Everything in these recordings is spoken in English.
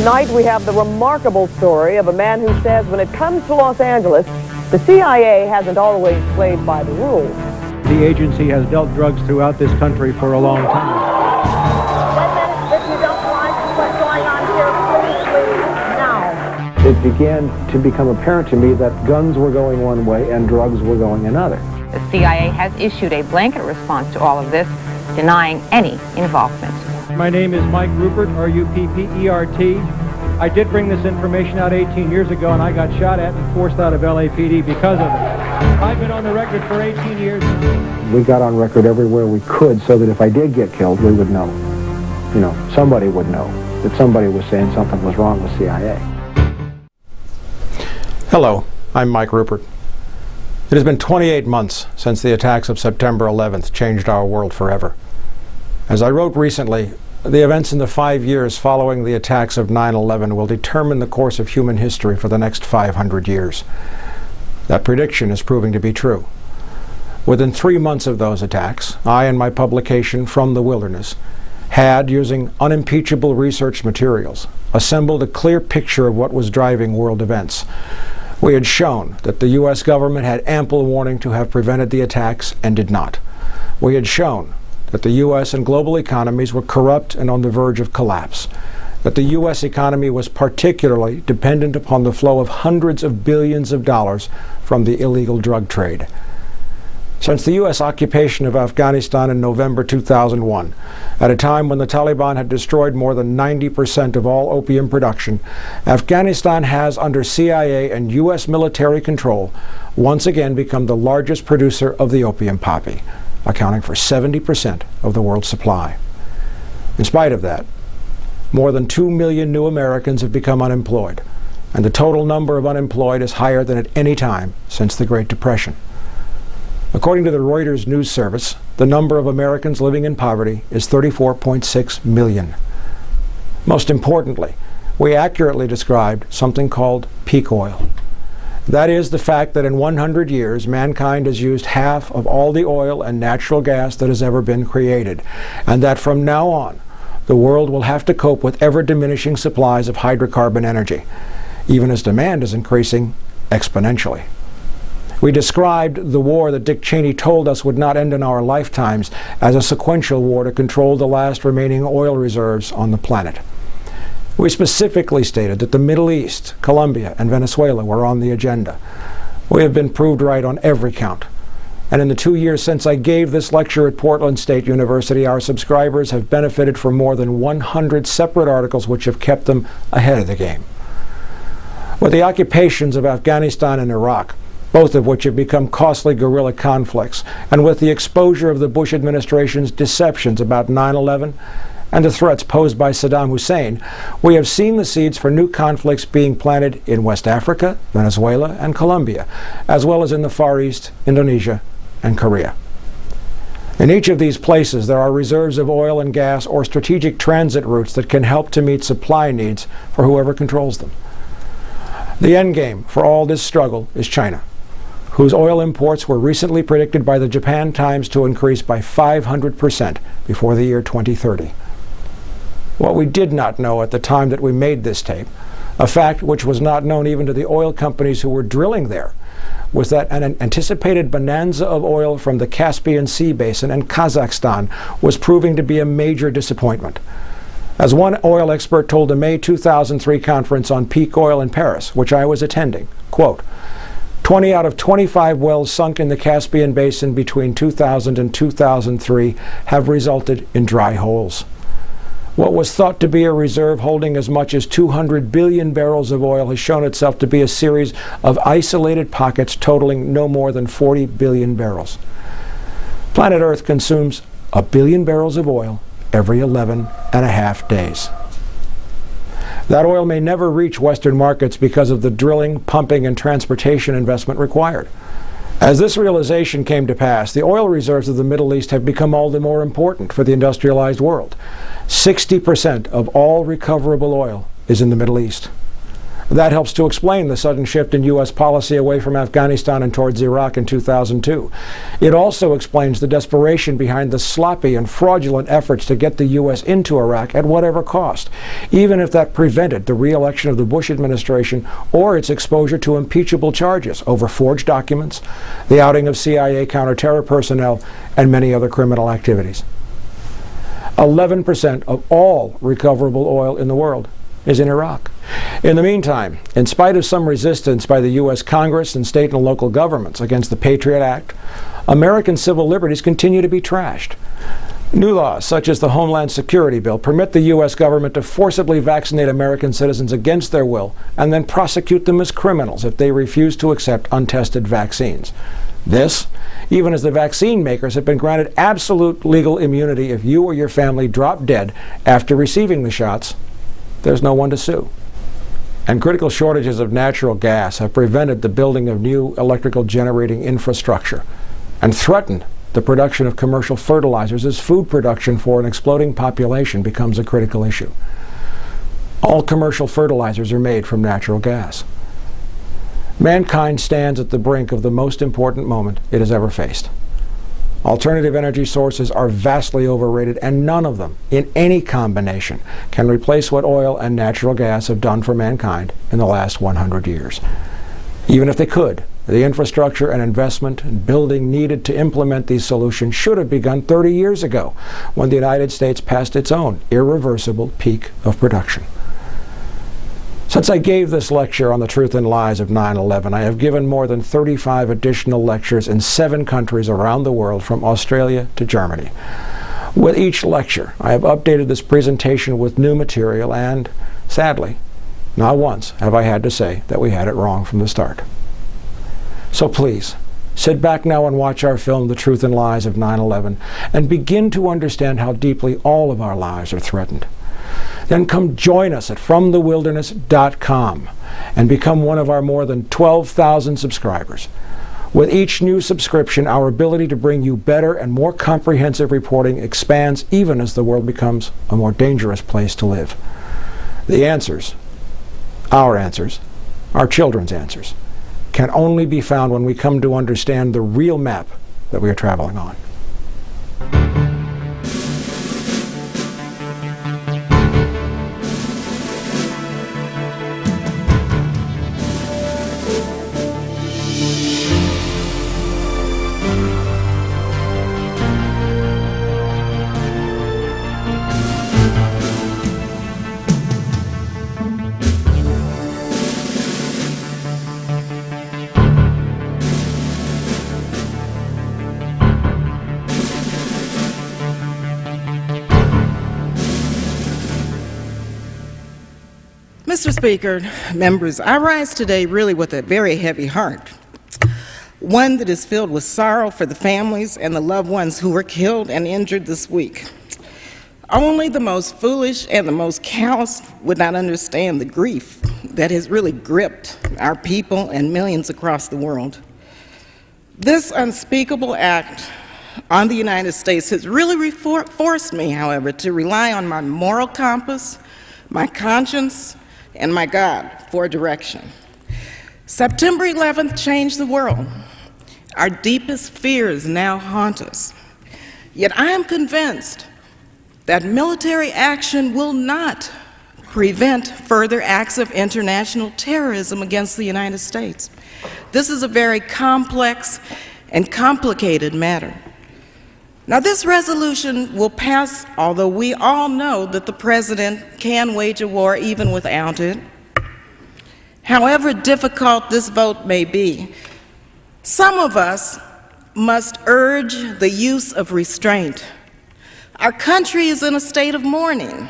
Tonight we have the remarkable story of a man who says when it comes to Los Angeles, the CIA hasn't always played by the rules. The agency has dealt drugs throughout this country for a long time. 1 minute, if you don't like what's going on here, please, now. It began to become apparent to me that guns were going one way and drugs were going another. The CIA has issued a blanket response to all of this, denying any involvement. My name is Mike Ruppert, R-U-P-P-E-R-T. I did bring this information out 18 years ago, and I got shot at and forced out of LAPD because of it. I've been on the record for 18 years. We got on record everywhere we could so that if I did get killed, we would know. You know, somebody would know that somebody was saying something was wrong with CIA. Hello, I'm Mike Ruppert. It has been 28 months since the attacks of September 11th changed our world forever. As I wrote recently, the events in the 5 years following the attacks of 9/11 will determine the course of human history for the next 500 years. That prediction is proving to be true. Within 3 months of those attacks, I and my publication, From the Wilderness, had, using unimpeachable research materials, assembled a clear picture of what was driving world events. We had shown that the U.S. government had ample warning to have prevented the attacks and did not. We had shown that the U.S. and global economies were corrupt and on the verge of collapse, that the U.S. economy was particularly dependent upon the flow of hundreds of billions of dollars from the illegal drug trade. Since the U.S. occupation of Afghanistan in November 2001, at a time when the Taliban had destroyed more than 90% of all opium production, Afghanistan has, under CIA and U.S. military control, once again become the largest producer of the opium poppy, accounting for 70% of the world's supply. In spite of that, more than 2 million new Americans have become unemployed, and the total number of unemployed is higher than at any time since the Great Depression. According to the Reuters news service, the number of Americans living in poverty is 34.6 million. Most importantly, we accurately described something called peak oil. That is the fact that in 100 years, mankind has used half of all the oil and natural gas that has ever been created, and that from now on, the world will have to cope with ever-diminishing supplies of hydrocarbon energy, even as demand is increasing exponentially. We described the war that Dick Cheney told us would not end in our lifetimes as a sequential war to control the last remaining oil reserves on the planet. We specifically stated that the Middle East, Colombia, and Venezuela were on the agenda. We have been proved right on every count. And in the 2 years since I gave this lecture at Portland State University, our subscribers have benefited from more than 100 separate articles which have kept them ahead of the game. With the occupations of Afghanistan and Iraq, both of which have become costly guerrilla conflicts, and with the exposure of the Bush administration's deceptions about 9/11, and the threats posed by Saddam Hussein, we have seen the seeds for new conflicts being planted in West Africa, Venezuela, and Colombia, as well as in the Far East, Indonesia, and Korea. In each of these places, there are reserves of oil and gas or strategic transit routes that can help to meet supply needs for whoever controls them. The endgame for all this struggle is China, whose oil imports were recently predicted by the Japan Times to increase by 500% before the year 2030. What we did not know at the time that we made this tape, a fact which was not known even to the oil companies who were drilling there, was that an anticipated bonanza of oil from the Caspian Sea basin and Kazakhstan was proving to be a major disappointment. As one oil expert told the May 2003 conference on peak oil in Paris, which I was attending, quote, 20 out of 25 wells sunk in the Caspian basin between 2000 and 2003 have resulted in dry holes. What was thought to be a reserve holding as much as 200 billion barrels of oil has shown itself to be a series of isolated pockets totaling no more than 40 billion barrels. Planet Earth consumes 1 billion barrels of oil every 11 and a half days. That oil may never reach Western markets because of the drilling, pumping, and transportation investment required. As this realization came to pass, the oil reserves of the Middle East have become all the more important for the industrialized world. 60% of all recoverable oil is in the Middle East. That helps to explain the sudden shift in U.S. policy away from Afghanistan and towards Iraq in 2002. It also explains the desperation behind the sloppy and fraudulent efforts to get the U.S. into Iraq at whatever cost, even if that prevented the re-election of the Bush administration or its exposure to impeachable charges over forged documents, the outing of CIA counterterror personnel, and many other criminal activities. 11% of all recoverable oil in the world is in Iraq. In the meantime, in spite of some resistance by the U.S. Congress and state and local governments against the Patriot Act, American civil liberties continue to be trashed. New laws, such as the Homeland Security Bill, permit the U.S. government to forcibly vaccinate American citizens against their will and then prosecute them as criminals if they refuse to accept untested vaccines. This, even as the vaccine makers have been granted absolute legal immunity if you or your family drop dead after receiving the shots. There's no one to sue. And critical shortages of natural gas have prevented the building of new electrical generating infrastructure and threatened the production of commercial fertilizers as food production for an exploding population becomes a critical issue. All commercial fertilizers are made from natural gas. Mankind stands at the brink of the most important moment it has ever faced. Alternative energy sources are vastly overrated, and none of them, in any combination, can replace what oil and natural gas have done for mankind in the last 100 years. Even if they could, the infrastructure and investment and building needed to implement these solutions should have begun 30 years ago, when the United States passed its own irreversible peak of production. Since I gave this lecture on the truth and lies of 9/11, I have given more than 35 additional lectures in 7 countries around the world, from Australia to Germany. With each lecture, I have updated this presentation with new material, and, sadly, not once have I had to say that we had it wrong from the start. So please, sit back now and watch our film, The Truth and Lies of 9/11, and begin to understand how deeply all of our lives are threatened. Then come join us at FromTheWilderness.com and become one of our more than 12,000 subscribers. With each new subscription, our ability to bring you better and more comprehensive reporting expands, even as the world becomes a more dangerous place to live. The answers, our children's answers, can only be found when we come to understand the real map that we are traveling on. Mr. Speaker, members, I rise today really with a very heavy heart, one that is filled with sorrow for the families and the loved ones who were killed and injured this week. Only the most foolish and the most callous would not understand the grief that has really gripped our people and millions across the world. This unspeakable act on the United States has really forced me, however, to rely on my moral compass, my conscience, and my God for direction. September 11th changed the world. Our deepest fears now haunt us. Yet I am convinced that military action will not prevent further acts of international terrorism against the United States. This is a very complex and complicated matter. Now, this resolution will pass, although we all know that the President can wage a war even without it. However difficult this vote may be, some of us must urge the use of restraint. Our country is in a state of mourning.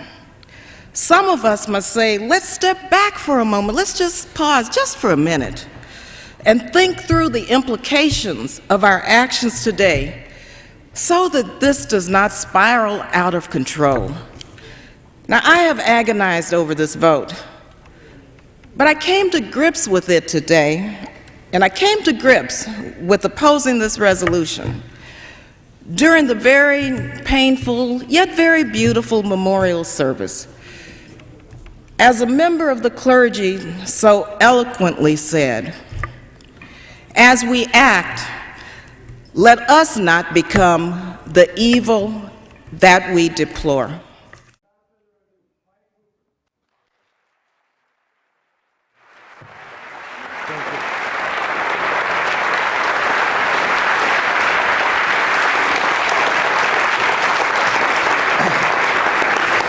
Some of us must say, let's step back for a moment, let's just pause just for a minute and think through the implications of our actions today, so that this does not spiral out of control. Now, I have agonized over this vote, but I came to grips with it today, and I came to grips with opposing this resolution during the very painful, yet very beautiful memorial service. As a member of the clergy so eloquently said, as we act, let us not become the evil that we deplore.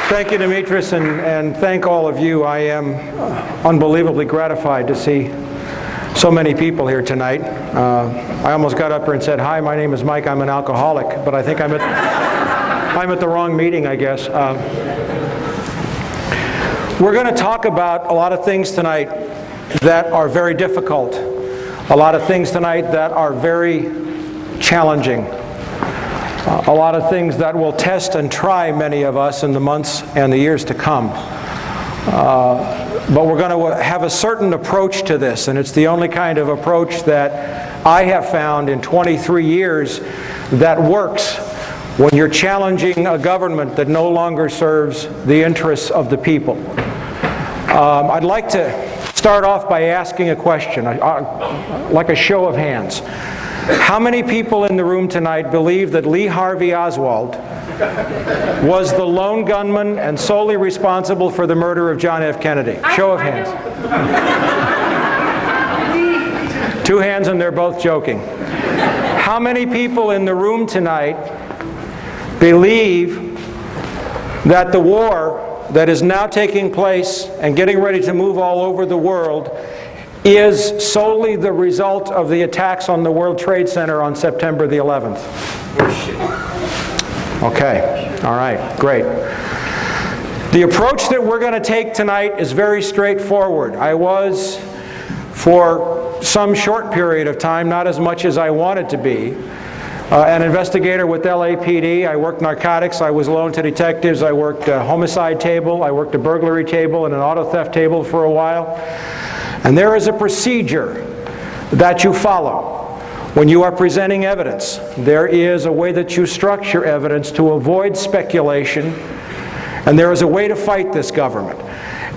Thank you, Demetrius, and thank all of you. I am unbelievably gratified to see so many people here tonight. I almost got up here and said, hi, my name is Mike, I'm an alcoholic, but I think I'm at the wrong meeting, I guess. We're going to talk about a lot of things tonight that are very difficult, a lot of things tonight that are very challenging. A lot of things that will test and try many of us in the months and the years to come. But we're going to have a certain approach to this, and it's the only kind of approach that I have found in 23 years that works when you're challenging a government that no longer serves the interests of the people. I'd like to start off by asking a question, like a show of hands. How many people in the room tonight believe that Lee Harvey Oswald was the lone gunman and solely responsible for the murder of John F. Kennedy? Show of hands. 2 hands, and they're both joking. How many people in the room tonight believe that the war that is now taking place and getting ready to move all over the world is solely the result of the attacks on the World Trade Center on September the 11th? Okay, all right, great. The approach that we're going to take tonight is very straightforward. I was, for some short period of time, not as much as I wanted to be, an investigator with LAPD. I worked narcotics, I was loaned to detectives, I worked a homicide table, I worked a burglary table and an auto theft table for a while. And there is a procedure that you follow when you are presenting evidence. There is a way that you structure evidence to avoid speculation, and there is a way to fight this government.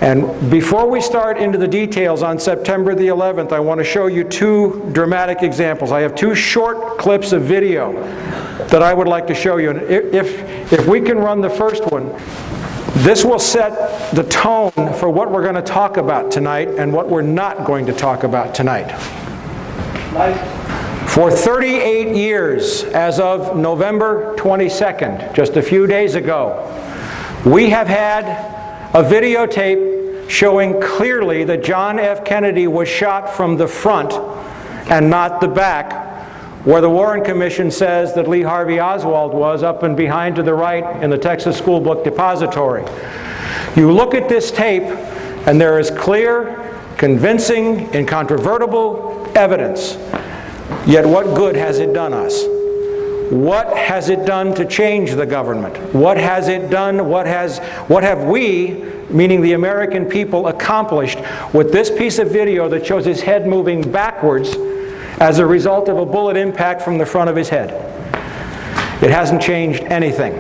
And before we start into the details on September the 11th, I want to show you 2 dramatic examples. I have 2 short clips of video that I would like to show you. And if we can run the first one, this will set the tone for what we're going to talk about tonight and what we're not going to talk about tonight. For 38 years, as of November 22nd, just a few days ago, we have had a videotape showing clearly that John F. Kennedy was shot from the front and not the back, where the Warren Commission says that Lee Harvey Oswald was, up and behind to the right in the Texas School Book Depository. You look at this tape, and there is clear, convincing, incontrovertible evidence. Yet what good has it done us? What has it done to change the government? What has it done? What have we, meaning the American people, accomplished with this piece of video that shows his head moving backwards as a result of a bullet impact from the front of his head? It hasn't changed anything.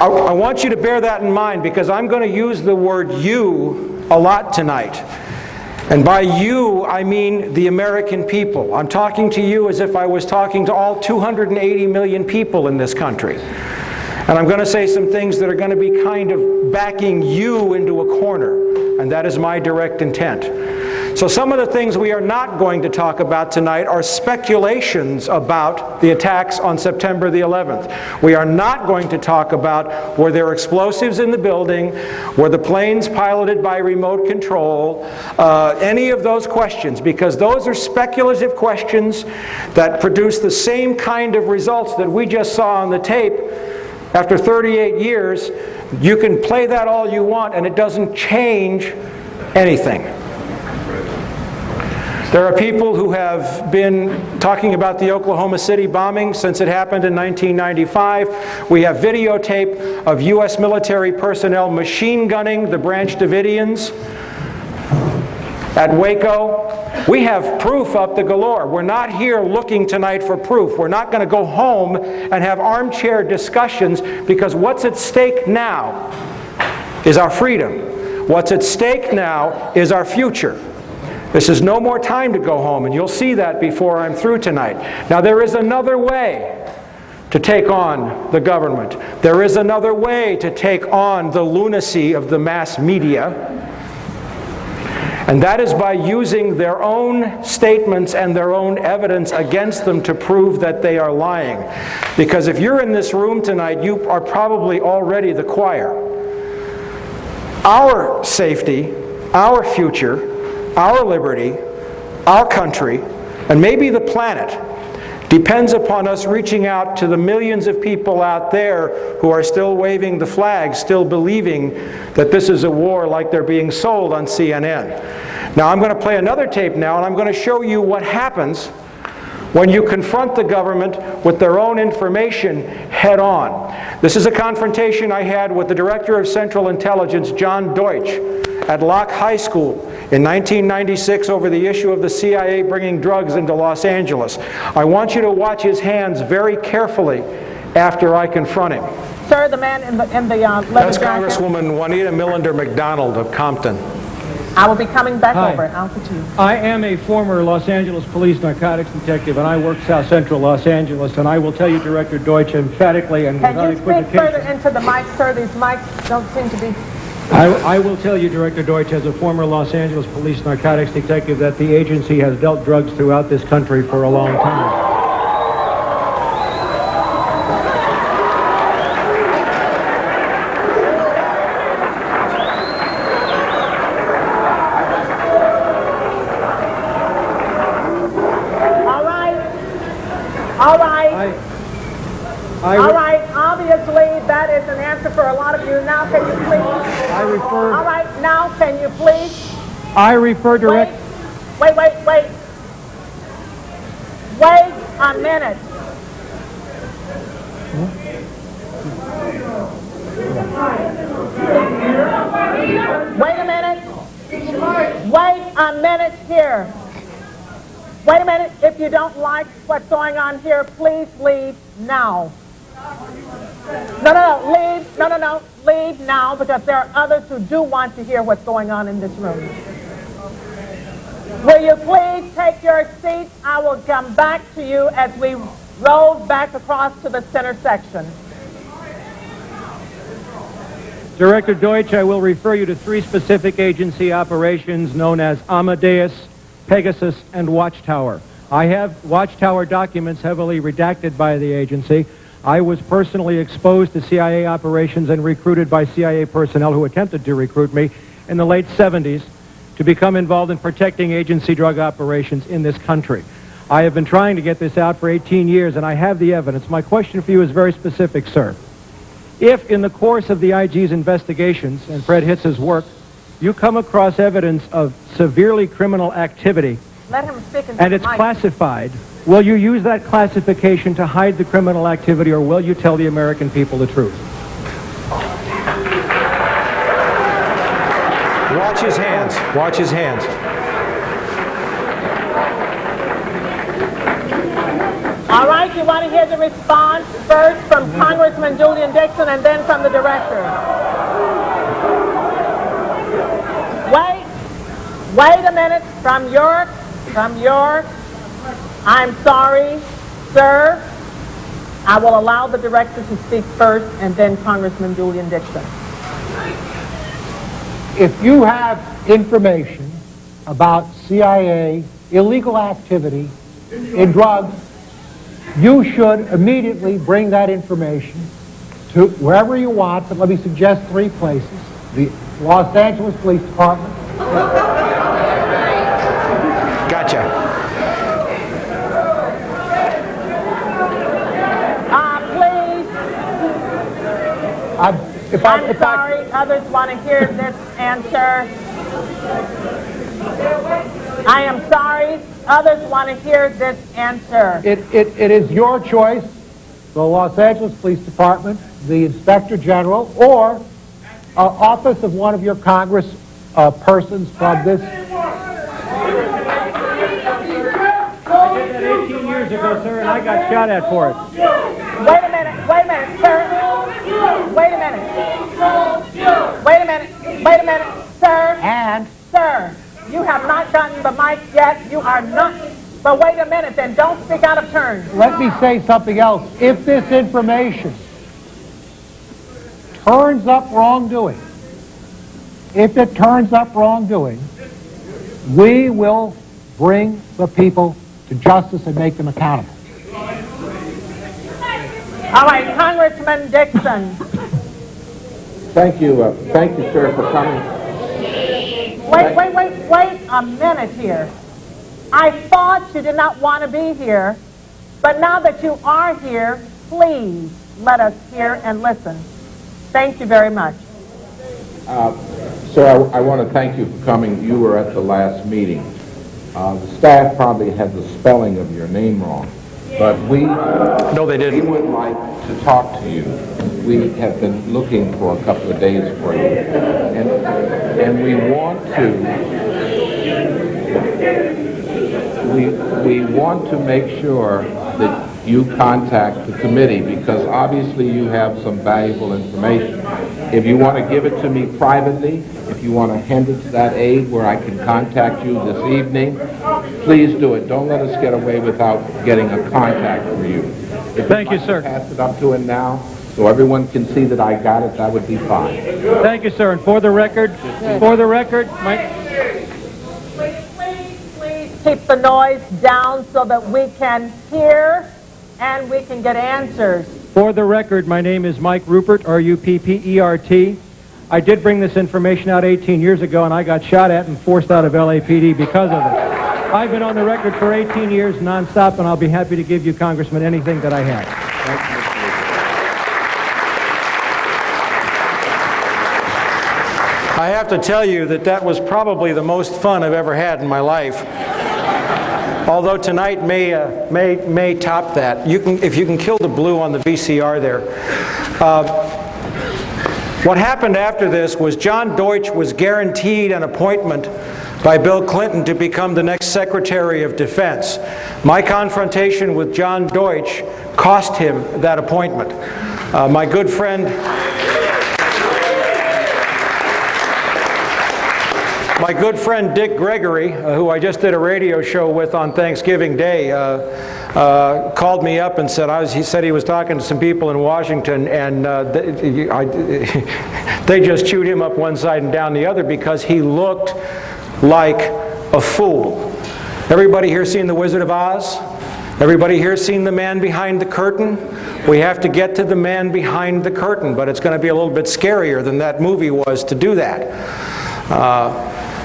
I want you to bear that in mind, because I'm going to use the word "you" a lot tonight. And by you, I mean the American people. I'm talking to you as if I was talking to all 280 million people in this country. And I'm going to say some things that are going to be kind of backing you into a corner, and that is my direct intent. So some of the things we are not going to talk about tonight are speculations about the attacks on September the 11th. We are not going to talk about were there explosives in the building, were the planes piloted by remote control, any of those questions, because those are speculative questions that produce the same kind of results that we just saw on the tape. After 38 years, you can play that all you want, and it doesn't change anything. There are people who have been talking about the Oklahoma City bombing since it happened in 1995. We have videotape of U.S. military personnel machine gunning the Branch Davidians at Waco. We have proof up to galore. We're not here looking tonight for proof. We're not going to go home and have armchair discussions, because what's at stake now is our freedom. What's at stake now is our future. This is no more time to go home, and you'll see that before I'm through tonight. Now, there is another way to take on the government. There is another way to take on the lunacy of the mass media, and that is by using their own statements and their own evidence against them to prove that they are lying. Because if you're in this room tonight, you are probably already the choir. Our safety, our future, our liberty, our country, and maybe the planet depends upon us reaching out to the millions of people out there who are still waving the flag, still believing that this is a war like they're being sold on CNN. Now, I'm going to play another tape now, and I'm going to show you what happens when you confront the government with their own information head on. This is a confrontation I had with the Director of Central Intelligence, John Deutsch, at Locke High School in 1996 over the issue of the CIA bringing drugs into Los Angeles. I want you to watch his hands very carefully after I confront him. Sir, the man in the leather That's jacket. Congresswoman Juanita Millender McDonald of Compton. I will be coming back Hi. over. Alpha 2. I am a former Los Angeles Police narcotics detective, and I work South Central Los Angeles, and I will tell you, Director Deutsch, emphatically and Can without you speak further equivocation, into the mic, sir? These mics don't seem to be... I will tell you, Director Deutsch, as a former Los Angeles Police narcotics detective, that the agency has dealt drugs throughout this country for a long time. All right, obviously that is an answer for a lot of you. Now can you please? All right, now can you please? I refer direct... Wait a minute. Wait a minute. Wait a minute here. Wait a minute. If you don't like what's going on here, please leave now. No, leave. No, leave now, because there are others who do want to hear what's going on in this room. Will you please take your seats? I will come back to you as we roll back across to the center section. Director Deutsch, I will refer you to 3 specific agency operations known as Amadeus, Pegasus, and Watchtower. I have Watchtower documents heavily redacted by the agency. I was personally exposed to CIA operations and recruited by CIA personnel who attempted to recruit me in the late 70s to become involved in protecting agency drug operations in this country. I have been trying to get this out for 18 years, and I have the evidence. My question for you is very specific, sir. If, in the course of the IG's investigations and Fred Hitz's work, you come across evidence of severely criminal activity, Let him speak into and the it's mic. classified, will you use that classification to hide the criminal activity, or will you tell the American people the truth? Watch his hands. Watch his hands. All right, you want to hear the response first from Congressman Julian Dixon and then from the director. Wait a minute. From York. I'm sorry, sir. I will allow the director to speak first and then Congressman Julian Dixon. If you have information about CIA illegal activity in drugs, you should immediately bring that information to wherever you want, but let me suggest 3 places. The Los Angeles Police Department. Gotcha. Please. I'm sorry, others want to hear this answer. I am sorry, others want to hear this answer. It is your choice, the Los Angeles Police Department, the Inspector General, or office of one of your Congress persons from this. I did that 18 years ago, sir, and I got shot at for it. Wait a minute, sir. Wait a minute, sir. And Sir, you have not gotten the mic yet. You are not. But wait a minute, then don't speak out of turn. let me say something else. If this information turns up wrongdoing, we will bring the people to justice and make them accountable. All right, Congressman Dixon. Thank you, sir, for coming. Wait a minute here. I thought you did not want to be here, but now that you are here, please let us hear and listen. Thank you very much. Sir, I want to thank you for coming. You were at the last meeting. The staff probably had the spelling of your name wrong, but we would like to talk to you. We have been looking for a couple of days for you, and we want to make sure that you contact the committee, because obviously you have some valuable information. If you want to give it to me privately, if you want to hand it to that aide where I can contact you this evening, please do it. Don't let us get away without getting a contact for you. If Thank you, you'd like sir. to pass it up to him now, so everyone can see that I got it, that would be fine. Thank you, sir. And for the record, Please keep the noise down so that we can hear and we can get answers. For the record, my name is Mike Ruppert, R-U-P-P-E-R-T. I did bring this information out 18 years ago, and I got shot at and forced out of LAPD because of it. I've been on the record for 18 years nonstop, and I'll be happy to give you, Congressman, anything that I have. I have to tell you that that was probably the most fun I've ever had in my life. Although tonight may top that. If you can kill the blue on the VCR there. What happened after this was John Deutsch was guaranteed an appointment by Bill Clinton to become the next Secretary of Defense. My confrontation with John Deutsch cost him that appointment. My good friend Dick Gregory, who I just did a radio show with on Thanksgiving Day, called me up and said he said he was talking to some people in Washington, and they just chewed him up one side and down the other because he looked like a fool. Everybody here seen The Wizard of Oz? Everybody here seen The Man Behind the Curtain? We have to get to the man behind the curtain, but it's going to be a little bit scarier than that movie was to do that.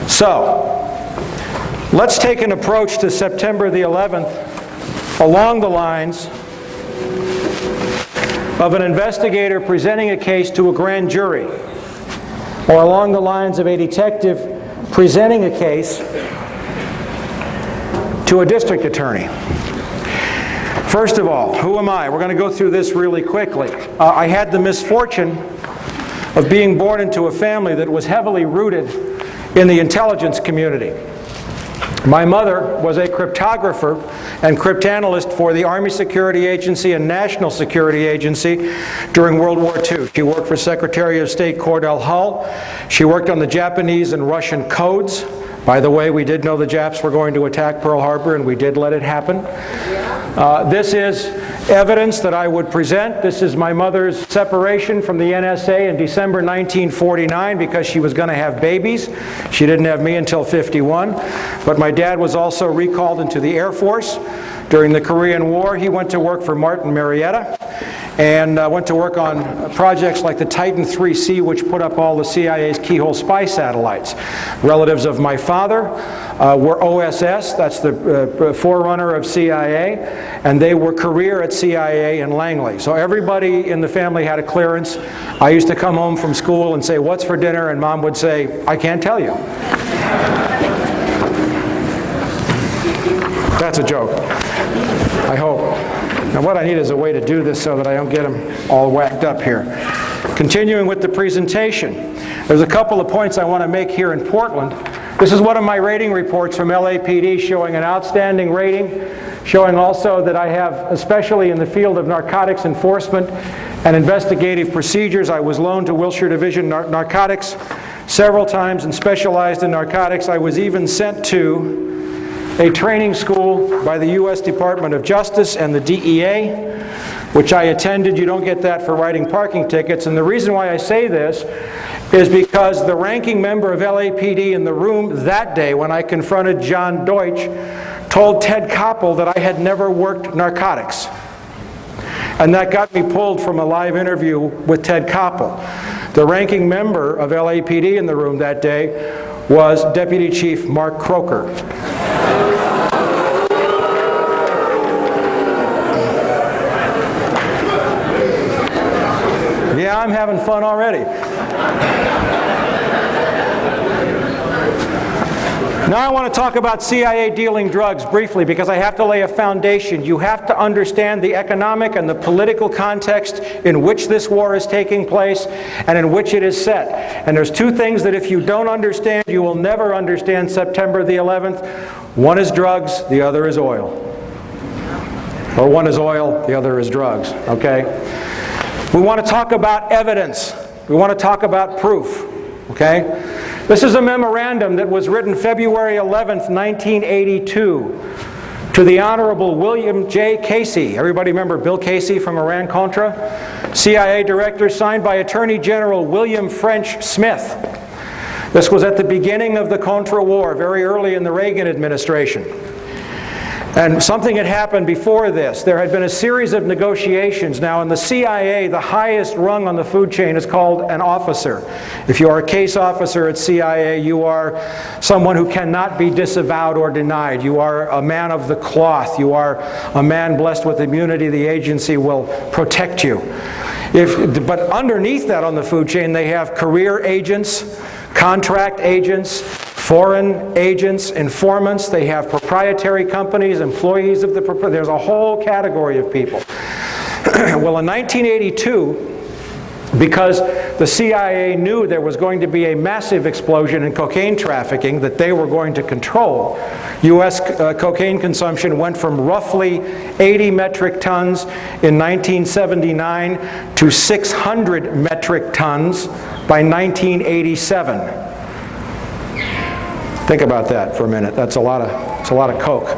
So, let's take an approach to September the 11th along the lines of an investigator presenting a case to a grand jury, or along the lines of a detective presenting a case to a district attorney. First of all, who am I? We're going to go through this really quickly. I had the misfortune of being born into a family that was heavily rooted in the intelligence community. My mother was a cryptographer and cryptanalyst for the Army Security Agency and National Security Agency during World War II. She worked for Secretary of State Cordell Hull. She worked on the Japanese and Russian codes. By the way, we did know the Japs were going to attack Pearl Harbor, and we did let it happen. This is evidence that I would present. This is my mother's separation from the NSA in December 1949 because she was going to have babies. She didn't have me until 51. But my dad was also recalled into the Air Force. During the Korean War, he went to work for Martin Marietta and went to work on projects like the Titan 3C, which put up all the CIA's keyhole spy satellites. Relatives of my father were OSS, that's the forerunner of CIA, and they were career at CIA in Langley. So everybody in the family had a clearance. I used to come home from school and say, "What's for dinner?" And Mom would say, "I can't tell you." That's a joke, I hope. Now what I need is a way to do this so that I don't get them all whacked up here. Continuing with the presentation, there's a couple of points I want to make here in Portland. This is one of my rating reports from LAPD showing an outstanding rating, showing also that I have, especially in the field of narcotics enforcement and investigative procedures, I was loaned to Wilshire Division Narcotics several times and specialized in narcotics. I was even sent to a training school by the U.S. Department of Justice and the DEA, which I attended. You don't get that for writing parking tickets. And the reason why I say this is because the ranking member of LAPD in the room that day when I confronted John Deutsch told Ted Koppel that I had never worked narcotics. And that got me pulled from a live interview with Ted Koppel. The ranking member of LAPD in the room that day was Deputy Chief Mark Croker. Yeah, I'm having fun already. Now I want to talk about CIA dealing drugs briefly because I have to lay a foundation. You have to understand the economic and the political context in which this war is taking place and in which it is set. And there's two things that if you don't understand, you will never understand September the 11th. One is drugs, the other is oil. Or one is oil, the other is drugs, okay? We want to talk about evidence. We want to talk about proof, okay? This is a memorandum that was written February 11th, 1982 to the Honorable William J. Casey. Everybody remember Bill Casey from Iran-Contra? CIA Director, signed by Attorney General William French Smith. This was at the beginning of the Contra War, very early in the Reagan administration. And something had happened before this. There had been a series of negotiations. Now in the CIA, the highest rung on the food chain is called an officer. If you are a case officer at CIA, you are someone who cannot be disavowed or denied. You are a man of the cloth. You are a man blessed with immunity. The agency will protect you. But underneath that on the food chain, they have career agents, contract agents, foreign agents, informants. They have proprietary companies, employees of the there's a whole category of people. Well, in 1982, because the CIA knew there was going to be a massive explosion in cocaine trafficking that they were going to control, U.S. cocaine consumption went from roughly 80 metric tons in 1979 to 600 metric tons by 1987. Think about that for a minute. That's a lot of coke.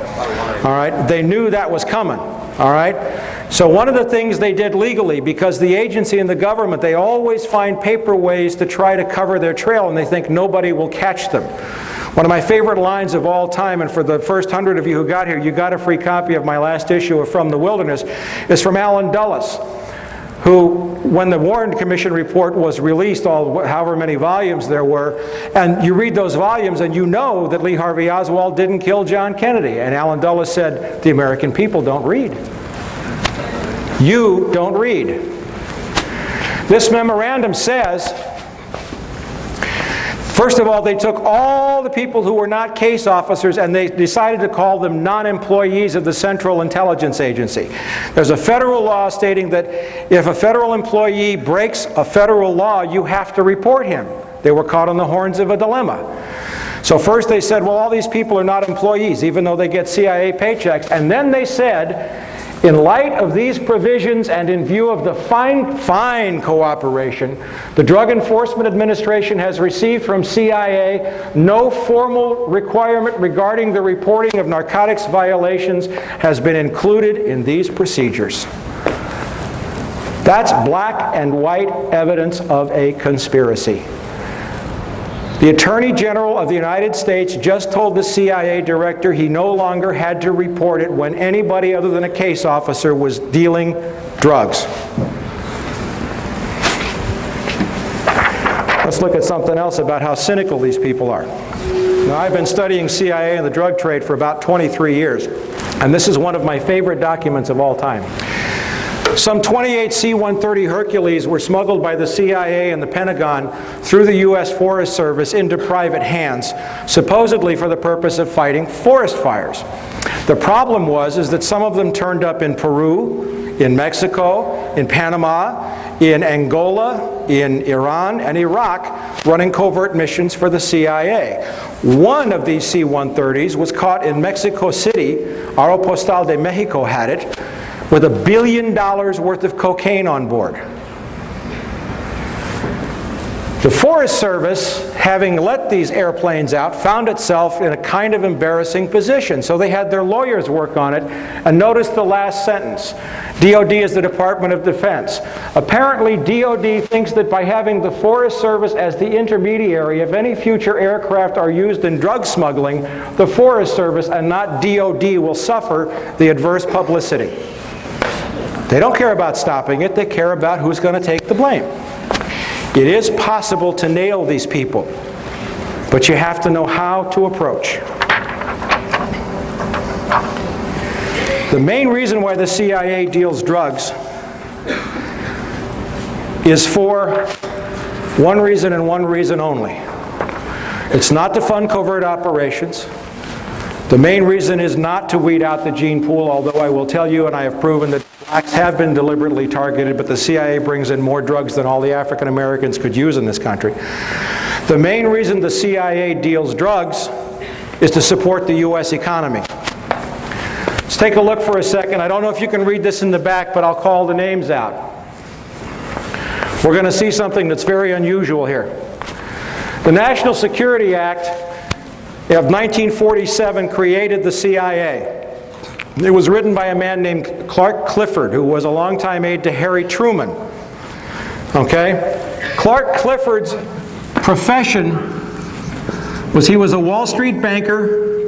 All right? They knew that was coming. All right? So one of the things they did legally, because the agency and the government, they always find paper ways to try to cover their trail, and they think nobody will catch them. One of my favorite lines of all time, and for the first 100 of you who got here, you got a free copy of my last issue of From the Wilderness, is from Alan Dulles, who, when the Warren Commission report was released, however many volumes there were, and you read those volumes and you know that Lee Harvey Oswald didn't kill John Kennedy. And Alan Dulles said, the American people don't read. You don't read. This memorandum says, first of all, they took all the people who were not case officers and they decided to call them non-employees of the Central Intelligence Agency. There's a federal law stating that if a federal employee breaks a federal law, you have to report him. They were caught on the horns of a dilemma. So first they said, well, all these people are not employees, even though they get CIA paychecks. And then they said, in light of these provisions and in view of the fine cooperation the Drug Enforcement Administration has received from CIA, no formal requirement regarding the reporting of narcotics violations has been included in these procedures. That's black and white evidence of a conspiracy. The Attorney General of the United States just told the CIA director he no longer had to report it when anybody other than a case officer was dealing drugs. Let's look at something else about how cynical these people are. Now, I've been studying CIA and the drug trade for about 23 years, and this is one of my favorite documents of all time. Some 28 C-130 Hercules were smuggled by the CIA and the Pentagon through the U.S. Forest Service into private hands, supposedly for the purpose of fighting forest fires. The problem was that some of them turned up in Peru, in Mexico, in Panama, in Angola, in Iran, and Iraq, running covert missions for the CIA. One of these C-130s was caught in Mexico City. Aeropostal de Mexico had it, with $1 billion worth of cocaine on board. The Forest Service, having let these airplanes out, found itself in a kind of embarrassing position. So they had their lawyers work on it, and notice the last sentence. DOD is the Department of Defense. Apparently, DOD thinks that by having the Forest Service as the intermediary, if any future aircraft are used in drug smuggling, the Forest Service and not DOD will suffer the adverse publicity. They don't care about stopping it, they care about who's going to take the blame. It is possible to nail these people, but you have to know how to approach. The main reason why the CIA deals drugs is for one reason and one reason only. It's not to fund covert operations. The main reason is not to weed out the gene pool, although I will tell you, and I have proven that blacks have been deliberately targeted, but the CIA brings in more drugs than all the African Americans could use in this country. The main reason the CIA deals drugs is to support the U.S. economy. Let's take a look for a second. I don't know if you can read this in the back, but I'll call the names out. We're going to see something that's very unusual here. The National Security Act of 1947 created the CIA. It was written by a man named Clark Clifford, who was a longtime aide to Harry Truman. Okay? Clark Clifford's profession was he was a Wall Street banker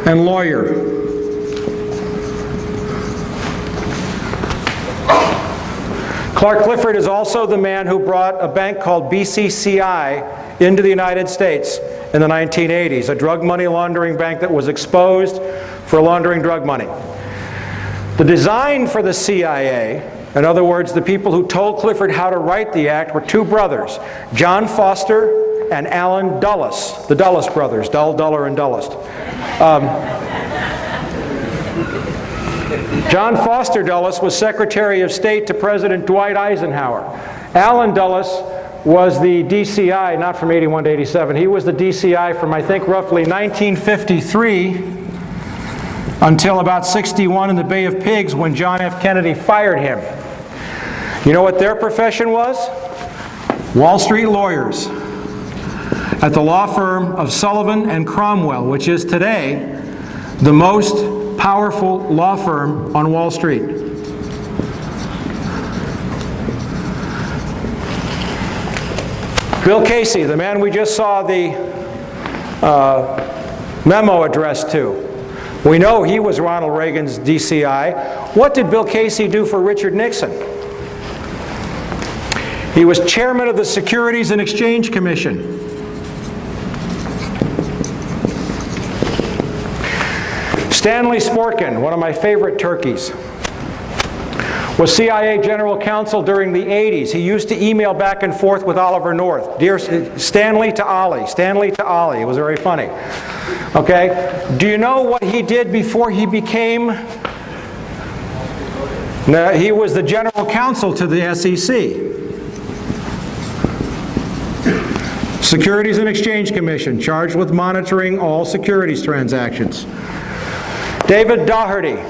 and lawyer. Clark Clifford is also the man who brought a bank called BCCI into the United States in the 1980s, a drug money laundering bank that was exposed for laundering drug money. The design for the CIA, in other words, the people who told Clifford how to write the act, were two brothers, John Foster and Allen Dulles, the Dulles brothers, Dull, Duller, and Dullest. John Foster Dulles was Secretary of State to President Dwight Eisenhower. Allen Dulles was the DCI, not from 81 to 87, he was the DCI from I think roughly 1953 until about 61 in the Bay of Pigs when John F. Kennedy fired him. You know what their profession was? Wall Street lawyers at the law firm of Sullivan and Cromwell, which is today the most powerful law firm on Wall Street. Bill Casey, the man we just saw the memo addressed to. We know he was Ronald Reagan's DCI. What did Bill Casey do for Richard Nixon? He was chairman of the Securities and Exchange Commission. Stanley Sporkin, one of my favorite turkeys, was CIA General Counsel during the 80s. He used to email back and forth with Oliver North. Dear Stanley to Ollie, Stanley to Ollie. It was very funny. Okay? Do you know what he did before he became... No, he was the General Counsel to the SEC. Securities and Exchange Commission, charged with monitoring all securities transactions. David Daugherty,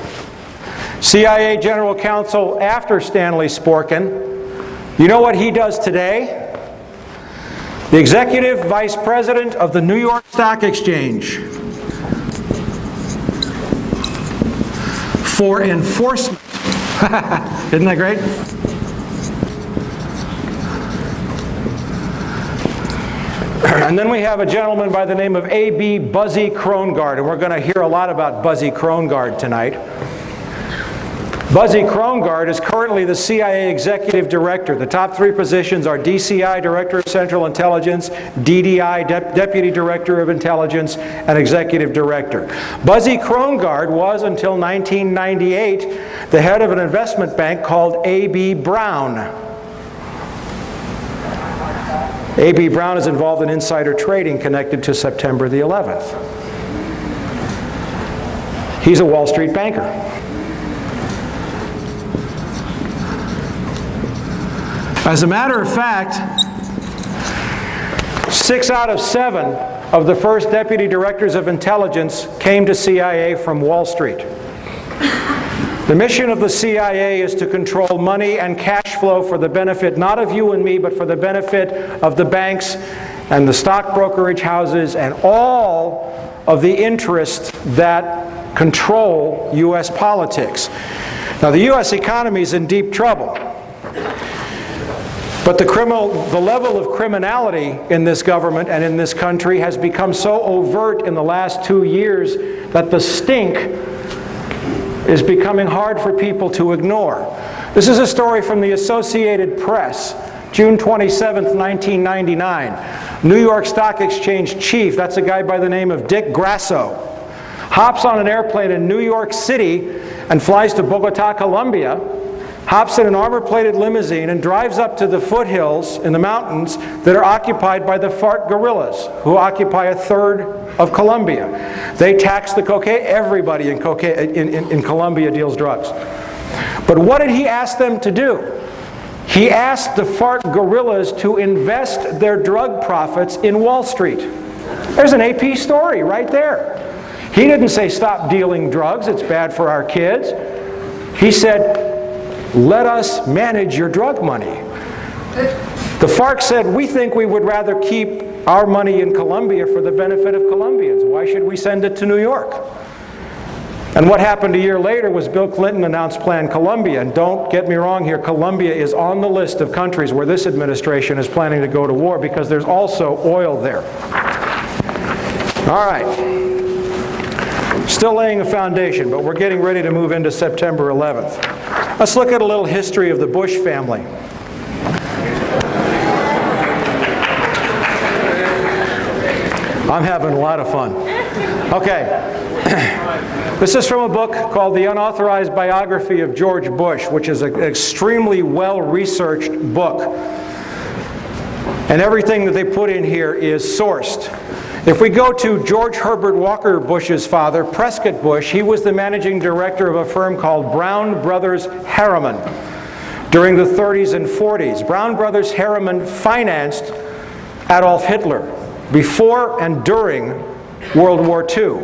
CIA General Counsel after Stanley Sporkin. You know what he does today? The Executive Vice President of the New York Stock Exchange for enforcement. Isn't that great? And then we have a gentleman by the name of A.B. Buzzy Krongard, and we're going to hear a lot about Buzzy Krongard tonight. Buzzy Krongard is currently the CIA Executive Director. The top three positions are DCI, Director of Central Intelligence, DDI, Deputy Director of Intelligence, and Executive Director. Buzzy Krongard was, until 1998, the head of an investment bank called A.B. Brown. A.B. Brown is involved in insider trading connected to September the 11th. He's a Wall Street banker. As a matter of fact, 6 out of 7 of the first deputy directors of intelligence came to CIA from Wall Street. The mission of the CIA is to control money and cash flow for the benefit not of you and me, but for the benefit of the banks and the stock brokerage houses and all of the interests that control U.S. politics. Now, the U.S. economy is in deep trouble. But the level of criminality in this government and in this country has become so overt in the last 2 years that the stink is becoming hard for people to ignore. This is a story from the Associated Press, June 27, 1999. New York Stock Exchange chief, that's a guy by the name of Dick Grasso, hops on an airplane in New York City and flies to Bogota, Colombia, hops in an armor-plated limousine and drives up to the foothills in the mountains that are occupied by the FARC guerrillas, who occupy a third of Colombia. They tax the cocaine. Everybody in Colombia deals drugs. But what did he ask them to do? He asked the FARC guerrillas to invest their drug profits in Wall Street. There's an AP story right there. He didn't say stop dealing drugs, it's bad for our kids. He said, let us manage your drug money. The FARC said, we think we would rather keep our money in Colombia for the benefit of Colombians. Why should we send it to New York? And what happened a year later was Bill Clinton announced Plan Colombia. And don't get me wrong here, Colombia is on the list of countries where this administration is planning to go to war because there's also oil there. All right. Still laying a foundation, but we're getting ready to move into September 11th. Let's look at a little history of the Bush family. I'm having a lot of fun. Okay. This is from a book called The Unauthorized Biography of George Bush, which is an extremely well-researched book. And everything that they put in here is sourced. If we go to George Herbert Walker Bush's father, Prescott Bush, he was the managing director of a firm called Brown Brothers Harriman during the 30s and 40s. Brown Brothers Harriman financed Adolf Hitler before and during World War II.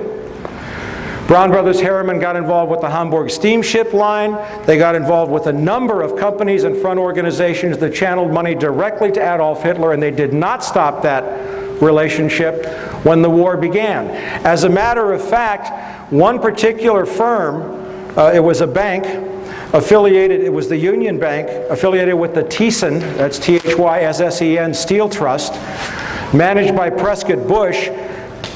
Brown Brothers Harriman got involved with the Hamburg steamship line. They got involved with a number of companies and front organizations that channeled money directly to Adolf Hitler, and they did not stop that relationship when the war began. As a matter of fact, one particular firm, it was a bank affiliated, it was the Union Bank, affiliated with the Thyssen, that's T-H-Y-S-S-E-N, Steel Trust, managed by Prescott Bush,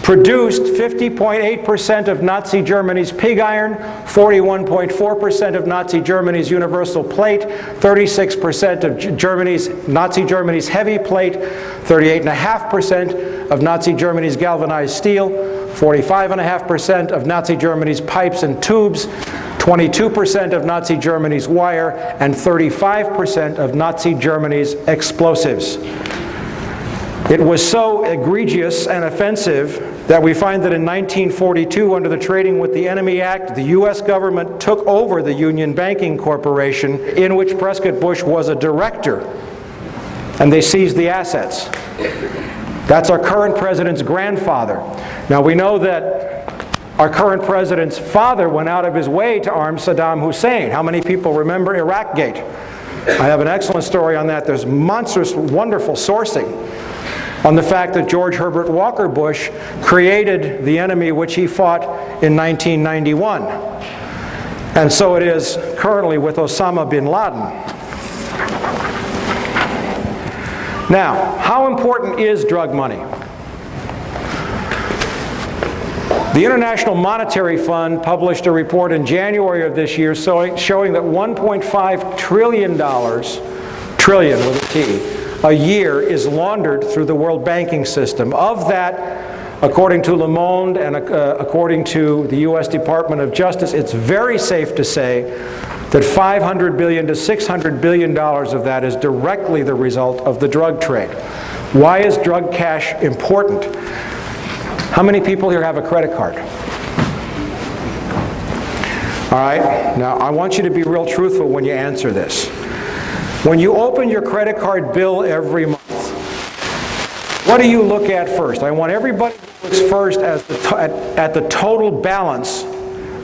produced 50.8% of Nazi Germany's pig iron, 41.4% of Nazi Germany's universal plate, 36% of Nazi Germany's heavy plate, 38.5% of Nazi Germany's galvanized steel, 45.5% of Nazi Germany's pipes and tubes, 22% of Nazi Germany's wire, and 35% of Nazi Germany's explosives. It was so egregious and offensive that we find that in 1942, under the Trading with the Enemy Act, the U.S. government took over the Union Banking Corporation, in which Prescott Bush was a director, and they seized the assets. That's our current president's grandfather. Now, we know that our current president's father went out of his way to arm Saddam Hussein. How many people remember Iraqgate? I have an excellent story on that. There's monstrous, wonderful sourcing on the fact that George Herbert Walker Bush created the enemy which he fought in 1991. And so it is currently with Osama bin Laden. Now, how important is drug money? The International Monetary Fund published a report in January of this year showing that $1.5 trillion, trillion with a T, a year is laundered through the world banking system. Of that, according to Le Monde and according to the U.S. Department of Justice, it's very safe to say that $500 billion to $600 billion of that is directly the result of the drug trade. Why is drug cash important? How many people here have a credit card? All right, now I want you to be real truthful when you answer this. When you open your credit card bill every month, what do you look at first? I want everybody to look first at the total balance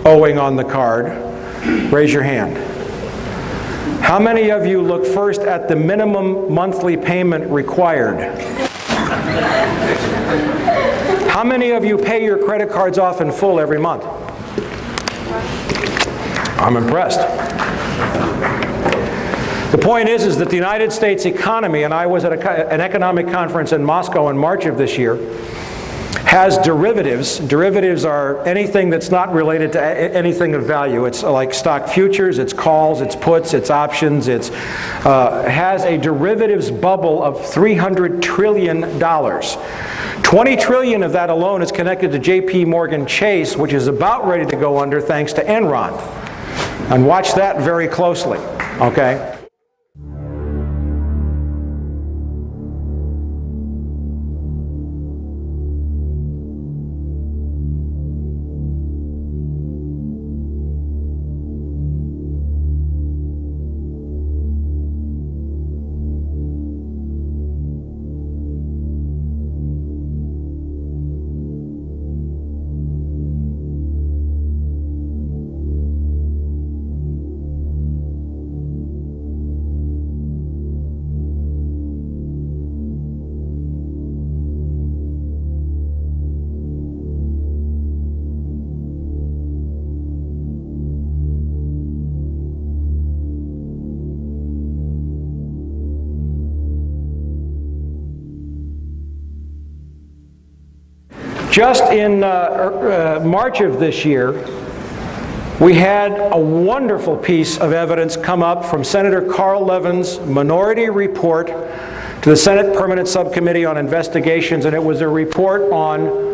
owing on the card. Raise your hand. How many of you look first at the minimum monthly payment required? How many of you pay your credit cards off in full every month? I'm impressed. The point is that the United States economy, and I was at an economic conference in Moscow in March of this year, has derivatives. Derivatives are anything that's not related to anything of value. It's like stock futures, it's calls, it's puts, it's options. It's has a derivatives bubble of $300 trillion. 20 trillion of that alone is connected to J.P. Morgan Chase, which is about ready to go under thanks to Enron. And watch that very closely, okay? Just in March of this year, we had a wonderful piece of evidence come up from Senator Carl Levin's minority report to the Senate Permanent Subcommittee on Investigations, and it was a report on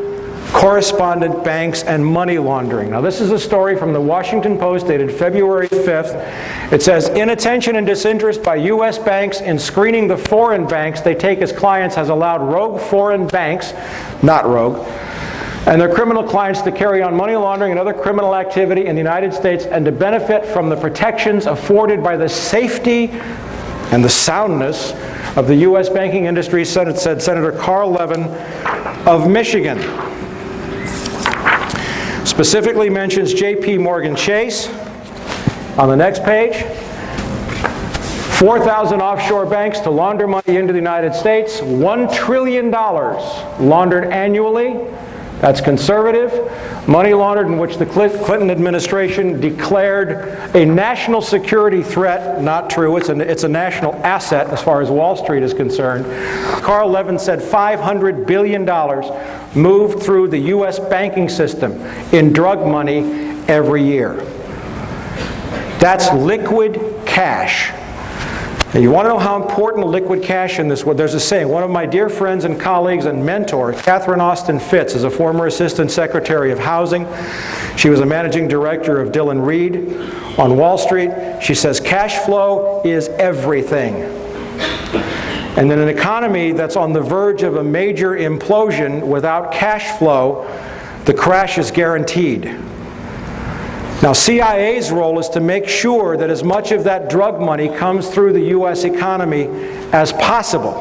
correspondent banks and money laundering. Now, this is a story from the Washington Post dated February 5th. It says, inattention and disinterest by U.S. banks in screening the foreign banks they take as clients has allowed rogue foreign banks, not rogue, and their criminal clients to carry on money laundering and other criminal activity in the United States and to benefit from the protections afforded by the safety and the soundness of the U.S. banking industry, said Senator Carl Levin of Michigan. Specifically mentions J.P. Morgan Chase. On the next page, 4,000 offshore banks to launder money into the United States, $1 trillion laundered annually. That's conservative. Money laundered in which the Clinton administration declared a national security threat. Not true. It's a national asset as far as Wall Street is concerned. Carl Levin said $500 billion moved through the U.S. banking system in drug money every year. That's liquid cash. Now, you want to know how important liquid cash in this was? There's a saying. One of my dear friends and colleagues and mentors, Catherine Austin Fitts, is a former Assistant Secretary of Housing. She was a managing director of Dillon Reed on Wall Street. She says, cash flow is everything. And in an economy that's on the verge of a major implosion, without cash flow, the crash is guaranteed. Now, CIA's role is to make sure that as much of that drug money comes through the U.S. economy as possible.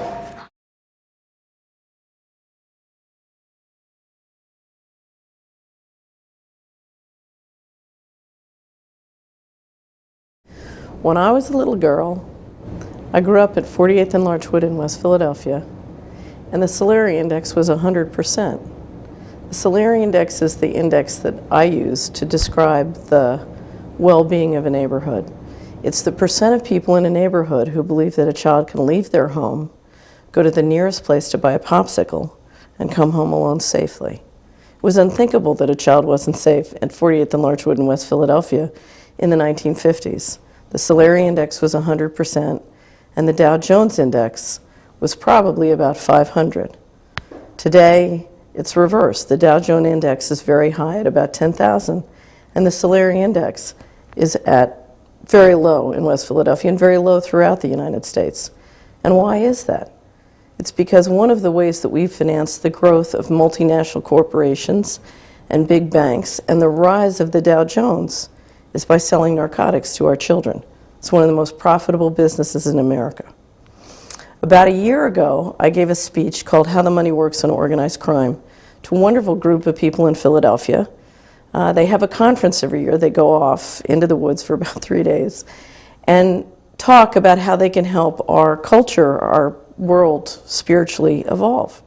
When I was a little girl, I grew up at 48th and Larchwood in West Philadelphia, and the Solari index was 100%. The Solari index is the index that I use to describe the well-being of a neighborhood. It's the percent of people in a neighborhood who believe that a child can leave their home, go to the nearest place to buy a popsicle, and come home alone safely. It was unthinkable that a child wasn't safe at 48th and Larchwood in West Philadelphia in the 1950s. The Solari index was 100%, and the Dow Jones index was probably about 500. Today, it's reversed. The Dow Jones index is very high at about 10,000, and the Solari index is at very low in West Philadelphia and very low throughout the United States. And why is that? It's because one of the ways that we've financed the growth of multinational corporations and big banks and the rise of the Dow Jones is by selling narcotics to our children. It's one of the most profitable businesses in America. About a year ago, I gave a speech called How the Money Works in Organized Crime to a wonderful group of people in Philadelphia. They have a conference every year. They go off into the woods for about 3 days and talk about how they can help our culture, our world spiritually evolve.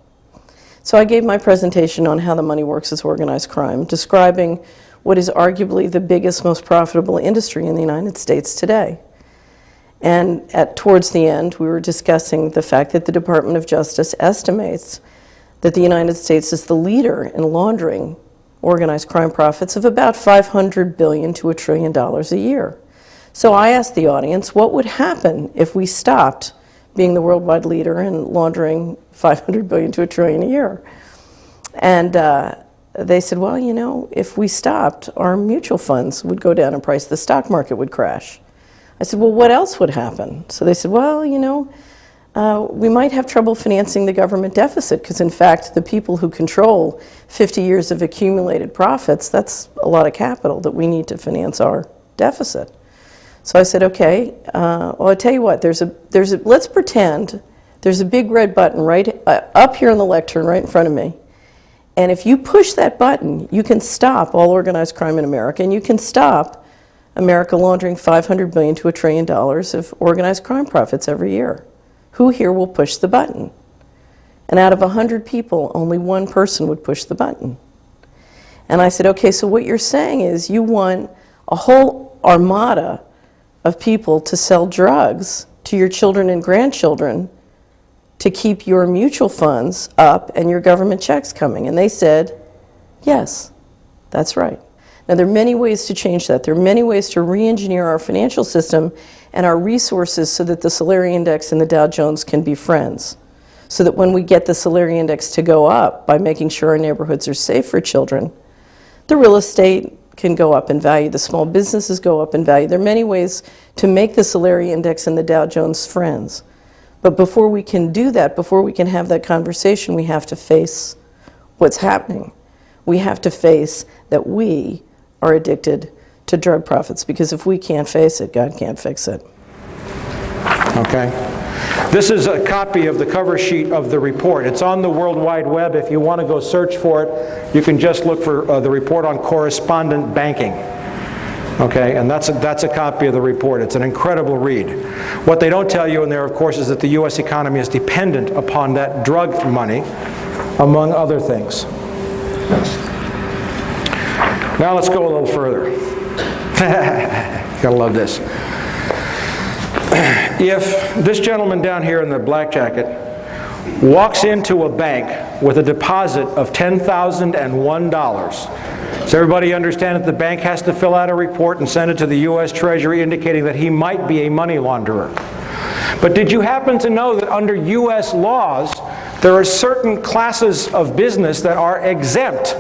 So I gave my presentation on how the money works as organized crime, describing what is arguably the biggest, most profitable industry in the United States today. And towards the end, we were discussing the fact that the Department of Justice estimates that the United States is the leader in laundering organized crime profits of about $500 billion to $1 trillion a year. So I asked the audience, what would happen if we stopped being the worldwide leader in laundering $500 billion to $1 trillion a year? And they said, well, you know, if we stopped, our mutual funds would go down in price, the stock market would crash. I said, well, what else would happen? So they said, well, you know, we might have trouble financing the government deficit because, in fact, the people who control 50 years of accumulated profits, that's a lot of capital that we need to finance our deficit. So I said, okay, well, I'll tell you what, let's pretend there's a big red button right up here on the lectern right in front of me. And if you push that button, you can stop all organized crime in America, and you can stop America laundering $500 billion to $1 trillion of organized crime profits every year. Who here will push the button? And out of 100 people, only one person would push the button. And I said, okay, so what you're saying is you want a whole armada of people to sell drugs to your children and grandchildren to keep your mutual funds up and your government checks coming. And they said, yes, that's right. Now, there are many ways to change that. There are many ways to re-engineer our financial system and our resources so that the Solari Index and the Dow Jones can be friends. So that when we get the Solari Index to go up by making sure our neighborhoods are safe for children, the real estate can go up in value, the small businesses go up in value. There are many ways to make the Solari Index and the Dow Jones friends. But before we can do that, before we can have that conversation, we have to face what's happening. We have to face that we are addicted to drug profits, because if we can't face it, God can't fix it. Okay. This is a copy of the cover sheet of the report. It's on the World Wide Web. If you want to go search for it, you can just look for the report on correspondent banking. Okay, and that's a copy of the report. It's an incredible read. What they don't tell you in there, of course, is that the U.S. economy is dependent upon that drug money, among other things. Now let's go a little further. Gotta love this. If this gentleman down here in the black jacket walks into a bank with a deposit of $10,001, does everybody understand that the bank has to fill out a report and send it to the U.S. Treasury indicating that he might be a money launderer? But did you happen to know that under U.S. laws, there are certain classes of business that are exempt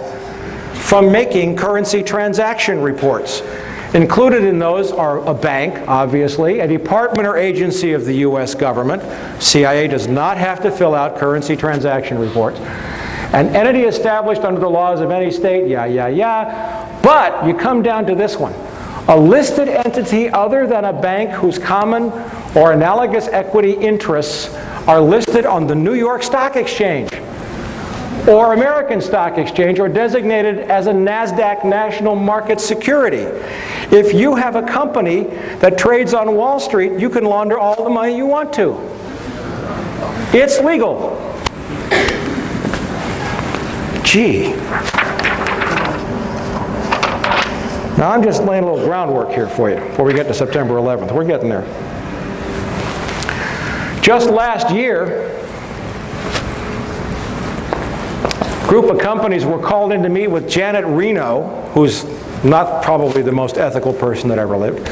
from making currency transaction reports? Included in those are a bank, obviously, a department or agency of the U.S. government. CIA does not have to fill out currency transaction reports. An entity established under the laws of any state, But you come down to this one. A listed entity other than a bank whose common or analogous equity interests are listed on the New York Stock Exchange or American Stock Exchange, or designated as a NASDAQ national market security. If you have a company that trades on Wall Street, you can launder all the money you want to. It's legal. Gee. Now I'm just laying a little groundwork here for you before we get to September 11th. We're getting there. Just last year, a group of companies were called in to meet with Janet Reno, who's not probably the most ethical person that ever lived,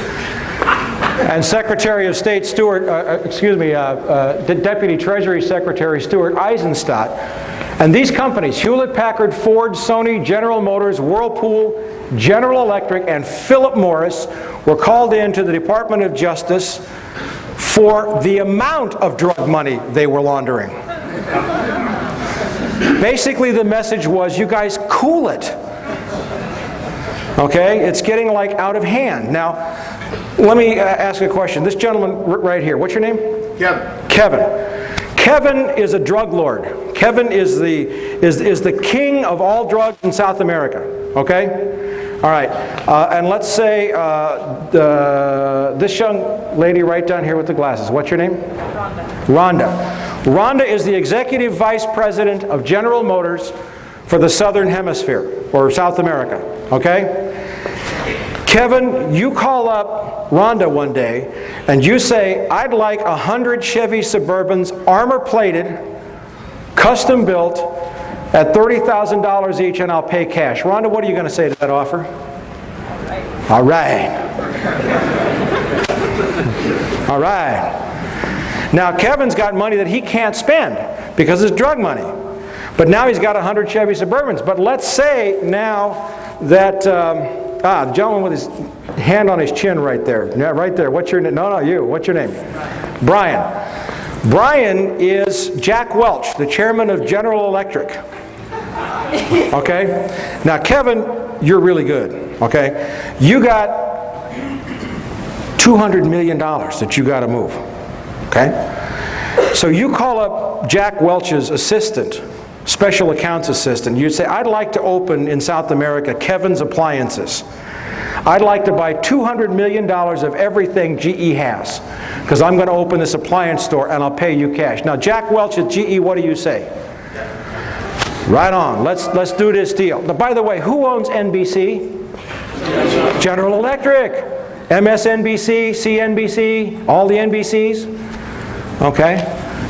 and Secretary of State Deputy Treasury Secretary Stuart Eisenstadt. And these companies, Hewlett-Packard, Ford, Sony, General Motors, Whirlpool, General Electric, and Philip Morris, were called in to the Department of Justice for the amount of drug money they were laundering. Basically, the message was, you guys cool it. Okay? It's getting like out of hand. Now, let me ask a question. This gentleman right here, what's your name? Kevin. Kevin. Kevin is a drug lord. Kevin is the king of all drugs in South America. Okay? All right, and let's say this young lady right down here with the glasses. What's your name? Rhonda. Rhonda is the Executive Vice President of General Motors for the Southern Hemisphere, or South America, okay? Kevin, you call up Rhonda one day and you say, I'd like 100 Chevy Suburbans, armor-plated, custom-built, at $30,000 each, and I'll pay cash. Rhonda, what are you going to say to that offer? All right. All right. Now, Kevin's got money that he can't spend because it's drug money. But now he's got 100 Chevy Suburbans. But let's say now that, the gentleman with his hand on his chin right there. Yeah, right there. What's your name? No, you. What's your name? Brian. Brian is Jack Welch, the chairman of General Electric. Okay? Now, Kevin, you're really good. Okay? You got $200 million that you got to move. Okay? So you call up Jack Welch's assistant, special accounts assistant. You'd say, I'd like to open in South America Kevin's Appliances. I'd like to buy $200 million of everything GE has because I'm going to open this appliance store and I'll pay you cash. Now, Jack Welch at GE, what do you say? Right on. Let's do this deal. Now, by the way, who owns NBC? General Electric. MSNBC, CNBC, all the NBCs. Okay?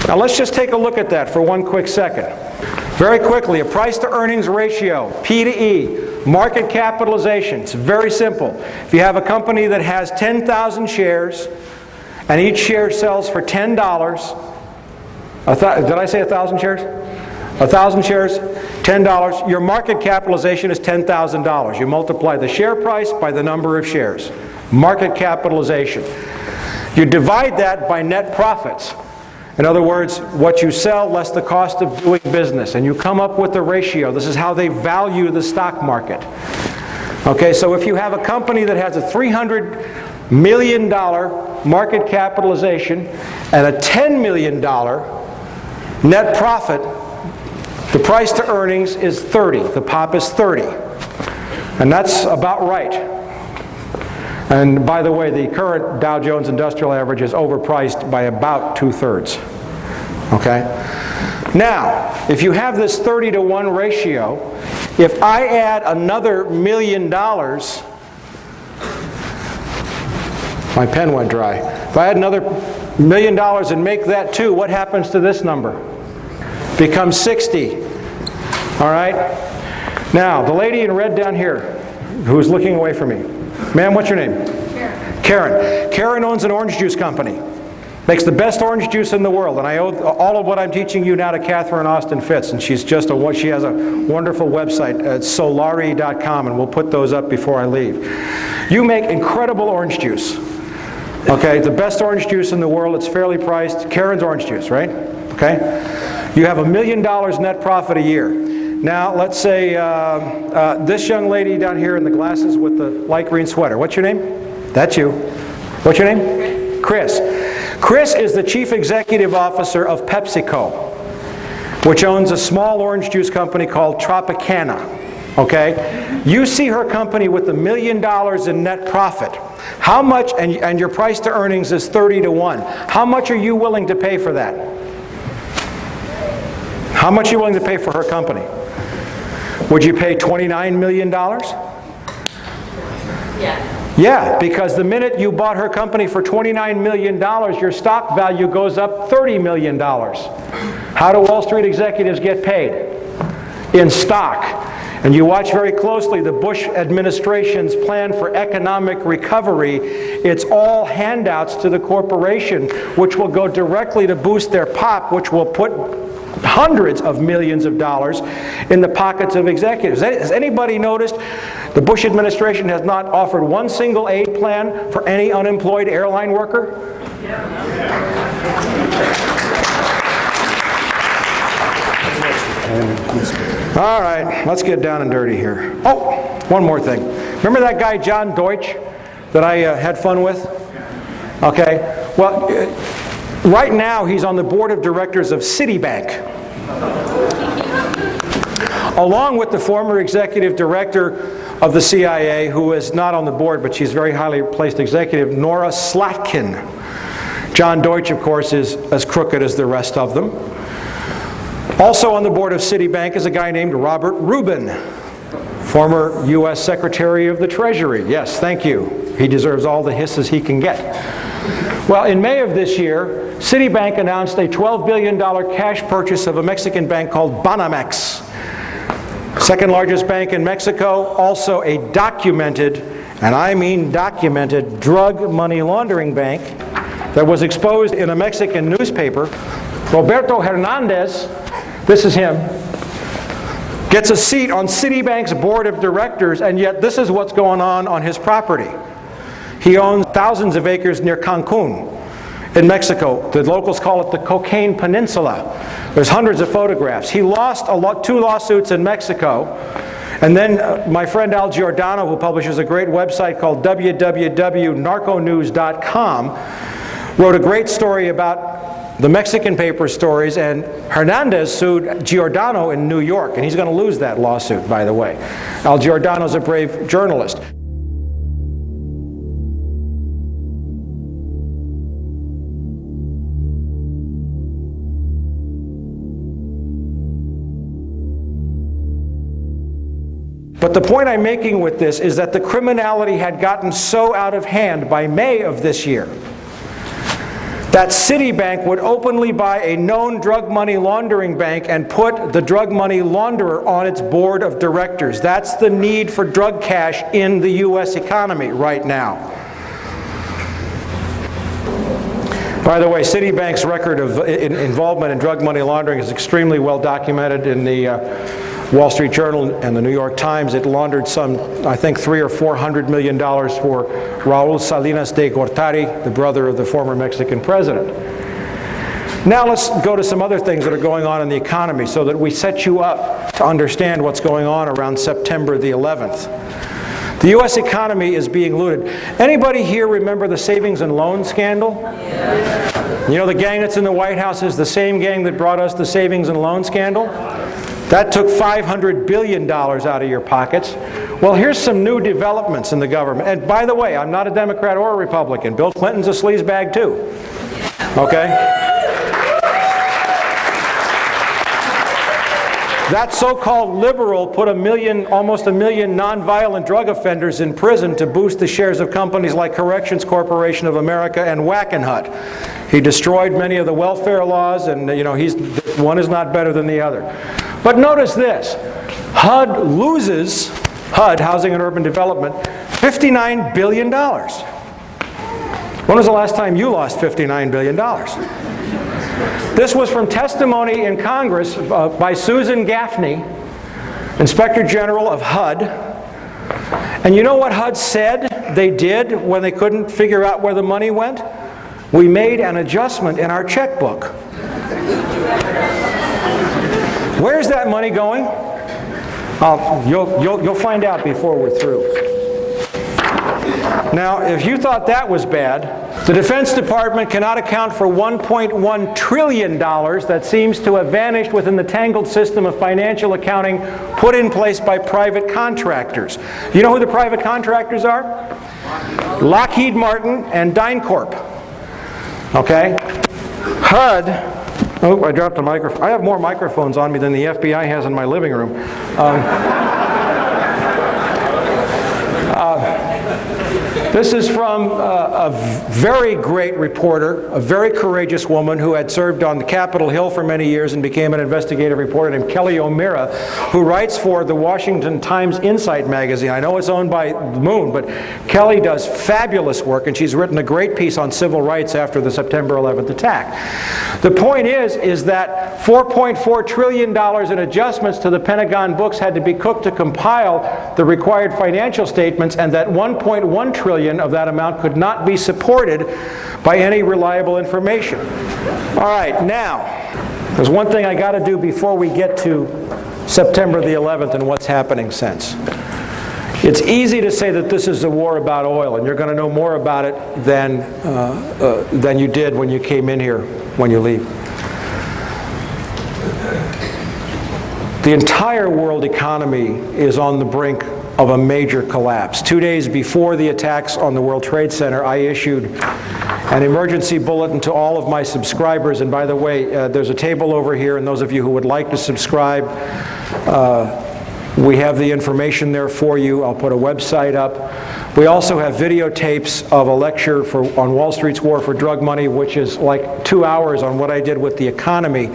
Now let's just take a look at that for one quick second. Very quickly, a price-to-earnings ratio, P to E, market capitalization. It's very simple. If you have a company that has 10,000 shares, and each share sells for $10, did I say 1,000 shares? 1,000 shares, $10. Your market capitalization is $10,000. You multiply the share price by the number of shares. Market capitalization. You divide that by net profits. In other words, what you sell less the cost of doing business. And you come up with the ratio. This is how they value the stock market. Okay, so if you have a company that has a $300 million market capitalization and a $10 million net profit, the price to earnings is 30. The POP is 30. And that's about right. And by the way, the current Dow Jones Industrial Average is overpriced by about 2/3. Okay? Now, if you have this 30-to-1 ratio, if I add another $1 million, my pen went dry. If I add another $1 million and make that 2, what happens to this number? Becomes 60. All right? Now, the lady in red down here, who's looking away from me. Ma'am, what's your name? Karen. Karen owns an orange juice company. Makes the best orange juice in the world. And I owe all of what I'm teaching you now to Catherine Austin Fitz. And she has a wonderful website at solari.com, and we'll put those up before I leave. You make incredible orange juice. Okay, the best orange juice in the world. It's fairly priced. Karen's orange juice, right? Okay? You have $1 million net profit a year. Now, let's say this young lady down here in the glasses with the light green sweater. What's your name? That's you. What's your name? Chris. Chris is the Chief Executive Officer of PepsiCo, which owns a small orange juice company called Tropicana. Okay? You see her company with $1 million in net profit. How much, and your price to earnings is 30-to-1. How much are you willing to pay for that? How much are you willing to pay for her company? Would you pay $29 million? Yeah, because the minute you bought her company for $29 million, your stock value goes up $30 million. How do Wall Street executives get paid? In stock. And you watch very closely the Bush administration's plan for economic recovery. It's all handouts to the corporation, which will go directly to boost their POP, which will put hundreds of millions of dollars in the pockets of executives. Has anybody noticed the Bush administration has not offered one single aid plan for any unemployed airline worker? All right, let's get down and dirty here. Oh, one more thing. Remember that guy John Deutsch that I had fun with? Okay, well, right now he's on the board of directors of Citibank. along with the former executive director of the CIA, who is not on the board, but she's very highly placed executive, Nora Slatkin. John Deutsch, of course, is as crooked as the rest of them. Also on the board of Citibank is a guy named Robert Rubin, former U.S. Secretary of the Treasury. Yes, thank you. He deserves all the hisses he can get. Well, in May of this year, Citibank announced a $12 billion cash purchase of a Mexican bank called Banamex. Second largest bank in Mexico, also a documented, and I mean documented, drug money laundering bank that was exposed in a Mexican newspaper. Roberto Hernandez, this is him, gets a seat on Citibank's board of directors, and yet this is what's going on his property. He owns thousands of acres near Cancun in Mexico. The locals call it the Cocaine Peninsula. There's hundreds of photographs. He lost two lawsuits in Mexico, and then my friend Al Giordano, who publishes a great website called www.narconews.com, wrote a great story about the Mexican paper stories, and Hernandez sued Giordano in New York, and he's going to lose that lawsuit, by the way. Al Giordano's a brave journalist. But the point I'm making with this is that the criminality had gotten so out of hand by May of this year that Citibank would openly buy a known drug money laundering bank and put the drug money launderer on its board of directors. That's the need for drug cash in the U.S. economy right now. By the way, Citibank's record of involvement in drug money laundering is extremely well documented in the Wall Street Journal and the New York Times. It laundered some, I think, $300 or $400 million for Raul Salinas de Gortari, the brother of the former Mexican president. Now let's go to some other things that are going on in the economy so that we set you up to understand what's going on around September the 11th. The U.S. economy is being looted. Anybody here remember the savings and loan scandal? Yeah. You know, the gang that's in the White House is the same gang that brought us the savings and loan scandal? That took $500 billion out of your pockets. Well, here's some new developments in the government. And by the way, I'm not a Democrat or a Republican. Bill Clinton's a sleazebag too. Okay? That so-called liberal put almost a million nonviolent drug offenders in prison to boost the shares of companies like Corrections Corporation of America and Wackenhut. He destroyed many of the welfare laws, and one is not better than the other. But notice this, HUD loses, HUD, Housing and Urban Development, $59 billion. When was the last time you lost $59 billion? This was from testimony in Congress by Susan Gaffney, Inspector General of HUD. And you know what HUD said they did when they couldn't figure out where the money went? We made an adjustment in our checkbook. Where's that money going? You'll find out before we're through. Now, if you thought that was bad, the Defense Department cannot account for $1.1 trillion that seems to have vanished within the tangled system of financial accounting put in place by private contractors. You know who the private contractors are? Lockheed Martin and DynCorp. Okay? HUD. Oh, I dropped a microphone. I have more microphones on me than the FBI has in my living room. This is from a very great reporter, a very courageous woman who had served on Capitol Hill for many years and became an investigative reporter named Kelly O'Meara, who writes for the Washington Times Insight magazine. I know it's owned by Moon, but Kelly does fabulous work, and she's written a great piece on civil rights after the September 11th attack. The point is that $4.4 trillion in adjustments to the Pentagon books had to be cooked to compile the required financial statements, and that $1.1 trillion of that amount could not be supported by any reliable information. All right, now, there's one thing I got to do before we get to September the 11th and what's happening since. It's easy to say that this is a war about oil, and you're going to know more about it than you did when you came in here when you leave. The entire world economy is on the brink of a major collapse. 2 days before the attacks on the World Trade Center, I issued an emergency bulletin to all of my subscribers. And by the way, there's a table over here, and those of you who would like to subscribe, we have the information there for you. I'll put a website up. We also have videotapes of a lecture on Wall Street's War for Drug Money, which is like 2 hours on what I did with the economy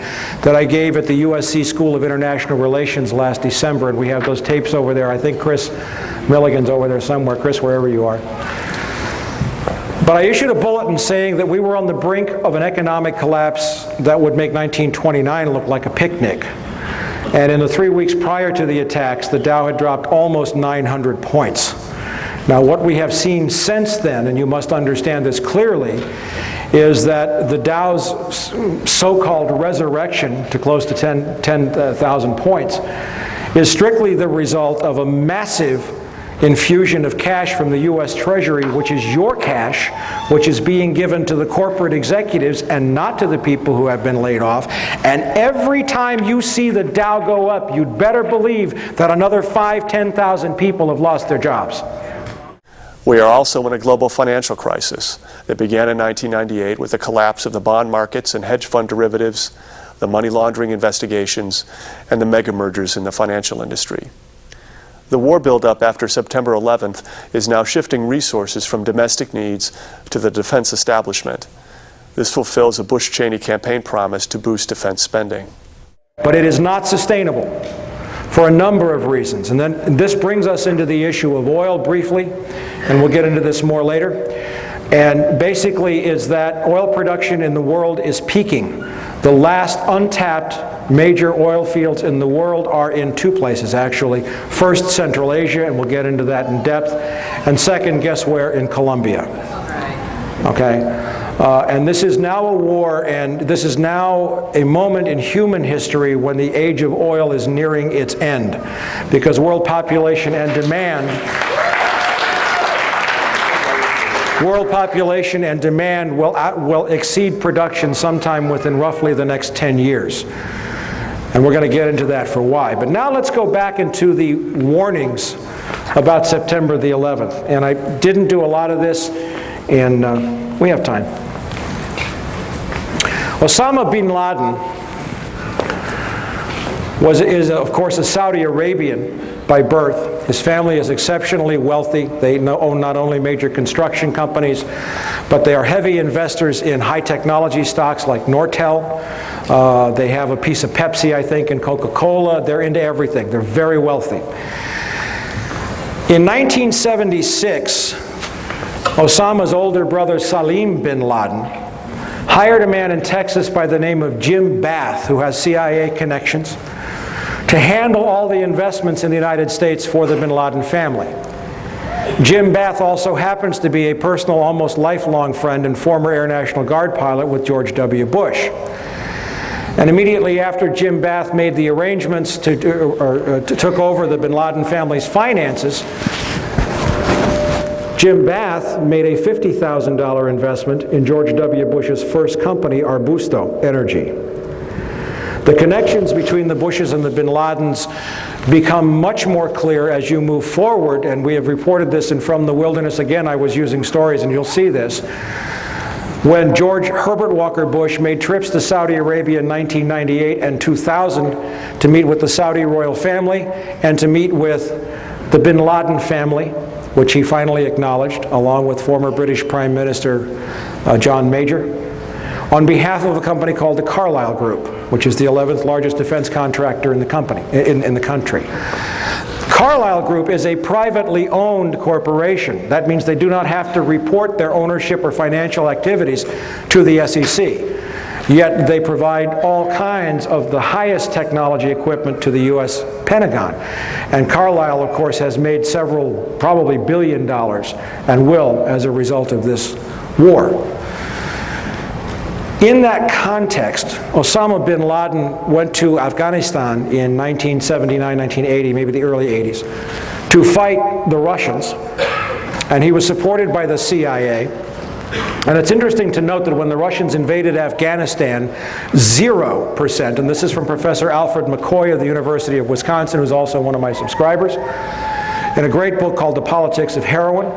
that I gave at the USC School of International Relations last December. And we have those tapes over there. I think Chris Milligan's over there somewhere. Chris, wherever you are. But I issued a bulletin saying that we were on the brink of an economic collapse that would make 1929 look like a picnic. And in the 3 weeks prior to the attacks, the Dow had dropped almost 900 points. Now, what we have seen since then, and you must understand this clearly, is that the Dow's so-called resurrection to close to 10,000 points is strictly the result of a massive infusion of cash from the U.S. Treasury, which is your cash, which is being given to the corporate executives and not to the people who have been laid off. And every time you see the Dow go up, you'd better believe that another 5,000, 10,000 people have lost their jobs. We are also in a global financial crisis that began in 1998 with the collapse of the bond markets and hedge fund derivatives, the money laundering investigations, and the mega mergers in the financial industry. The war buildup after September 11th is now shifting resources from domestic needs to the defense establishment. This fulfills a Bush-Cheney campaign promise to boost defense spending. But it is not sustainable for a number of reasons. And then this brings us into the issue of oil briefly, and we'll get into this more later. And basically is that oil production in the world is peaking. The last untapped major oil fields in the world are in two places, actually. First, Central Asia, and we'll get into that in depth. And second, guess where? In Colombia. Okay? And this is now a war, and this is now a moment in human history when the age of oil is nearing its end, because world population and demand will exceed production sometime within roughly the next 10 years. And we're going to get into that for why. But now let's go back into the warnings about September the 11th. And I didn't do a lot of this, and we have time. Osama bin Laden is of course a Saudi Arabian by birth. His family is exceptionally wealthy. They own not only major construction companies, but they are heavy investors in high technology stocks like Nortel. They have a piece of Pepsi, I think, and Coca-Cola. They're into everything. They're very wealthy. In 1976, Osama's older brother Salim bin Laden hired a man in Texas by the name of Jim Bath, who has CIA connections, to handle all the investments in the United States for the bin Laden family. Jim Bath also happens to be a personal, almost lifelong friend and former Air National Guard pilot with George W. Bush. And immediately after Jim Bath made the arrangements to took over the bin Laden family's finances, Jim Bath made a $50,000 investment in George W. Bush's first company, Arbusto Energy. The connections between the Bushes and the bin Ladens become much more clear as you move forward, and we have reported this in From the Wilderness. Again, I was using stories, and you'll see this. When George Herbert Walker Bush made trips to Saudi Arabia in 1998 and 2000 to meet with the Saudi royal family and to meet with the bin Laden family, which he finally acknowledged, along with former British Prime Minister John Major, on behalf of a company called the Carlyle Group, which is the 11th largest defense contractor in the company, in the country. Carlyle Group is a privately owned corporation. That means they do not have to report their ownership or financial activities to the SEC. Yet they provide all kinds of the highest technology equipment to the U.S. Pentagon. And Carlyle, of course, has made several, probably $1 billion, and will as a result of this war. In that context, Osama bin Laden went to Afghanistan in 1979, 1980, maybe the early 80s, to fight the Russians. And he was supported by the CIA. And it's interesting to note that when the Russians invaded Afghanistan, 0%, and this is from Professor Alfred McCoy of the University of Wisconsin, who's also one of my subscribers, in a great book called The Politics of Heroin,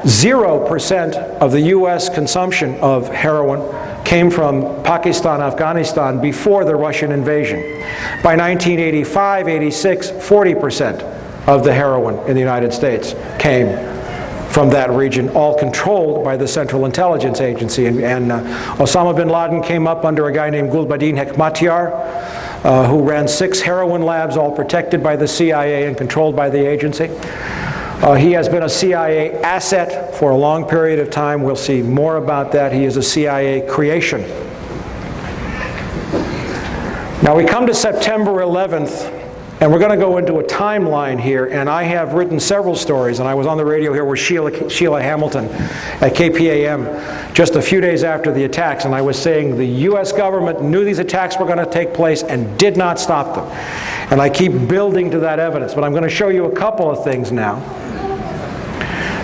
0% of the U.S. consumption of heroin came from Pakistan, Afghanistan before the Russian invasion. By 1985, 86, 40% of the heroin in the United States came from that region, all controlled by the Central Intelligence Agency. And Osama bin Laden came up under a guy named Gulbuddin Hekmatyar, who ran 6 heroin labs, all protected by the CIA and controlled by the agency. He has been a CIA asset for a long period of time. We'll see more about that. He is a CIA creation. Now we come to September 11th, and we're going to go into a timeline here, and I have written several stories, and I was on the radio here with Sheila Hamilton at KPAM just a few days after the attacks, and I was saying the U.S. government knew these attacks were going to take place and did not stop them. And I keep building to that evidence, but I'm going to show you a couple of things now.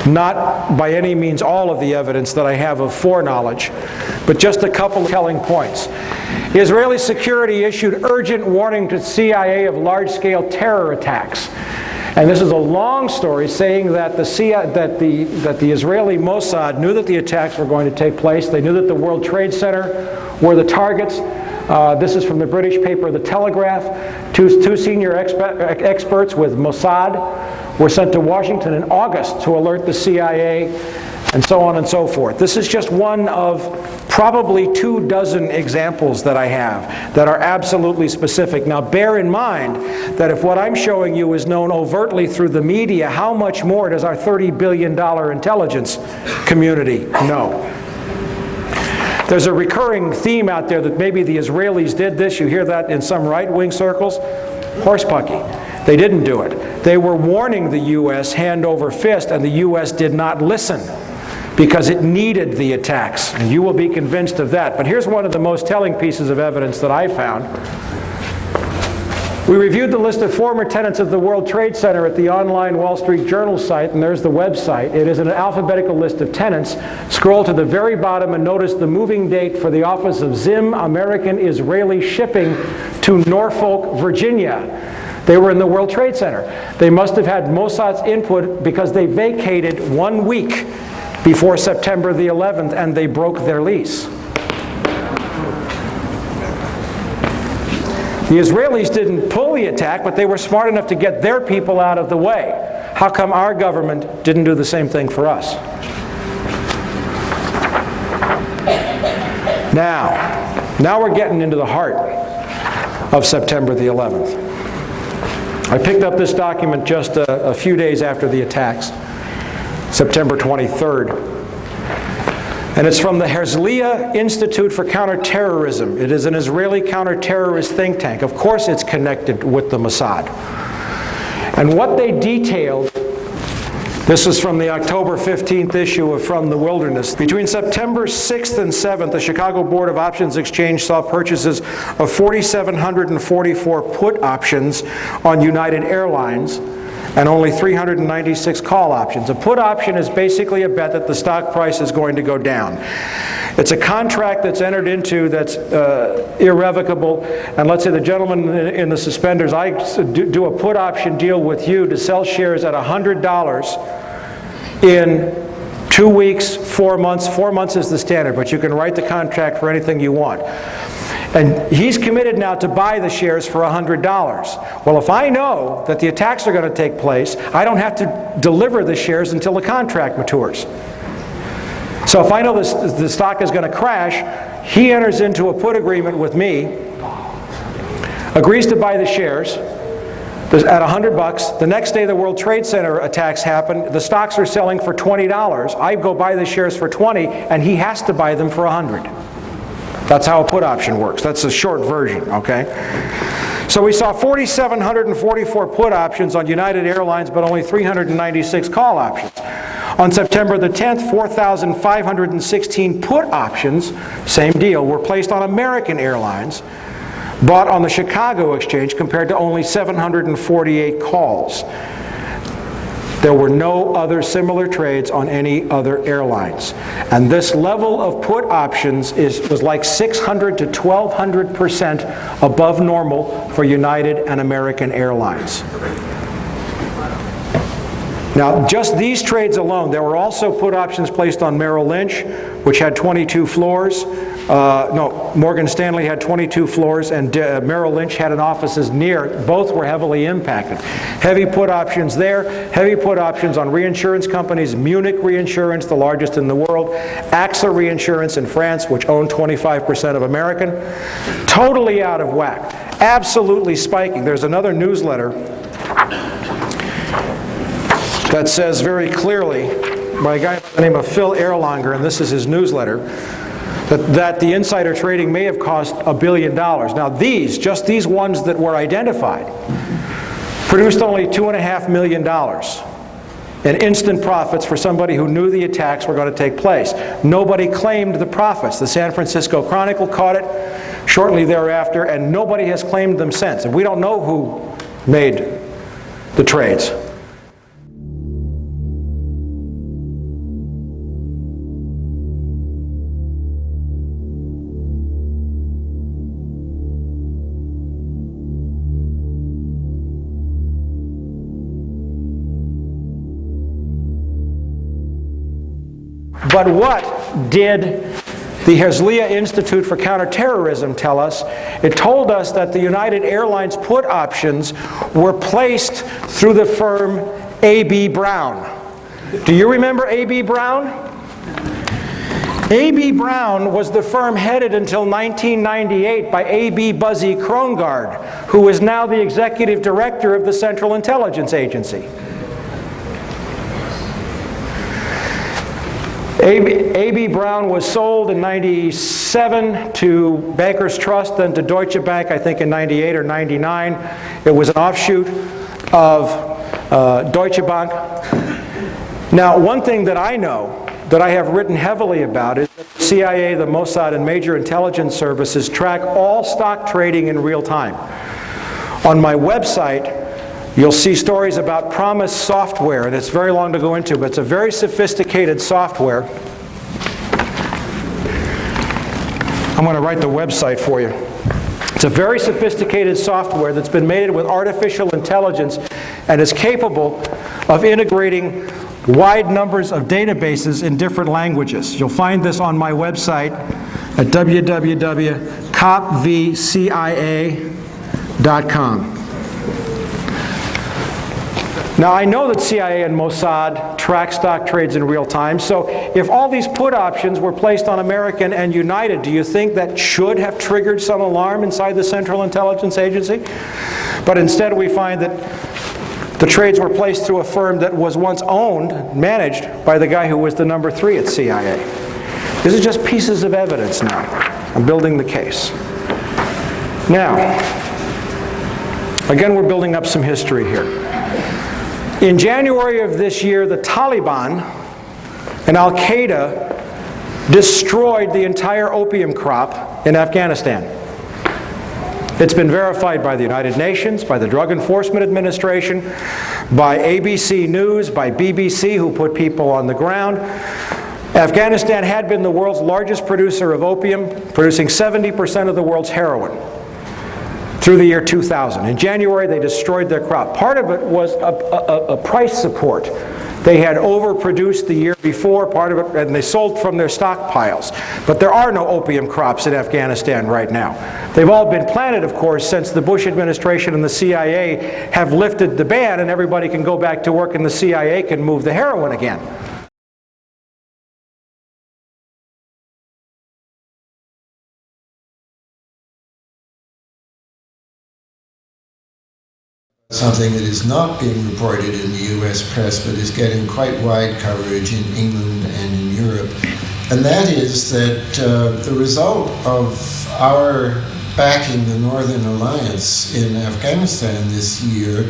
Not by any means all of the evidence that I have of foreknowledge, but just a couple of telling points. Israeli security issued urgent warning to CIA of large-scale terror attacks. And this is a long story saying that the Israeli Mossad knew that the attacks were going to take place. They knew that the World Trade Center were the targets. This is from the British paper The Telegraph. Two senior experts with Mossad were sent to Washington in August to alert the CIA, and so on and so forth. This is just one of probably 24 examples that I have that are absolutely specific. Now bear in mind that if what I'm showing you is known overtly through the media, how much more does our $30 billion intelligence community know? There's a recurring theme out there that maybe the Israelis did this. You hear that in some right-wing circles. Horsepucky. They didn't do it. They were warning the U.S. hand over fist, and the U.S. did not listen because it needed the attacks. And you will be convinced of that. But here's one of the most telling pieces of evidence that I found. We reviewed the list of former tenants of the World Trade Center at the online Wall Street Journal site, and there's the website. It is an alphabetical list of tenants. Scroll to the very bottom and notice the moving date for the office of Zim American Israeli Shipping to Norfolk, Virginia. They were in the World Trade Center. They must have had Mossad's input because they vacated 1 week before September the 11th, and they broke their lease. The Israelis didn't pull the attack, but they were smart enough to get their people out of the way. How come our government didn't do the same thing for us? Now we're getting into the heart of September the 11th. I picked up this document just a few days after the attacks, September 23rd. And it's from the Herzliya Institute for Counterterrorism. It is an Israeli counterterrorist think tank. Of course it's connected with the Mossad. And what they detailed, this is from the October 15th issue of From the Wilderness. Between September 6th and 7th, the Chicago Board of Options Exchange saw purchases of 4,744 put options on United Airlines, and only 396 call options. A put option is basically a bet that the stock price is going to go down. It's a contract that's entered into that's irrevocable, and let's say the gentleman in the suspenders, I do a put option deal with you to sell shares at $100 in 2 weeks, 4 months. 4 months is the standard, but you can write the contract for anything you want. And he's committed now to buy the shares for $100. Well, if I know that the attacks are going to take place, I don't have to deliver the shares until the contract matures. So if I know the stock is going to crash, he enters into a put agreement with me, agrees to buy the shares at $100. The next day the World Trade Center attacks happen. The stocks are selling for $20. I go buy the shares for $20, and he has to buy them for $100. That's how a put option works. That's a short version, okay? So we saw 4,744 put options on United Airlines, but only 396 call options. On September the 10th, 4,516 put options, same deal, were placed on American Airlines, bought on the Chicago Exchange, compared to only 748 calls. There were no other similar trades on any other airlines. And this level of put options was like 600 to 1,200% above normal for United and American Airlines. Now, just these trades alone, there were also put options placed on Merrill Lynch, which had 22 floors. Morgan Stanley had 22 floors, and Merrill Lynch had an offices near. Both were heavily impacted. Heavy put options there, heavy put options on reinsurance companies, Munich Reinsurance, the largest in the world, AXA Reinsurance in France, which owned 25% of American. Totally out of whack, absolutely spiking. There's another newsletter that says very clearly, by a guy by the name of Phil Erlanger, and this is his newsletter, that the insider trading may have cost $1 billion. Now just these ones that were identified, produced only $2.5 million in instant profits for somebody who knew the attacks were going to take place. Nobody claimed the profits. The San Francisco Chronicle caught it shortly thereafter, and nobody has claimed them since. And we don't know who made the trades. But what did the Herzliya Institute for Counterterrorism tell us? It told us that the United Airlines put options were placed through the firm A.B. Brown. Do you remember A.B. Brown? A.B. Brown was the firm headed until 1998 by A.B. Buzzy Krongard, who is now the executive director of the Central Intelligence Agency. A.B. Brown was sold in '97 to Bankers Trust, then to Deutsche Bank, I think in '98 or '99. It was an offshoot of Deutsche Bank. Now, one thing that I know, that I have written heavily about, is that the CIA, the Mossad, and major intelligence services track all stock trading in real time. On my website, you'll see stories about Promise software, and it's very long to go into, but it's a very sophisticated software. I'm going to write the website for you. It's a very sophisticated software that's been made with artificial intelligence and is capable of integrating wide numbers of databases in different languages. You'll find this on my website at www.copvcia.com. Now, I know that CIA and Mossad track stock trades in real time, so if all these put options were placed on American and United, do you think that should have triggered some alarm inside the Central Intelligence Agency? But instead we find that the trades were placed through a firm that was once owned, managed, by the guy who was the number 3 at CIA. This is just pieces of evidence now. I'm building the case. Now, again, we're building up some history here. In January of this year, the Taliban and Al-Qaeda destroyed the entire opium crop in Afghanistan. It's been verified by the United Nations, by the Drug Enforcement Administration, by ABC News, by BBC, who put people on the ground. Afghanistan had been the world's largest producer of opium, producing 70% of the world's heroin through the year 2000. In January, they destroyed their crop. Part of it was a price support. They had overproduced the year before, part of it, and they sold from their stockpiles. But there are no opium crops in Afghanistan right now. They've all been planted, of course, since the Bush administration and the CIA have lifted the ban, and everybody can go back to work and the CIA can move the heroin again. Something that is not being reported in the US press but is getting quite wide coverage in England and in Europe. And that is that the result of our backing the Northern Alliance in Afghanistan this year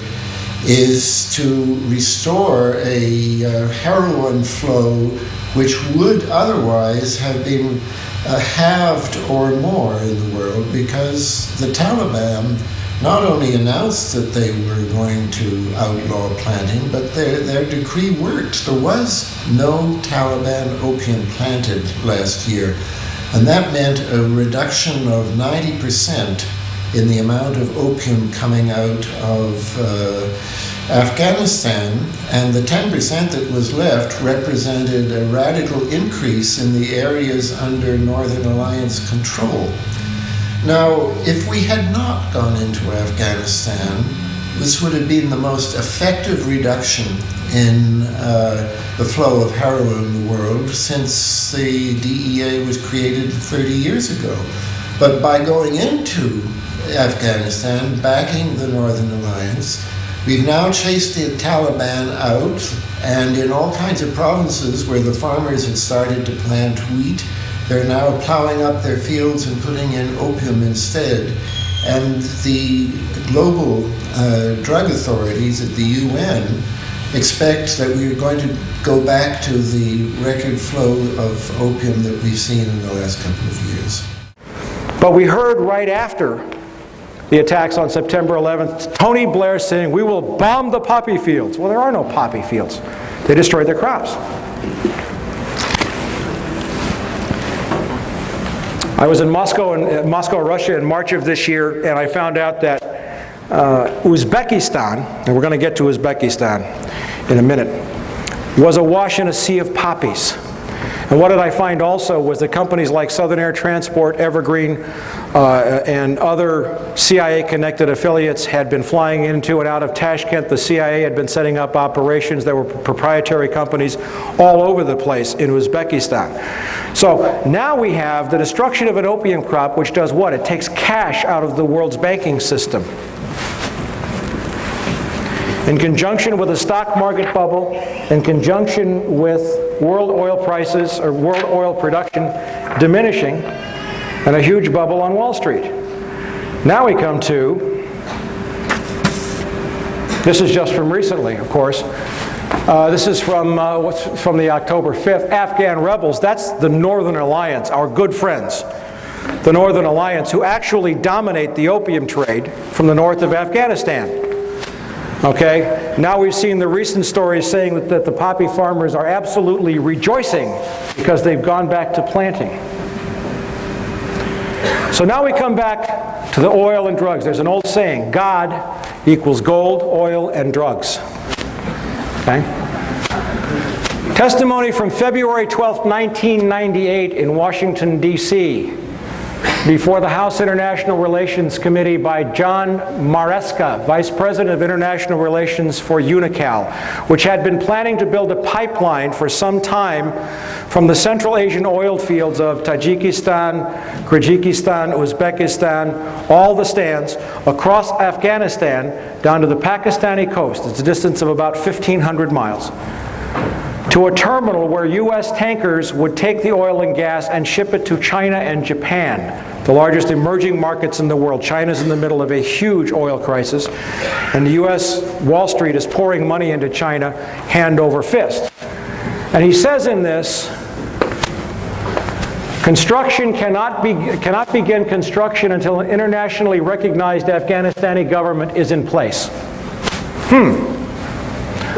is to restore a heroin flow which would otherwise have been halved or more in the world, because the Taliban not only announced that they were going to outlaw planting, but their decree worked. There was no Taliban opium planted last year, and that meant a reduction of 90% in the amount of opium coming out of Afghanistan, and the 10% that was left represented a radical increase in the areas under Northern Alliance control. Now, if we had not gone into Afghanistan, this would have been the most effective reduction in the flow of heroin in the world since the DEA was created 30 years ago. But by going into Afghanistan, backing the Northern Alliance, we've now chased the Taliban out, and in all kinds of provinces where the farmers had started to plant wheat, they're now plowing up their fields and putting in opium instead. And the global drug authorities at the UN expect that we're going to go back to the record flow of opium that we've seen in the last couple of years. But we heard right after the attacks on September 11th, Tony Blair saying, "We will bomb the poppy fields." Well, there are no poppy fields. They destroyed their crops. I was in Moscow, Russia in March of this year, and I found out that Uzbekistan, and we're going to get to Uzbekistan in a minute, was awash in a sea of poppies. And what did I find also was that companies like Southern Air Transport, Evergreen, and other CIA-connected affiliates had been flying into and out of Tashkent. The CIA had been setting up operations. There were proprietary companies all over the place in Uzbekistan. So now we have the destruction of an opium crop, which does what? It takes cash out of the world's banking system. In conjunction with a stock market bubble, in conjunction with world oil prices or world oil production diminishing, and a huge bubble on Wall Street. Now we come to, this is just from recently, of course. This is from the October 5th. Afghan rebels, that's the Northern Alliance, our good friends. The Northern Alliance, who actually dominate the opium trade from the north of Afghanistan. Okay, now we've seen the recent stories saying that the poppy farmers are absolutely rejoicing because they've gone back to planting. So now we come back to the oil and drugs. There's an old saying, God equals gold, oil, and drugs. Okay? Testimony from February 12, 1998 in Washington, D.C. before the House International Relations Committee by John Maresca, Vice President of International Relations for UNICAL, which had been planning to build a pipeline for some time from the Central Asian oil fields of Tajikistan, Kyrgyzstan, Uzbekistan, all the stands, across Afghanistan down to the Pakistani coast. It's a distance of about 1,500 miles. To a terminal where U.S. tankers would take the oil and gas and ship it to China and Japan, the largest emerging markets in the world. China's in the middle of a huge oil crisis, and the U.S. Wall Street is pouring money into China hand over fist. And he says in this, construction cannot begin construction until an internationally recognized Afghanistani government is in place.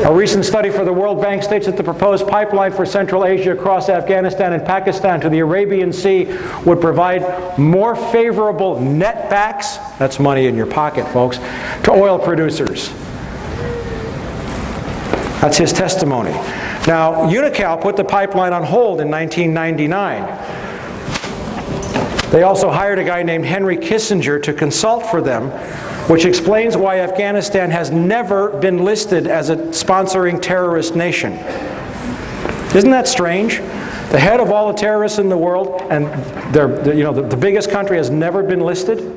A recent study for the World Bank states that the proposed pipeline for Central Asia across Afghanistan and Pakistan to the Arabian Sea would provide more favorable netbacks, that's money in your pocket, folks, to oil producers. That's his testimony. Now, UNICAL put the pipeline on hold in 1999. They also hired a guy named Henry Kissinger to consult for them, which explains why Afghanistan has never been listed as a sponsoring terrorist nation. Isn't that strange? The head of all the terrorists in the world, and the biggest country, has never been listed?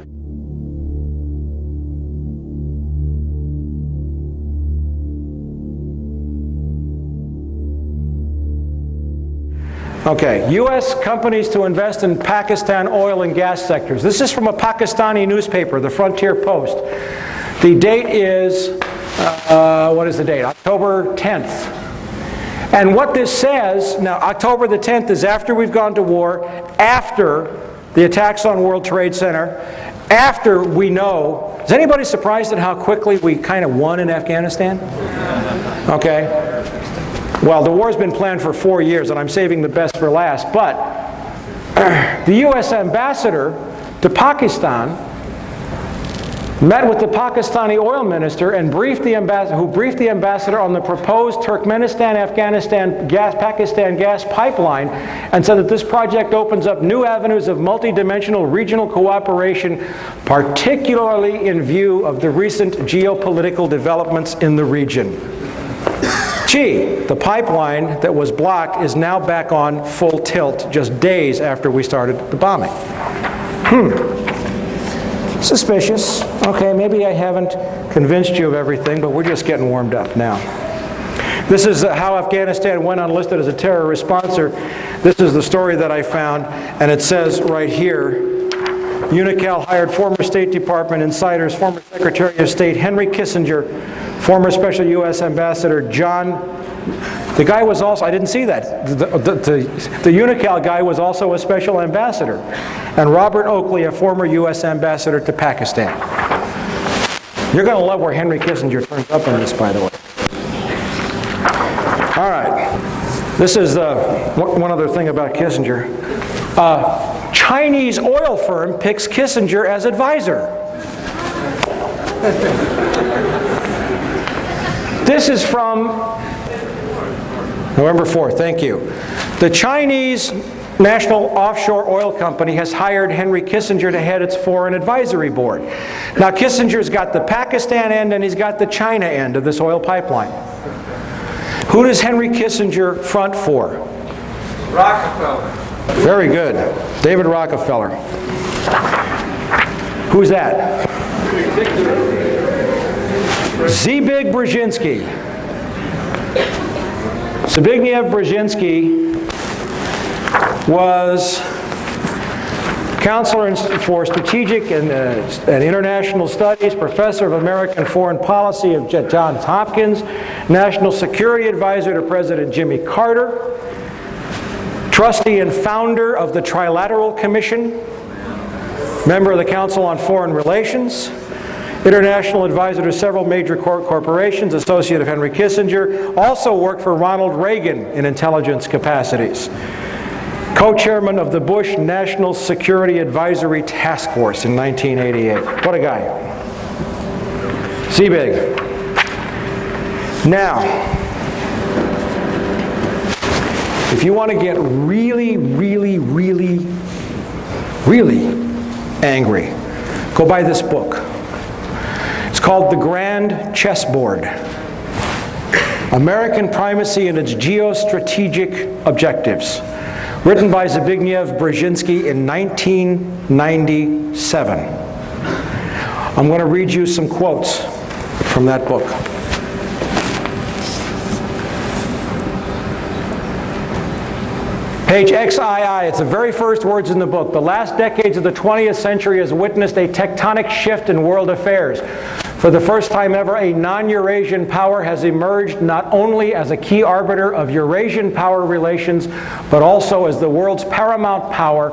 Okay, U.S. companies to invest in Pakistan oil and gas sectors. This is from a Pakistani newspaper, the Frontier Post. The date is, what is the date? October 10th. And what this says, now October the 10th is after we've gone to war, after the attacks on World Trade Center, after we know, is anybody surprised at how quickly we kind of won in Afghanistan? Okay. Well, the war's been planned for 4 years, and I'm saving the best for last, but the U.S. ambassador to Pakistan met with the Pakistani oil minister and briefed the ambassador on the proposed Turkmenistan-Afghanistan Pakistan gas pipeline, and said that this project opens up new avenues of multidimensional regional cooperation, particularly in view of the recent geopolitical developments in the region. Gee, the pipeline that was blocked is now back on full tilt just days after we started the bombing. Suspicious. Okay, maybe I haven't convinced you of everything, but we're just getting warmed up now. This is how Afghanistan went unlisted as a terror responser. This is the story that I found, and it says right here, UNICAL hired former State Department insiders, former Secretary of State Henry Kissinger, former Special U.S. Ambassador John. The guy was also, I didn't see that. The UNICAL guy was also a special ambassador. And Robert Oakley, a former U.S. ambassador to Pakistan. You're going to love where Henry Kissinger turns up in this, by the way. All right. This is one other thing about Kissinger. Chinese oil firm picks Kissinger as advisor. This is from November 4th, thank you. The Chinese National Offshore Oil Company has hired Henry Kissinger to head its foreign advisory board. Now Kissinger's got the Pakistan end and he's got the China end of this oil pipeline. Who does Henry Kissinger front for? Rockefeller. Very good. David Rockefeller. Who's that? Zbigniew Brzezinski. Zbigniew Brzezinski was counselor for strategic and international studies, professor of American foreign policy at Johns Hopkins, national security advisor to President Jimmy Carter, trustee and founder of the Trilateral Commission, member of the Council on Foreign Relations, international advisor to several major corporations, associate of Henry Kissinger, also worked for Ronald Reagan in intelligence capacities. Co-chairman of the Bush National Security Advisory Task Force in 1988. What a guy. Zbig. Now, if you want to get really, really, really, really angry, go buy this book. It's called The Grand Chessboard: American Primacy and Its Geostrategic Objectives. Written by Zbigniew Brzezinski in 1997. I'm going to read you some quotes from that book. Page XII, it's the very first words in the book. The last decades of the 20th century has witnessed a tectonic shift in world affairs. For the first time ever, a non-Eurasian power has emerged not only as a key arbiter of Eurasian power relations, but also as the world's paramount power.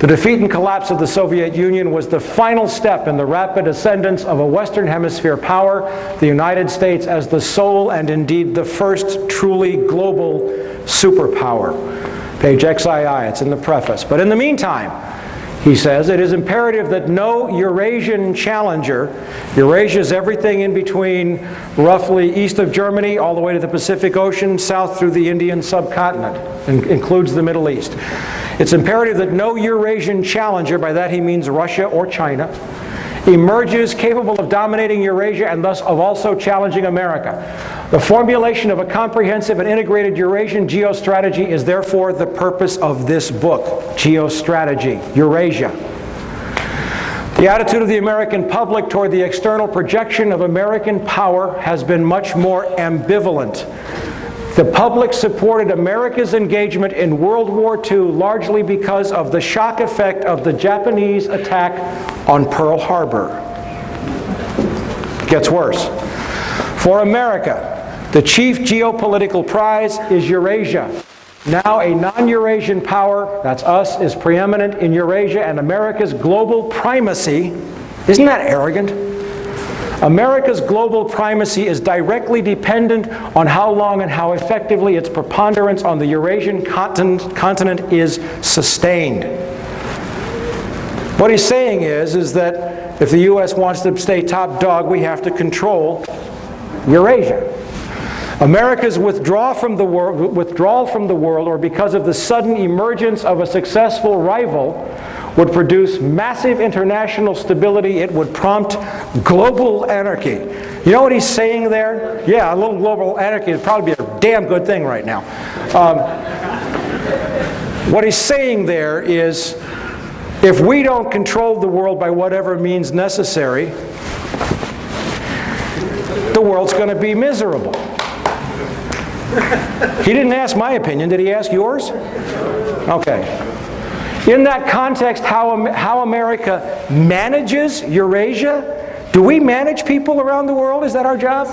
The defeat and collapse of the Soviet Union was the final step in the rapid ascendance of a Western Hemisphere power, the United States, as the sole and indeed the first truly global superpower. Page XII, it's in the preface. But in the meantime, he says, it is imperative that no Eurasian challenger, Eurasia is everything in between roughly east of Germany all the way to the Pacific Ocean, south through the Indian subcontinent, and includes the Middle East. It's imperative that no Eurasian challenger, by that he means Russia or China, emerges capable of dominating Eurasia and thus of also challenging America. The formulation of a comprehensive and integrated Eurasian geostrategy is therefore the purpose of this book, Geostrategy, Eurasia. The attitude of the American public toward the external projection of American power has been much more ambivalent. The public supported America's engagement in World War II largely because of the shock effect of the Japanese attack on Pearl Harbor. Gets worse. For America, the chief geopolitical prize is Eurasia, Now a non-Eurasian power, that's us, is preeminent in Eurasia, and America's global primacy, isn't that arrogant? America's global primacy is directly dependent on how long and how effectively its preponderance on the Eurasian continent is sustained. What he's saying is that if the U.S. wants to stay top dog, we have to control Eurasia. America's withdrawal from the world, or because of the sudden emergence of a successful rival, would produce massive international stability. It would prompt global anarchy. You know what he's saying there? Yeah, a little global anarchy would probably be a damn good thing right now. What he's saying there is, if we don't control the world by whatever means necessary, the world's going to be miserable. He didn't ask my opinion. Did he ask yours? Okay. In that context, how America manages Eurasia, do we manage people around the world? Is that our job?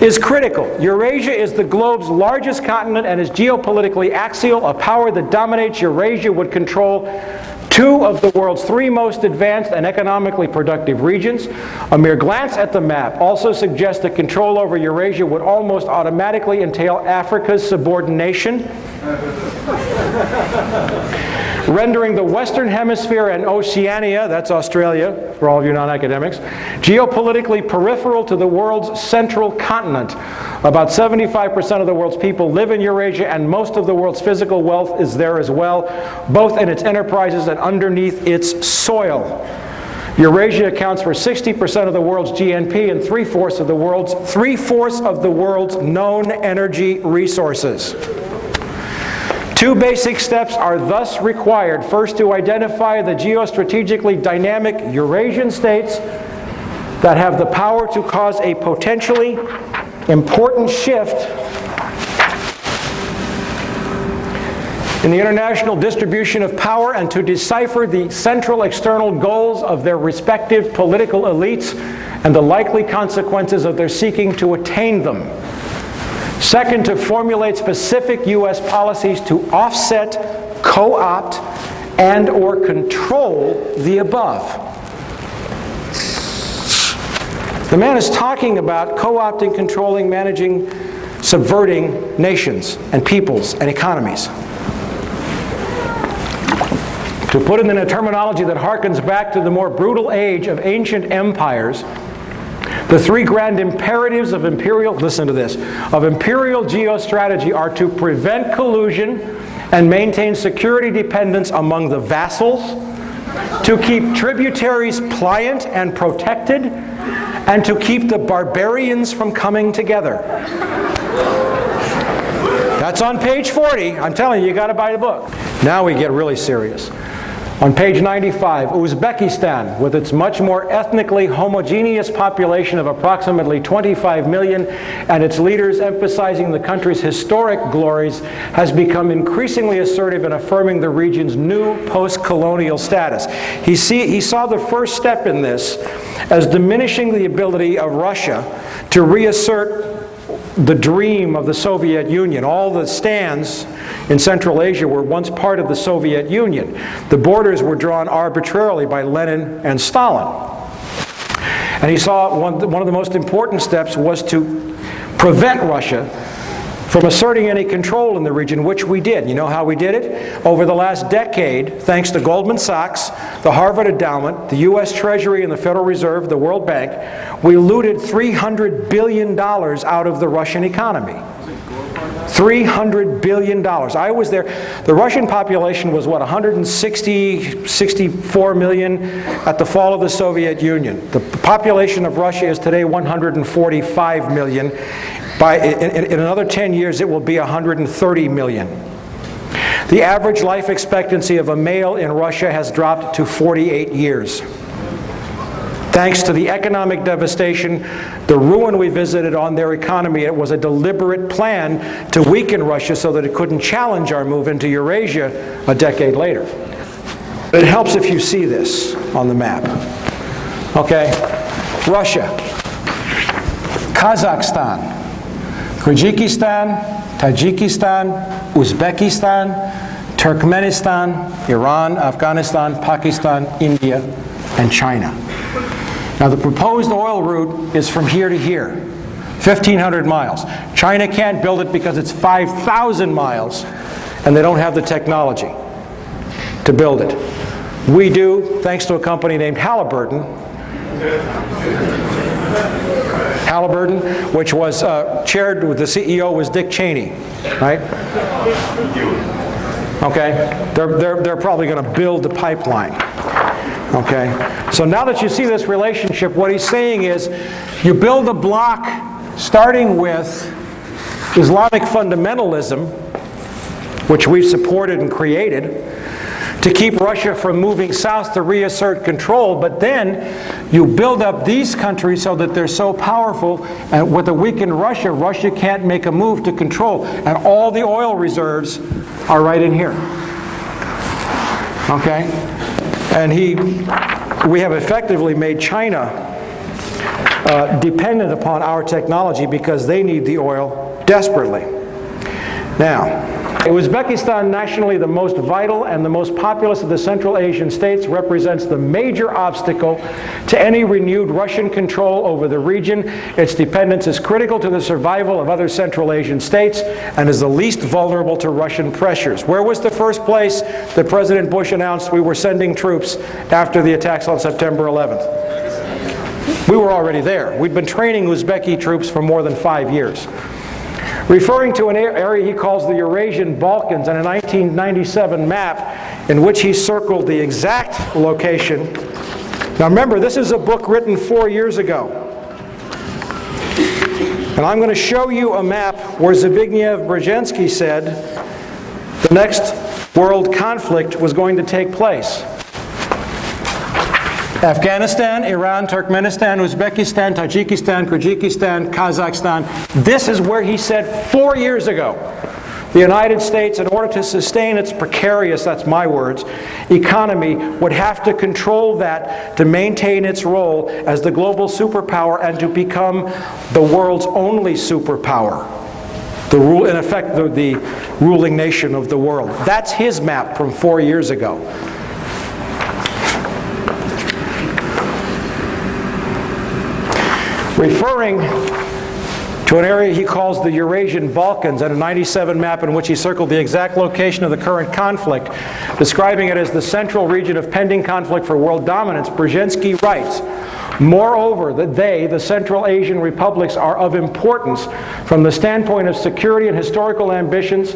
Is critical. Eurasia is the globe's largest continent and is geopolitically axial. A power that dominates Eurasia would control two of the world's three most advanced and economically productive regions. A mere glance at the map also suggests that control over Eurasia would almost automatically entail Africa's subordination, rendering the Western Hemisphere and Oceania, that's Australia for all of you non-academics, geopolitically peripheral to the world's central continent. About 75% of the world's people live in Eurasia, and most of the world's physical wealth is there as well, both in its enterprises and underneath its soil. Eurasia accounts for 60% of the world's GNP and three-fourths of the world's known energy resources. Two basic steps are thus required. First, to identify the geostrategically dynamic Eurasian states that have the power to cause a potentially important shift in the international distribution of power, and to decipher the central external goals of their respective political elites and the likely consequences of their seeking to attain them. Second, to formulate specific U.S. policies to offset, co-opt, and/or control the above. The man is talking about co-opting, controlling, managing, subverting nations and peoples and economies. To put it in a terminology that harkens back to the more brutal age of ancient empires, the three grand imperatives of imperial geostrategy are to prevent collusion and maintain security dependence among the vassals, to keep tributaries pliant and protected, and to keep the barbarians from coming together. That's on page 40. I'm telling you, you got to buy the book. Now we get really serious. On page 95, Uzbekistan, with its much more ethnically homogeneous population of approximately 25 million and its leaders emphasizing the country's historic glories, has become increasingly assertive in affirming the region's new post-colonial status. He saw the first step in this as diminishing the ability of Russia to reassert the dream of the Soviet Union. All the stands in Central Asia were once part of the Soviet Union. The borders were drawn arbitrarily by Lenin and Stalin. And he saw one of the most important steps was to prevent Russia from asserting any control in the region, which we did. You know how we did it? Over the last decade, thanks to Goldman Sachs, the Harvard Endowment, the U.S. Treasury and the Federal Reserve, the World Bank, we looted $300 billion out of the Russian economy. $300 billion. I was there. The Russian population was, what, 64 million at the fall of the Soviet Union. The population of Russia is today 145 million. In another 10 years, it will be 130 million. The average life expectancy of a male in Russia has dropped to 48 years. Thanks to the economic devastation, the ruin we visited on their economy, it was a deliberate plan to weaken Russia so that it couldn't challenge our move into Eurasia a decade later. It helps if you see this on the map. Okay, Russia, Kazakhstan, Kyrgyzstan, Tajikistan, Uzbekistan, Turkmenistan, Iran, Afghanistan, Pakistan, India, and China. Now the proposed oil route is from here to here, 1,500 miles. China can't build it because it's 5,000 miles, and they don't have the technology to build it. We do, thanks to a company named Halliburton, which was chaired with the CEO was Dick Cheney, right? Okay, they're probably going to build the pipeline. Okay, so now that you see this relationship, what he's saying is, you build a block starting with Islamic fundamentalism, which we've supported and created, to keep Russia from moving south to reassert control, but then you build up these countries so that they're so powerful, and with a weakened Russia, Russia can't make a move to control, and all the oil reserves are right in here. Okay? And we have effectively made China dependent upon our technology because they need the oil desperately. Now, Uzbekistan, nationally the most vital and the most populous of the Central Asian states, represents the major obstacle to any renewed Russian control over the region. Its dependence is critical to the survival of other Central Asian states and is the least vulnerable to Russian pressures. Where was the first place that President Bush announced we were sending troops after the attacks on September 11th? We were already there. We'd been training Uzbeki troops for more than 5 years. Referring to an area he calls the Eurasian Balkans and a 1997 map in which he circled the exact location. Now remember, this is a book written 4 years ago. And I'm going to show you a map where Zbigniew Brzezinski said the next world conflict was going to take place. Afghanistan, Iran, Turkmenistan, Uzbekistan, Tajikistan, Kyrgyzstan, Kazakhstan. This is where he said 4 years ago the United States, in order to sustain its precarious, that's my words, economy, would have to control that to maintain its role as the global superpower and to become the world's only superpower. In effect, the ruling nation of the world. That's his map from 4 years ago. Referring to an area he calls the Eurasian Balkans and a 97 map in which he circled the exact location of the current conflict, describing it as the central region of pending conflict for world dominance, Brzezinski writes, moreover, that the Central Asian republics, are of importance from the standpoint of security and historical ambitions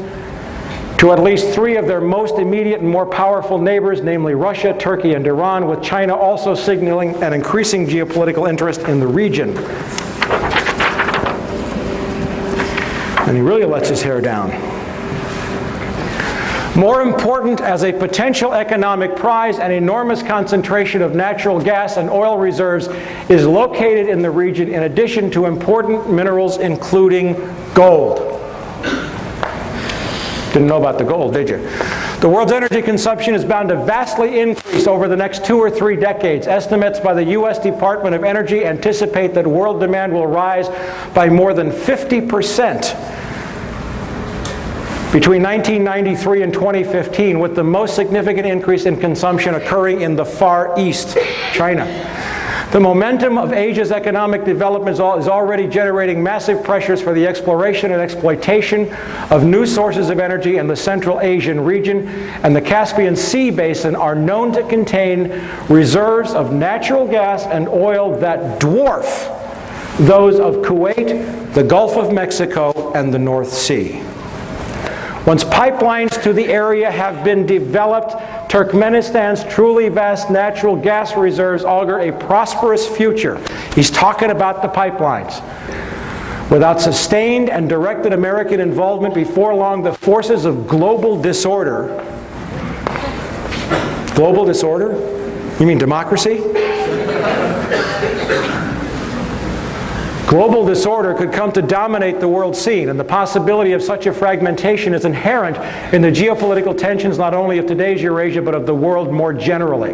to at least 3 of their most immediate and more powerful neighbors, namely Russia, Turkey, and Iran, with China also signaling an increasing geopolitical interest in the region. And he really lets his hair down. More important as a potential economic prize, an enormous concentration of natural gas and oil reserves is located in the region, in addition to important minerals including gold. Didn't know about the gold, did you? The world's energy consumption is bound to vastly increase over the next 2 or 3 decades. Estimates by the U.S. Department of Energy anticipate that world demand will rise by more than 50% between 1993 and 2015, with the most significant increase in consumption occurring in the Far East, China. The momentum of Asia's economic development is already generating massive pressures for the exploration and exploitation of new sources of energy in the Central Asian region, and the Caspian Sea basin are known to contain reserves of natural gas and oil that dwarf those of Kuwait, the Gulf of Mexico, and the North Sea. Once pipelines to the area have been developed, Turkmenistan's truly vast natural gas reserves augur a prosperous future. He's talking about the pipelines. Without sustained and directed American involvement, before long, the forces of global disorder. Global disorder? You mean democracy? Global disorder could come to dominate the world scene, and the possibility of such a fragmentation is inherent in the geopolitical tensions not only of today's Eurasia, but of the world more generally.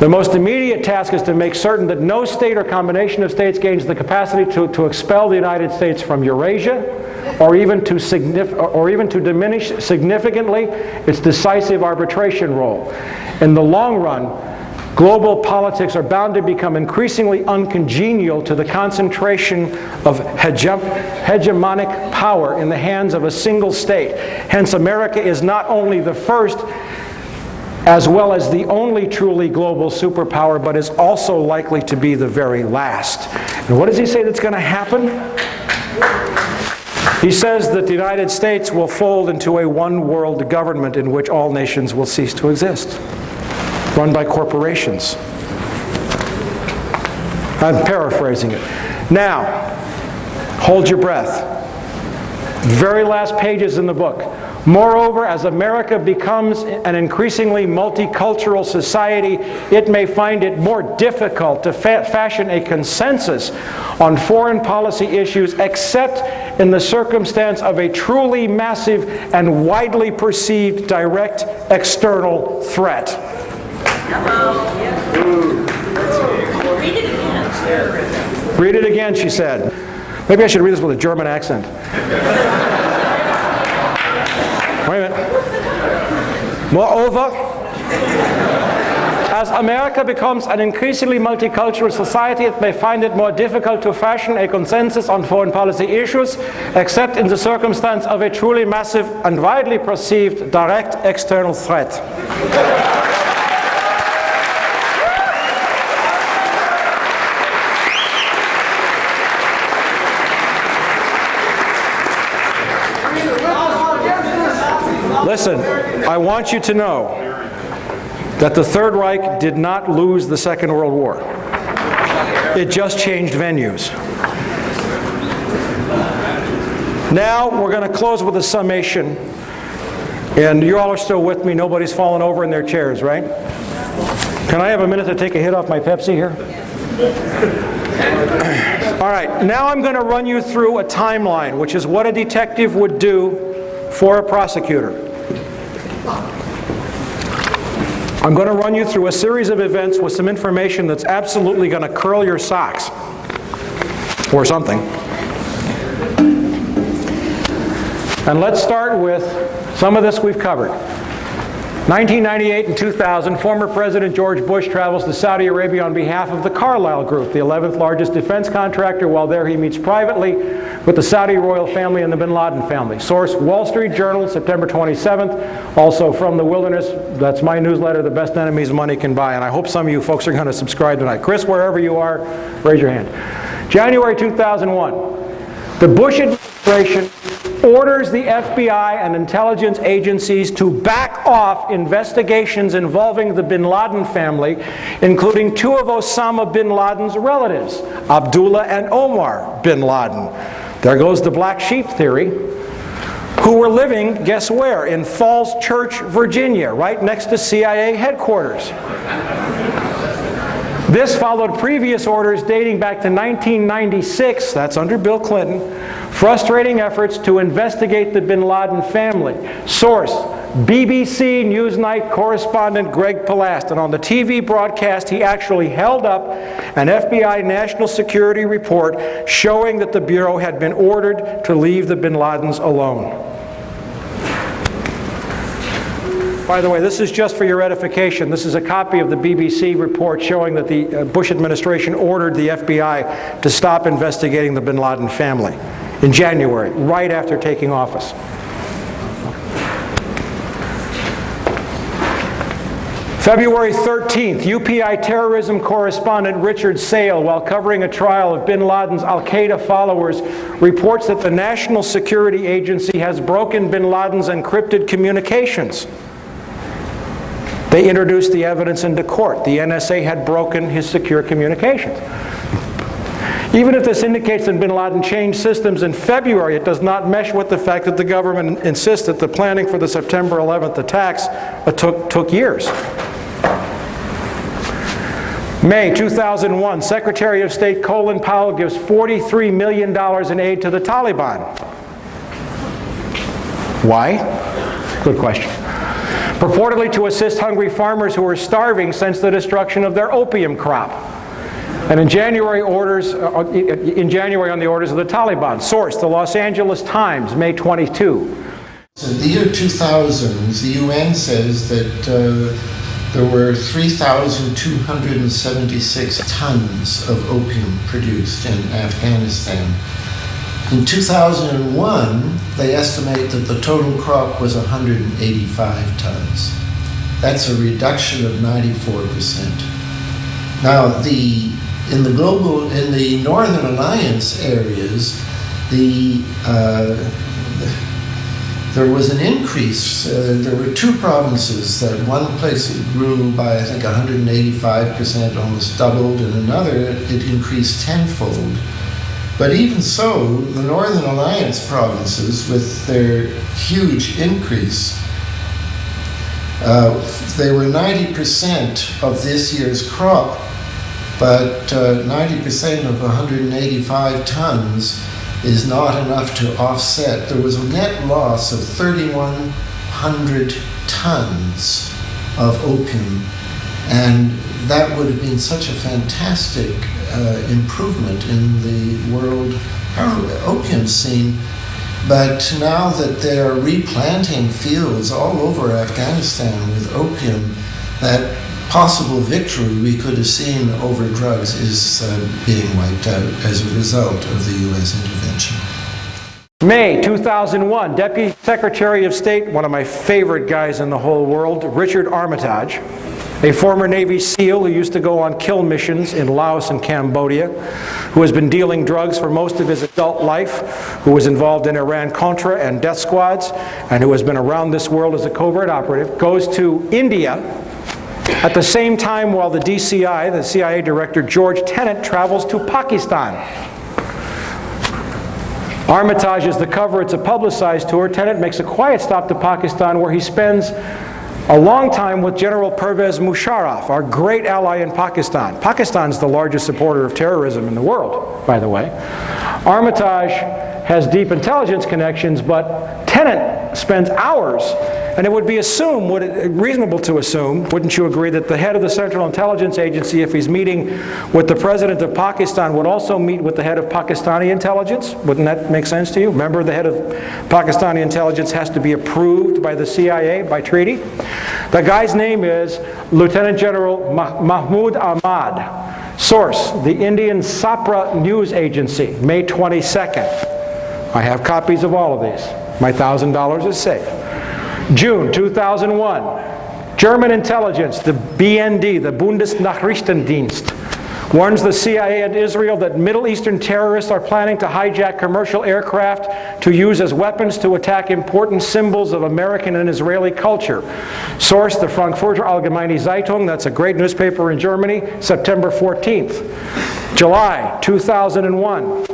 The most immediate task is to make certain that no state or combination of states gains the capacity to expel the United States from Eurasia, or even to diminish significantly its decisive arbitration role. In the long run, global politics are bound to become increasingly uncongenial to the concentration of hegemonic power in the hands of a single state. Hence, America is not only the first as well as the only truly global superpower, but is also likely to be the very last. And what does he say that's going to happen? He says that the United States will fold into a one-world government in which all nations will cease to exist, run by corporations. I'm paraphrasing it. Now, hold your breath. Very last pages in the book. Moreover, as America becomes an increasingly multicultural society, it may find it more difficult to fashion a consensus on foreign policy issues except in the circumstance of a truly massive and widely perceived direct external threat. Read it again. Read it again, she said. Maybe I should read this with a German accent. Wait a minute. Moreover, as America becomes an increasingly multicultural society, it may find it more difficult to fashion a consensus on foreign policy issues, except in the circumstance of a truly massive and widely perceived direct external threat. Listen, I want you to know that the Third Reich did not lose the Second World War. It just changed venues. Now we're going to close with a summation. And you all are still with me. Nobody's fallen over in their chairs, right? Can I have a minute to take a hit off my Pepsi here? All right, now I'm going to run you through a timeline, which is what a detective would do for a prosecutor. I'm going to run you through a series of events with some information that's absolutely going to curl your socks. Or something. And let's start with some of this we've covered. 1998 and 2000, former President George Bush travels to Saudi Arabia on behalf of the Carlyle Group, the 11th largest defense contractor. While there, he meets privately with the Saudi royal family and the bin Laden family. Source, Wall Street Journal, September 27th. Also from The Wilderness, that's my newsletter, The Best Enemies Money Can Buy. And I hope some of you folks are going to subscribe tonight. Chris, wherever you are, raise your hand. January 2001, the Bush administration orders the FBI and intelligence agencies to back off investigations involving the bin Laden family, including two of Osama bin Laden's relatives, Abdullah and Omar bin Laden. There goes the black sheep theory, who were living, guess where? In Falls Church, Virginia, right next to CIA headquarters. This followed previous orders dating back to 1996, that's under Bill Clinton, frustrating efforts to investigate the bin Laden family. Source, BBC Newsnight correspondent Greg Palast. And on the TV broadcast, he actually held up an FBI national security report showing that the Bureau had been ordered to leave the bin Ladens alone. By the way, this is just for your edification. This is a copy of the BBC report showing that the Bush administration ordered the FBI to stop investigating the bin Laden family in January, right after taking office. February 13th, UPI terrorism correspondent Richard Sale, while covering a trial of bin Laden's al-Qaeda followers, reports that the National Security Agency has broken bin Laden's encrypted communications. They introduced the evidence into court. The NSA had broken his secure communications. Even if this indicates that bin Laden changed systems in February, it does not mesh with the fact that the government insists that the planning for the September 11th attacks took years. May 2001, Secretary of State Colin Powell gives $43 million in aid to the Taliban. Why? Good question. purportedly to assist hungry farmers who were starving since the destruction of their opium crop. And in January, on the orders of the Taliban. Source, the Los Angeles Times, May 22. In the year 2000, the UN says that there were 3,276 tons of opium produced in Afghanistan. In 2001, they estimate that the total crop was 185 tons. That's a reduction of 94%. Now, in the Northern Alliance areas, there was an increase. There were two provinces that one place it grew by, I think, 185%, almost doubled, and another it increased tenfold. But even so, the Northern Alliance provinces, with their huge increase, they were 90% of this year's crop, but 90% of 185 tons is not enough to offset. There was a net loss of 3,100 tons of opium, and that would have been such a fantastic improvement in the world opium scene. But now that they're replanting fields all over Afghanistan with opium, that possible victory we could have seen over drugs is being wiped out as a result of the U.S. intervention. May 2001, Deputy Secretary of State, one of my favorite guys in the whole world, Richard Armitage, a former Navy SEAL who used to go on kill missions in Laos and Cambodia, who has been dealing drugs for most of his adult life, who was involved in Iran-Contra and death squads, and who has been around this world as a covert operative, goes to India at the same time while the DCI, the CIA Director George Tenet, travels to Pakistan. Armitage is the cover. It's a publicized tour. Tenet makes a quiet stop to Pakistan where he spends a long time with General Pervez Musharraf, our great ally in Pakistan. Pakistan's the largest supporter of terrorism in the world, by the way. Armitage has deep intelligence connections, but Tenet spends hours, and it would be reasonable to assume, wouldn't you agree, that the head of the Central Intelligence Agency, if he's meeting with the President of Pakistan, would also meet with the head of Pakistani intelligence? Wouldn't that make sense to you? Remember, the head of Pakistani intelligence has to be approved by the CIA by treaty. The guy's name is Lieutenant General Mahmood Ahmad. Source, the Indian Sapra News Agency, May 22nd. I have copies of all of these. My $1,000 is safe. June 2001, German intelligence, the BND, the Bundesnachrichtendienst, warns the CIA and Israel that Middle Eastern terrorists are planning to hijack commercial aircraft to use as weapons to attack important symbols of American and Israeli culture. Source, the Frankfurter Allgemeine Zeitung, that's a great newspaper in Germany, September 14th. July 2001.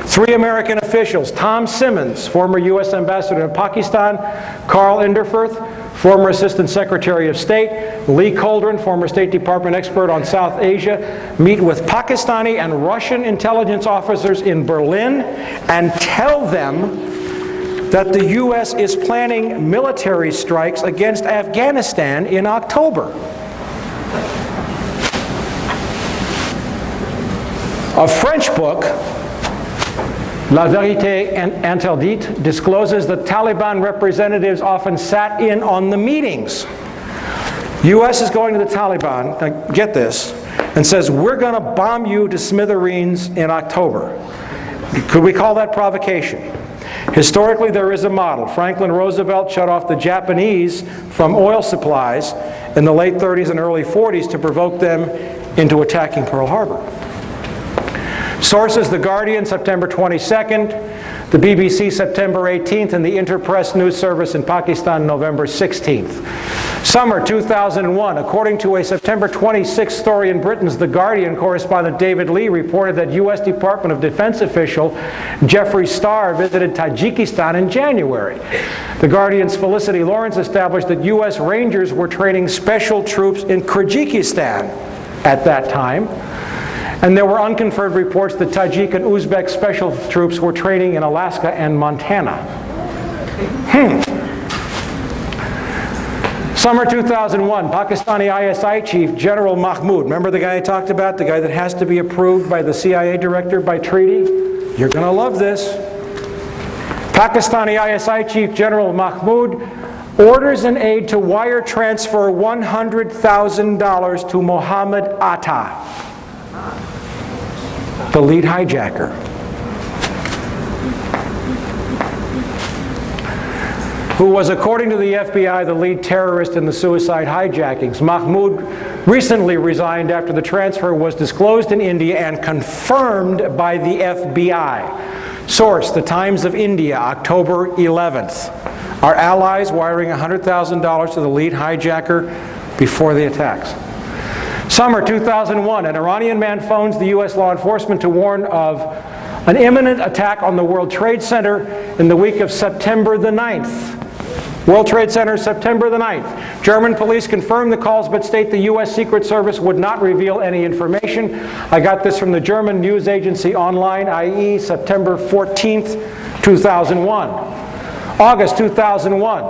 3 American officials, Tom Simmons, former U.S. ambassador to Pakistan, Carl Inderfurth, former Assistant Secretary of State, Lee Coldren, former State Department expert on South Asia, meet with Pakistani and Russian intelligence officers in Berlin and tell them that the U.S. is planning military strikes against Afghanistan in October. A French book, La Vérité Interdite, discloses that Taliban representatives often sat in on the meetings. U.S. is going to the Taliban, now get this, and says, we're going to bomb you to smithereens in October. Could we call that provocation? Historically, there is a model. Franklin Roosevelt shut off the Japanese from oil supplies in the late 30s and early 40s to provoke them into attacking Pearl Harbor. Sources, The Guardian, September 22nd, the BBC, September 18th, and the Interpress News Service in Pakistan, November 16th. Summer 2001, according to a September 26th story in Britain's The Guardian, correspondent David Lee reported that U.S. Department of Defense official Jeffrey Starr visited Tajikistan in January. The Guardian's Felicity Lawrence established that U.S. Rangers were training special troops in Kyrgyzstan at that time. And there were unconfirmed reports that Tajik and Uzbek special troops were training in Alaska and Montana. Summer 2001, Pakistani ISI chief General Mahmoud. Remember the guy I talked about? The guy that has to be approved by the CIA director by treaty? You're going to love this. Pakistani ISI chief General Mahmoud orders an aide to wire transfer $100,000 to Mohammed Atta, the lead hijacker. Who was, according to the FBI, the lead terrorist in the suicide hijackings. Mahmoud recently resigned after the transfer was disclosed in India and confirmed by the FBI. Source, The Times of India, October 11th. Our allies wiring $100,000 to the lead hijacker before the attacks. Summer 2001, an Iranian man phones the U.S. law enforcement to warn of an imminent attack on the World Trade Center in the week of September the 9th. World Trade Center, September the 9th. German police confirmed the calls but state the U.S. Secret Service would not reveal any information. I got this from the German news agency Online, i.e. September 14th, 2001. August 2001.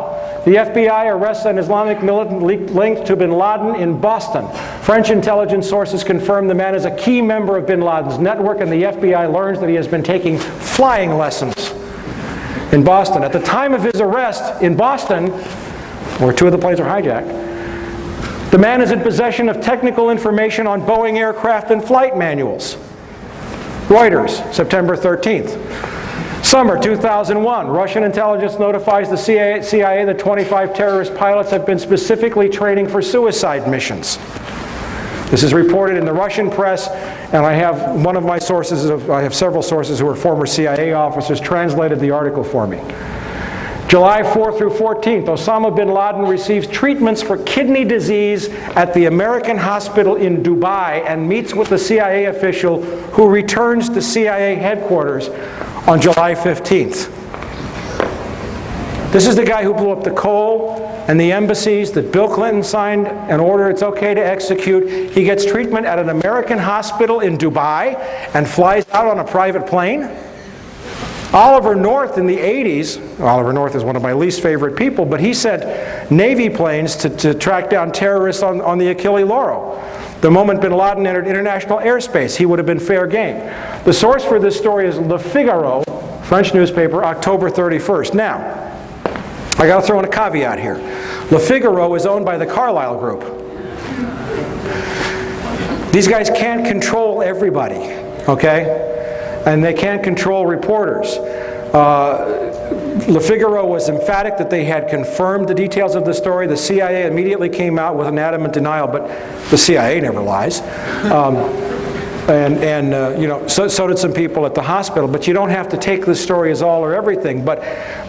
The FBI arrests an Islamic militant linked to bin Laden in Boston. French intelligence sources confirm the man is a key member of bin Laden's network, and the FBI learns that he has been taking flying lessons in Boston. At the time of his arrest in Boston, where two of the planes are hijacked, the man is in possession of technical information on Boeing aircraft and flight manuals. Reuters, September 13th. Summer 2001, Russian intelligence notifies the CIA that 25 terrorist pilots have been specifically training for suicide missions. This is reported in the Russian press, and I have one of my sources, I have several sources who are former CIA officers, translated the article for me. July 4th through 14th, Osama bin Laden receives treatments for kidney disease at the American hospital in Dubai and meets with the CIA official who returns to CIA headquarters on July 15th. This is the guy who blew up the Cole and the embassies that Bill Clinton signed an order it's okay to execute. He gets treatment at an American hospital in Dubai and flies out on a private plane. Oliver North in the 80s, Oliver North is one of my least favorite people, but he sent Navy planes to track down terrorists on the Achille Lauro. The moment bin Laden entered international airspace, he would have been fair game. The source for this story is Le Figaro, French newspaper, October 31st. Now, I got to throw in a caveat here. Le Figaro is owned by the Carlyle Group. These guys can't control everybody, okay? And they can't control reporters. Le Figaro was emphatic that they had confirmed the details of the story. The CIA immediately came out with an adamant denial, but the CIA never lies. You know, so did some people at the hospital. But you don't have to take this story as all or everything. But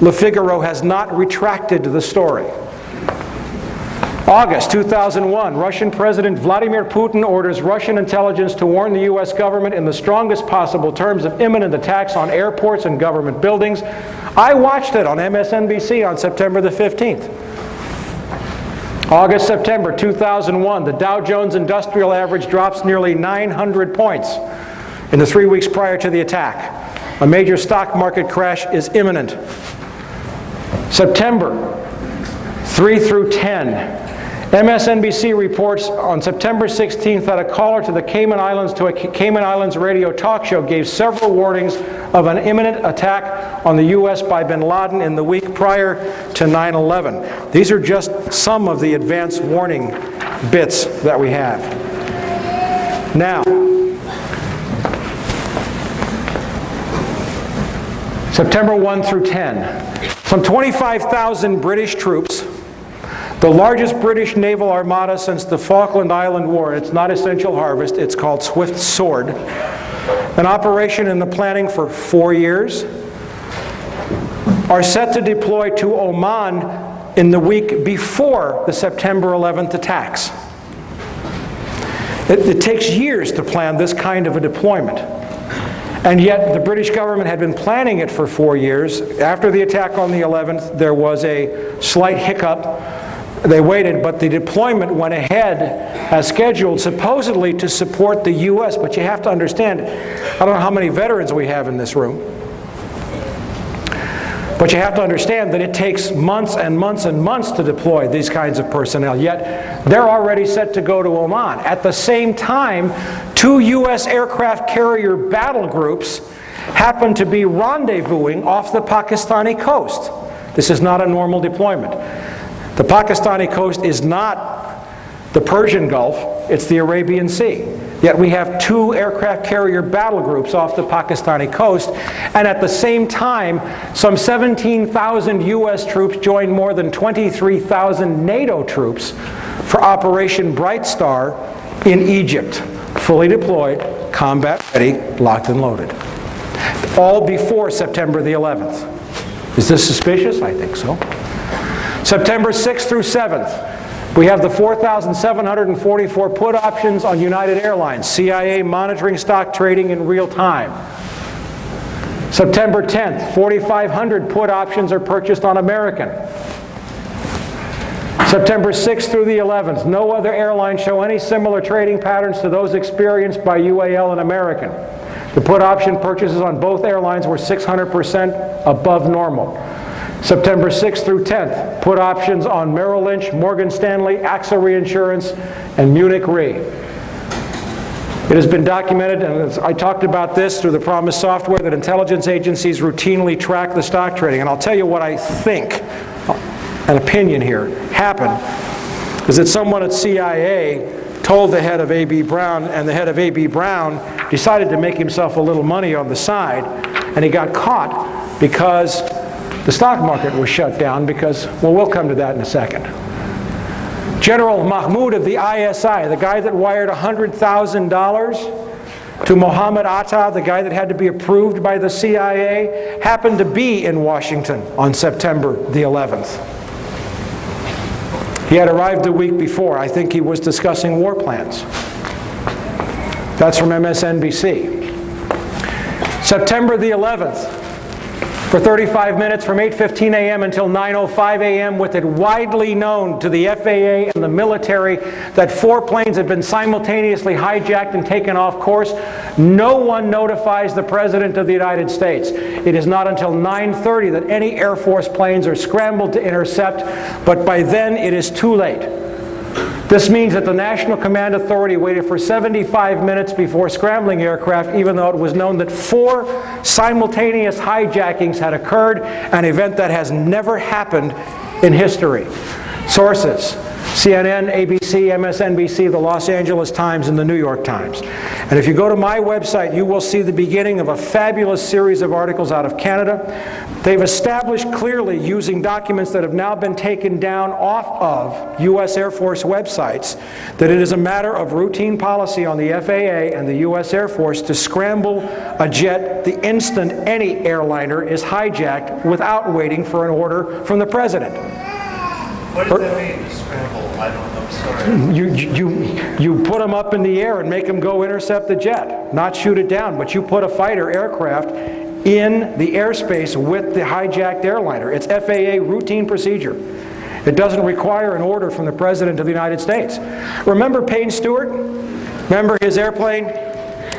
Le Figaro has not retracted the story. August 2001, Russian President Vladimir Putin orders Russian intelligence to warn the U.S. government in the strongest possible terms of imminent attacks on airports and government buildings. I watched it on MSNBC on September the 15th. August-September 2001, the Dow Jones Industrial Average drops nearly 900 points in the 3 weeks prior to the attack. A major stock market crash is imminent. September 3 through 10. MSNBC reports on September 16th that a caller to the Cayman Islands to a Cayman Islands radio talk show gave several warnings of an imminent attack on the U.S. by bin Laden in the week prior to 9/11. These are just some of the advance warning bits that we have. Now, September 1 through 10. Some 25,000 British troops, the largest British naval armada since the Falkland Island War. It's not Essential Harvest, it's called Swift Sword. An operation in the planning for 4 years. Are set to deploy to Oman in the week before the September 11th attacks. It takes years to plan this kind of a deployment. And yet the British government had been planning it for 4 years. After the attack on the 11th, there was a slight hiccup. They waited, but the deployment went ahead as scheduled, supposedly to support the U.S. But you have to understand, I don't know how many veterans we have in this room. But you have to understand that it takes months and months and months to deploy these kinds of personnel, yet they're already set to go to Oman. At the same time, 2 U.S. aircraft carrier battle groups happen to be rendezvousing off the Pakistani coast. This is not a normal deployment. The Pakistani coast is not the Persian Gulf, it's the Arabian Sea. Yet we have 2 aircraft carrier battle groups off the Pakistani coast, and at the same time, some 17,000 U.S. troops join more than 23,000 NATO troops for Operation Bright Star in Egypt. Fully deployed, combat ready, locked and loaded. All before September the 11th. Is this suspicious? I think so. September 6th through 7th. We have the 4,744 put options on United Airlines, CIA monitoring stock trading in real time. September 10th, 4,500 put options are purchased on American. September 6th through the 11th, no other airlines show any similar trading patterns to those experienced by UAL and American. The put option purchases on both airlines were 600% above normal. September 6th through 10th, put options on Merrill Lynch, Morgan Stanley, AXA Reinsurance, and Munich Re. It has been documented, and I talked about this through the PROMIS software, that intelligence agencies routinely track the stock trading. And I'll tell you what I think, an opinion here, happened, is that someone at CIA told the head of A.B. Brown, and the head of A.B. Brown decided to make himself a little money on the side, and he got caught because the stock market was shut down because, well, we'll come to that in a second. General Mahmoud of the ISI, the guy that wired $100,000 to Mohammed Atta, the guy that had to be approved by the CIA, happened to be in Washington on September the 11th. He had arrived a week before. I think he was discussing war plans. That's from MSNBC. September the 11th, for 35 minutes from 8:15 a.m. until 9:05 a.m., with it widely known to the FAA and the military that 4 planes had been simultaneously hijacked and taken off course, no one notifies the President of the United States. It is not until 9:30 that any Air Force planes are scrambled to intercept, but by then it is too late. This means that the National Command Authority waited for 75 minutes before scrambling aircraft, even though it was known that 4 simultaneous hijackings had occurred, an event that has never happened in history. Sources: CNN, ABC, MSNBC, the Los Angeles Times, and the New York Times. And if you go to my website, you will see the beginning of a fabulous series of articles out of Canada. They've established clearly, using documents that have now been taken down off of U.S. Air Force websites, that it is a matter of routine policy on the FAA and the U.S. Air Force to scramble a jet the instant any airliner is hijacked without waiting for an order from the President. What does that mean, to scramble? I don't know, sorry. You put them up in the air and make them go intercept the jet, not shoot it down, but you put a fighter aircraft in the airspace with the hijacked airliner. It's FAA routine procedure. It doesn't require an order from the President of the United States. Remember Payne Stewart? Remember his airplane?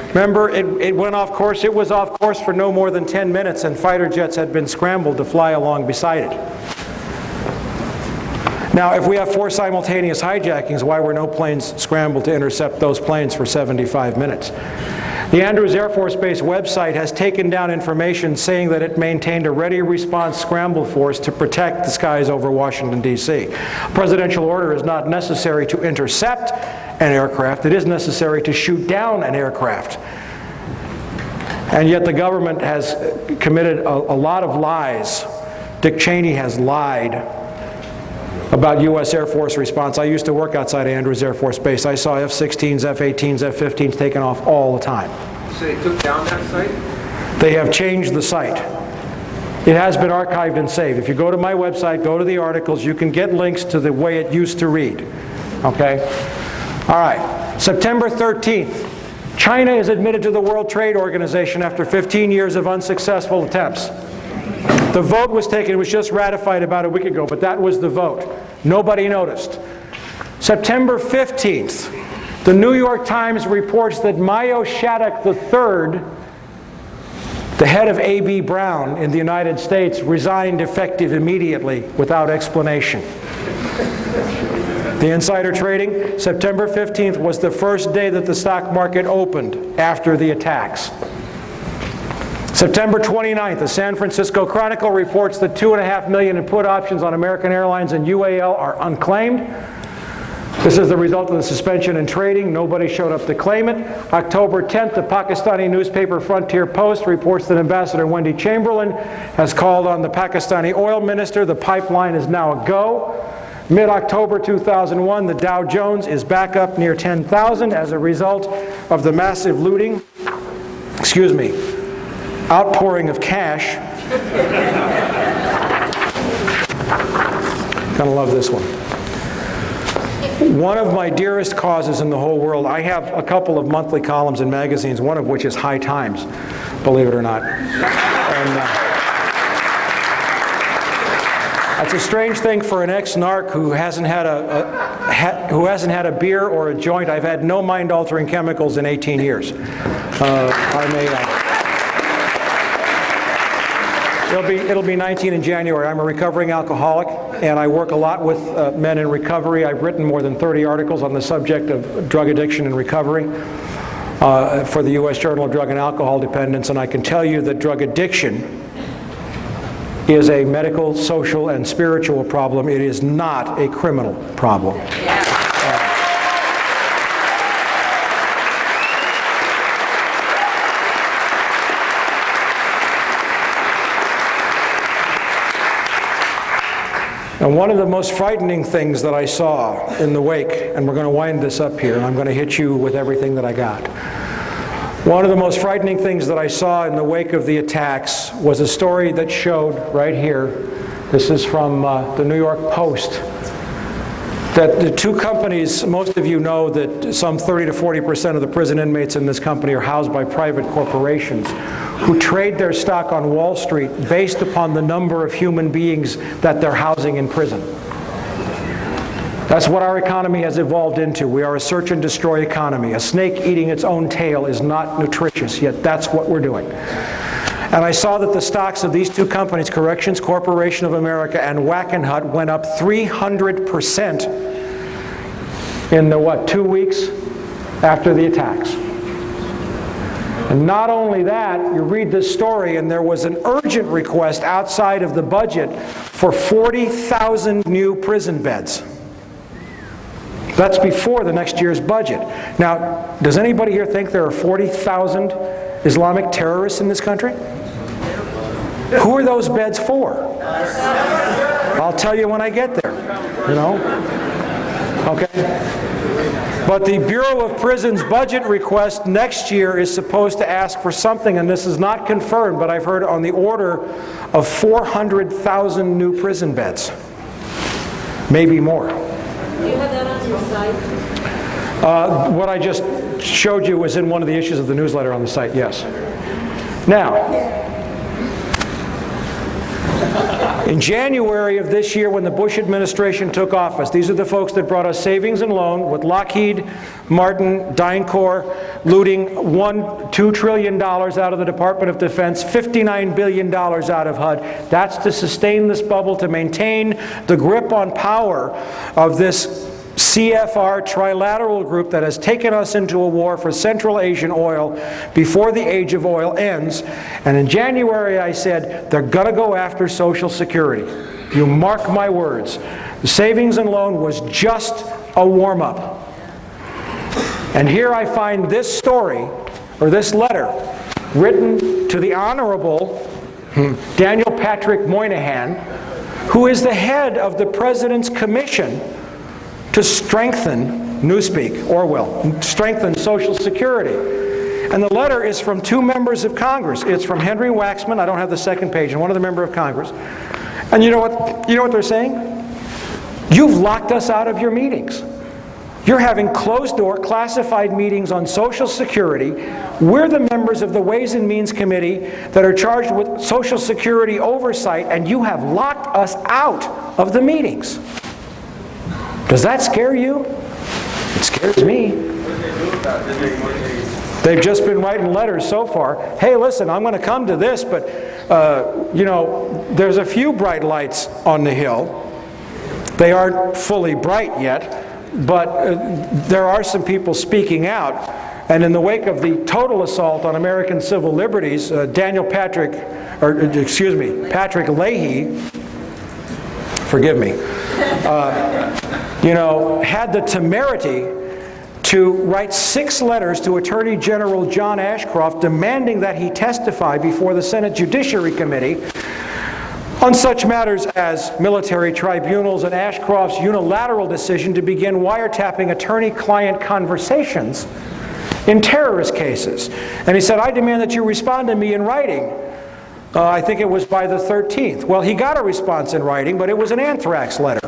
Remember, it went off course. It was off course for no more than 10 minutes, and fighter jets had been scrambled to fly along beside it. Now, if we have 4 simultaneous hijackings, why were no planes scrambled to intercept those planes for 75 minutes? The Andrews Air Force Base website has taken down information saying that it maintained a ready response scramble force to protect the skies over Washington, D.C. Presidential order is not necessary to intercept an aircraft. It is necessary to shoot down an aircraft. And yet the government has committed a lot of lies. Dick Cheney has lied about U.S. Air Force response. I used to work outside Andrews Air Force Base. I saw F-16s, F-18s, F-15s taken off all the time. So they took down that site? They have changed the site. It has been archived and saved. If you go to my website, go to the articles, you can get links to the way it used to read. Okay? All right. September 13th. China is admitted to the World Trade Organization after 15 years of unsuccessful attempts. The vote was taken, it was just ratified about a week ago, but that was the vote. Nobody noticed. September 15th, the New York Times reports that Mayo Shattuck III The head of A.B. Brown in the United States resigned effective immediately without explanation. The insider trading, September 15th was the first day that the stock market opened after the attacks. September 29th, the San Francisco Chronicle reports that 2.5 million in put options on American Airlines and UAL are unclaimed. This is the result of the suspension in trading. Nobody showed up to claim it. October 10th, the Pakistani newspaper Frontier Post reports that Ambassador Wendy Chamberlain has called on the Pakistani oil minister. The pipeline is now a go. Mid-October 2001, the Dow Jones is back up near 10,000 as a result of the massive looting, outpouring of cash. Kind of love this one. One of my dearest causes in the whole world, I have a couple of monthly columns in magazines, one of which is High Times, believe it or not. And, it's a strange thing for an ex-narc who hasn't had a beer or a joint. I've had no mind-altering chemicals in 18 years. It'll be 19 in January. I'm a recovering alcoholic, and I work a lot with men in recovery. I've written more than 30 articles on the subject of drug addiction and recovery for the U.S. Journal of Drug and Alcohol Dependence, and I can tell you that drug addiction is a medical, social, and spiritual problem. It is not a criminal problem. And one of the most frightening things that I saw in the wake, and we're going to wind this up here, and I'm going to hit you with everything that I got. One of the most frightening things that I saw in the wake of the attacks was a story that showed right here, this is from the New York Post, that the two companies, most of you know that some 30 to 40% of the prison inmates in this company are housed by private corporations who trade their stock on Wall Street based upon the number of human beings that they're housing in prison. That's what our economy has evolved into. We are a search and destroy economy. A snake eating its own tail is not nutritious, yet that's what we're doing. And I saw that the stocks of these two companies, Corrections Corporation of America and Wackenhut, went up 300% in the, 2 weeks after the attacks. And not only that, you read this story and there was an urgent request outside of the budget for 40,000 new prison beds. That's before the next year's budget. Now, does anybody here think there are 40,000 Islamic terrorists in this country? Who are those beds for? I'll tell you when I get there, you know? Okay? But the Bureau of Prisons budget request next year is supposed to ask for something, and this is not confirmed, but I've heard on the order of 400,000 new prison beds. Maybe more. Do you have that on your site? What I just showed you was in one of the issues of the newsletter on the site, yes. Now, in January of this year, when the Bush administration took office, these are the folks that brought us savings and loan with Lockheed Martin, DynCorp, looting $2 trillion out of the Department of Defense, $59 billion out of HUD. That's to sustain this bubble, to maintain the grip on power of this CFR trilateral group that has taken us into a war for Central Asian oil before the age of oil ends. And in January I said, they're going to go after Social Security. You mark my words. The savings and loan was just a warm-up. And here I find this story, or this letter, written to the Honorable Daniel Patrick Moynihan, who is the head of the President's Commission to strengthen, Newspeak, Orwell, strengthen Social Security. And the letter is from two members of Congress. It's from Henry Waxman, I don't have the second page, and one other member of Congress. And you know what they're saying? You've locked us out of your meetings. You're having closed-door, classified meetings on Social Security. We're the members of the Ways and Means Committee that are charged with Social Security oversight, and you have locked us out of the meetings. Does that scare you? It scares me. They've just been writing letters so far. Hey, listen, I'm going to come to this, but, you know, there's a few bright lights on the hill. They aren't fully bright yet, but there are some people speaking out. And in the wake of the total assault on American civil liberties, Patrick Leahy, forgive me, you know, had the temerity to write 6 letters to Attorney General John Ashcroft demanding that he testify before the Senate Judiciary Committee on such matters as military tribunals and Ashcroft's unilateral decision to begin wiretapping attorney-client conversations in terrorist cases. And he said, I demand that you respond to me in writing. I think it was by the 13th. Well, he got a response in writing, but it was an anthrax letter.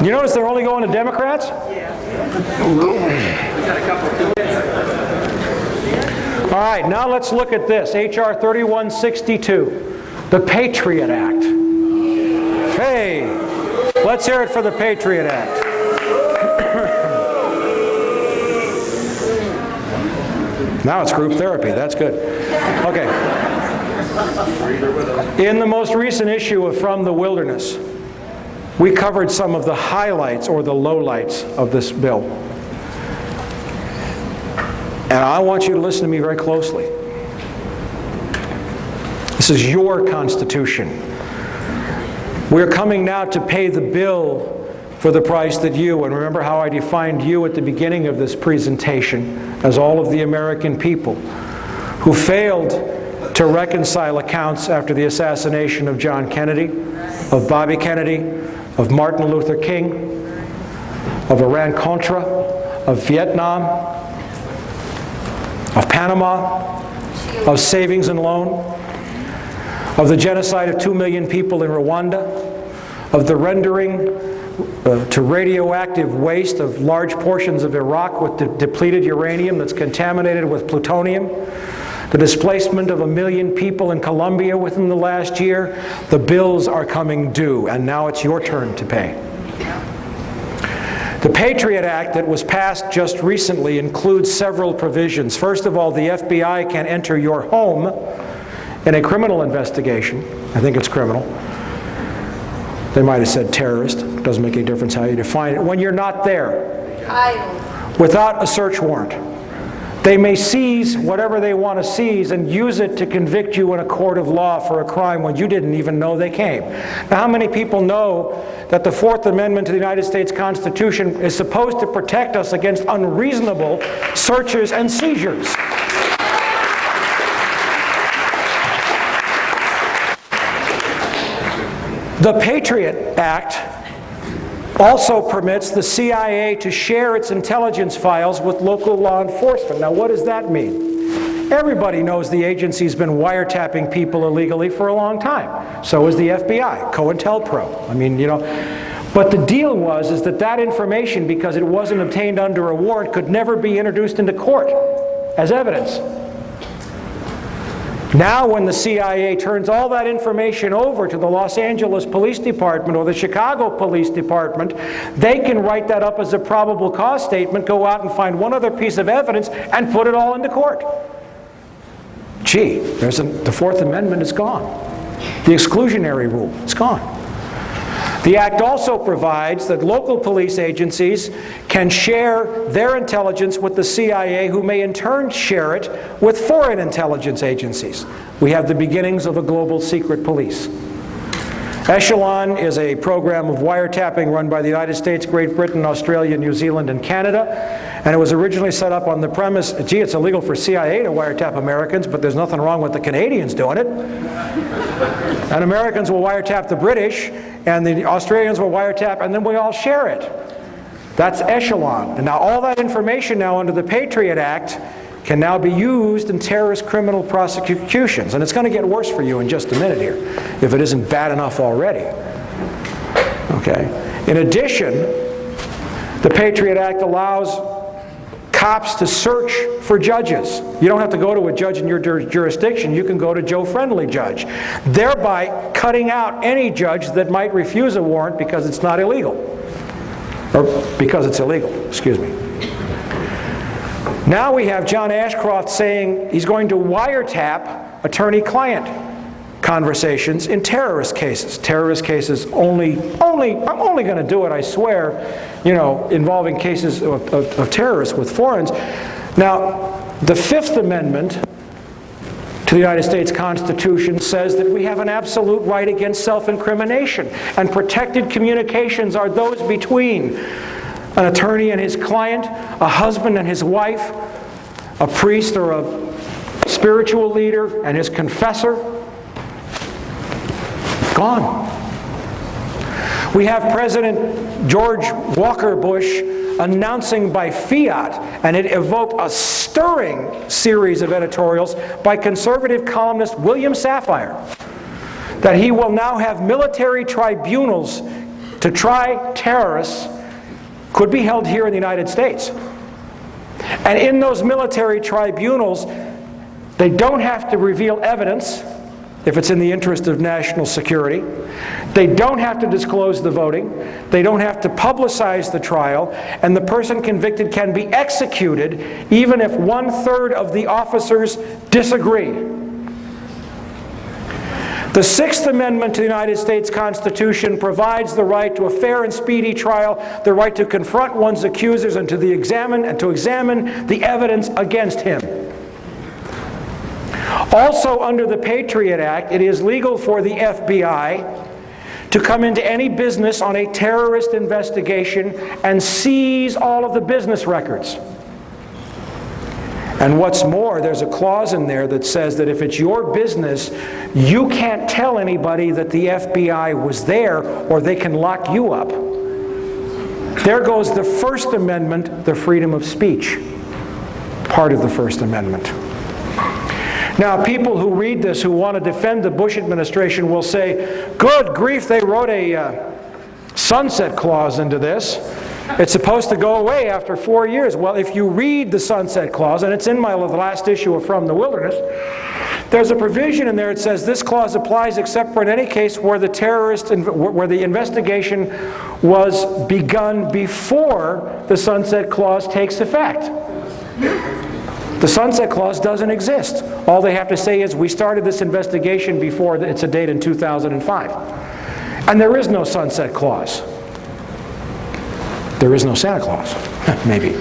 You notice they're only going to Democrats? All right, now let's look at this. H.R. 3162, the Patriot Act. Hey, let's hear it for the Patriot Act. Now it's group therapy. That's good. Okay. In the most recent issue of From the Wilderness, we covered some of the highlights or the lowlights of this bill. And I want you to listen to me very closely. This is your Constitution. We're coming now to pay the bill for the price that you, and remember how I defined you at the beginning of this presentation as all of the American people who failed to reconcile accounts after the assassination of John Kennedy, of Bobby Kennedy, of Martin Luther King, of Iran-Contra, of Vietnam, of Panama, of savings and loan, of the genocide of 2 million people in Rwanda, of the rendering to radioactive waste of large portions of Iraq with depleted uranium that's contaminated with plutonium, the displacement of 1 million people in Colombia within the last year. The bills are coming due, and now it's your turn to pay. The Patriot Act that was passed just recently includes several provisions. First of all, the FBI can enter your home in a criminal investigation. I think it's criminal. They might have said terrorist. It doesn't make any difference how you define it. When you're not there, without a search warrant. They may seize whatever they want to seize and use it to convict you in a court of law for a crime when you didn't even know they came. Now, how many people know that the Fourth Amendment to the United States Constitution is supposed to protect us against unreasonable searches and seizures? The Patriot Act also permits the CIA to share its intelligence files with local law enforcement. Now, what does that mean? Everybody knows the agency's been wiretapping people illegally for a long time. So is the FBI, COINTELPRO. I mean, you know. But the deal is that that information, because it wasn't obtained under a warrant, could never be introduced into court as evidence. Now when the CIA turns all that information over to the Los Angeles Police Department or the Chicago Police Department, they can write that up as a probable cause statement, go out and find one other piece of evidence, and put it all into court. Gee, the Fourth Amendment is gone. The exclusionary rule is gone. The Act also provides that local police agencies can share their intelligence with the CIA, who may in turn share it with foreign intelligence agencies. We have the beginnings of a global secret police. Echelon is a program of wiretapping run by the United States, Great Britain, Australia, New Zealand, and Canada. And it was originally set up on the premise, gee, it's illegal for CIA to wiretap Americans, but there's nothing wrong with the Canadians doing it. And Americans will wiretap the British, and the Australians will wiretap, and then we all share it. That's Echelon. And now all that information now under the Patriot Act can now be used in terrorist criminal prosecutions. And it's going to get worse for you in just a minute here, if it isn't bad enough already. Okay. In addition, the Patriot Act allows cops to search for judges. You don't have to go to a judge in your jurisdiction. You can go to Joe Friendly Judge, thereby cutting out any judge that might refuse a warrant because it's not illegal. or because it's illegal, excuse me. Now we have John Ashcroft saying he's going to wiretap attorney-client conversations in terrorist cases. Terrorist cases I'm only going to do it, I swear, involving cases of terrorists with foreigners. Now, the Fifth Amendment to the United States Constitution says that we have an absolute right against self-incrimination, and protected communications are those between an attorney and his client, a husband and his wife, a priest or a spiritual leader and his confessor. Gone. We have President George Walker Bush announcing by fiat, and it evoked a stirring series of editorials by conservative columnist William Safire, that he will now have military tribunals to try terrorists, could be held here in the United States. And in those military tribunals, they don't have to reveal evidence if it's in the interest of national security. They don't have to disclose the voting. They don't have to publicize the trial. And the person convicted can be executed even if 1/3 of the officers disagree. The Sixth Amendment to the United States Constitution provides the right to a fair and speedy trial, the right to confront one's accusers and to examine the evidence against him. Also, under the Patriot Act, it is legal for the FBI to come into any business on a terrorist investigation and seize all of the business records. And what's more, there's a clause in there that says that if it's your business, you can't tell anybody that the FBI was there, or they can lock you up. There goes the First Amendment, the freedom of speech, part of the First Amendment. Now, people who read this, who want to defend the Bush administration, will say, good grief, they wrote a sunset clause into this. It's supposed to go away after 4 years. Well, if you read the sunset clause, and it's in my last issue of From the Wilderness, there's a provision in there that says this clause applies except for in any case where the investigation was begun before the sunset clause takes effect. The sunset clause doesn't exist. All they have to say is, we started this investigation before it's a date in 2005. And there is no sunset clause. There is no Santa Claus, maybe.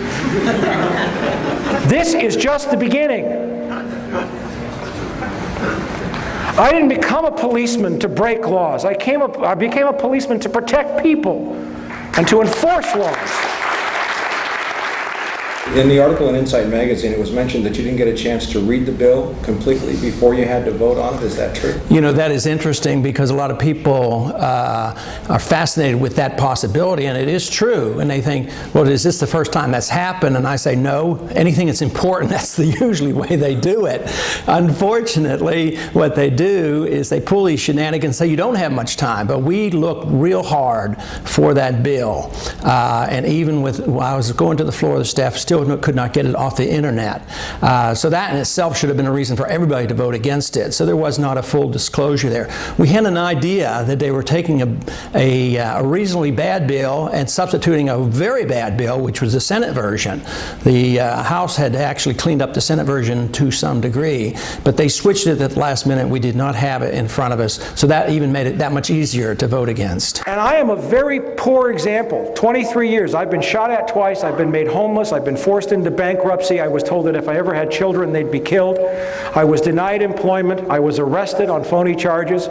This is just the beginning. I didn't become a policeman to break laws. I became a policeman to protect people and to enforce laws. In the article in Insight Magazine, it was mentioned that you didn't get a chance to read the bill completely before you had to vote on it. Is that true? You know, that is interesting because a lot of people are fascinated with that possibility, and it is true. And they think, well, is this the first time that's happened? And I say, no. Anything that's important, that's the usually way they do it. Unfortunately, what they do is they pull these shenanigans and say, you don't have much time. But we looked real hard for that bill. And even while I was going to the floor, the staff still could not get it off the internet. So that in itself should have been a reason for everybody to vote against it. So there was not a full disclosure there. We had an idea that they were taking a reasonably bad bill and substituting a very bad bill, which was the Senate version. The House had actually cleaned up the Senate version to some degree, but they switched it at the last minute. We did not have it in front of us, so that even made it that much easier to vote against. And I am a very poor example. 23 years. I've been shot at twice. I've been made homeless. I've been forced into bankruptcy. I was told that if I ever had children, they'd be killed. I was denied employment. I was arrested on phony charges.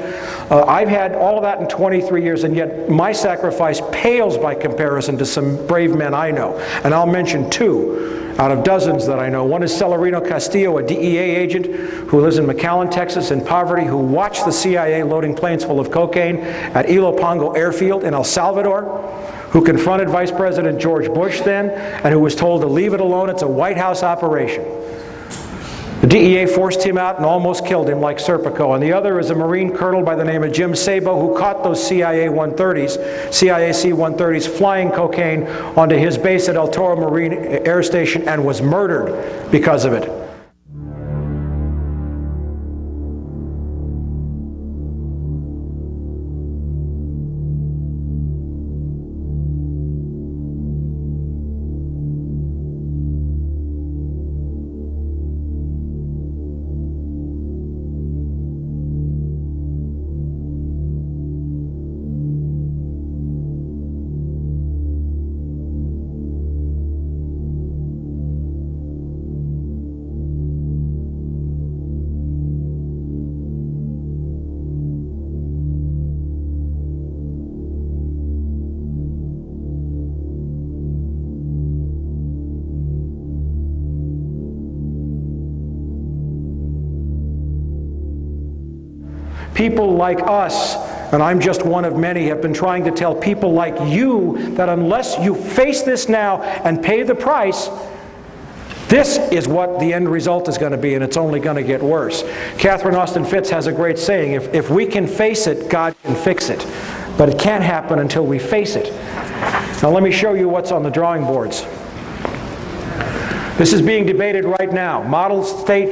I've had all of that in 23 years, and yet my sacrifice pales by comparison to some brave men I know. And I'll mention two out of dozens that I know. One is Celerino Castillo, a DEA agent who lives in McAllen, Texas, in poverty, who watched the CIA loading planes full of cocaine at Ilopango Airfield in El Salvador, who confronted Vice President George Bush then, and who was told to leave it alone. It's a White House operation. The DEA forced him out and almost killed him like Serpico. And the other is a Marine colonel by the name of Jim Sabo, who caught those CIA C-130s flying cocaine onto his base at El Toro Marine Air Station and was murdered because of it. People like us, and I'm just one of many, have been trying to tell people like you that unless you face this now and pay the price, this is what the end result is going to be, and it's only going to get worse. Catherine Austin Fitts has a great saying, if we can face it, God can fix it. But it can't happen until we face it. Now let me show you what's on the drawing boards. This is being debated right now. Model State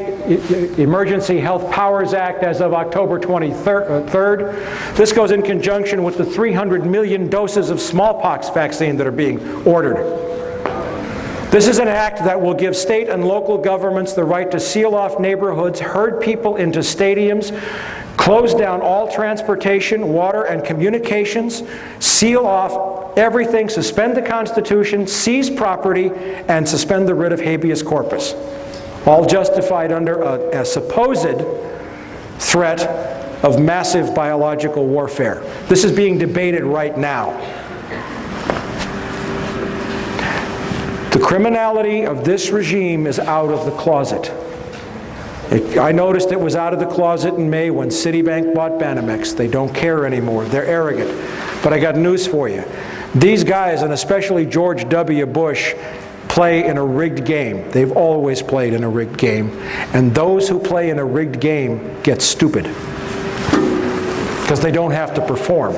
Emergency Health Powers Act as of October 23rd. This goes in conjunction with the 300 million doses of smallpox vaccine that are being ordered. This is an act that will give state and local governments the right to seal off neighborhoods, herd people into stadiums, close down all transportation, water, and communications, seal off everything, suspend the Constitution, seize property, and suspend the writ of habeas corpus. All justified under a supposed threat of massive biological warfare. This is being debated right now. The criminality of this regime is out of the closet. I noticed it was out of the closet in May when Citibank bought Banamex. They don't care anymore. They're arrogant. But I got news for you. These guys, and especially George W. Bush, play in a rigged game. They've always played in a rigged game. And those who play in a rigged game get stupid. Because they don't have to perform.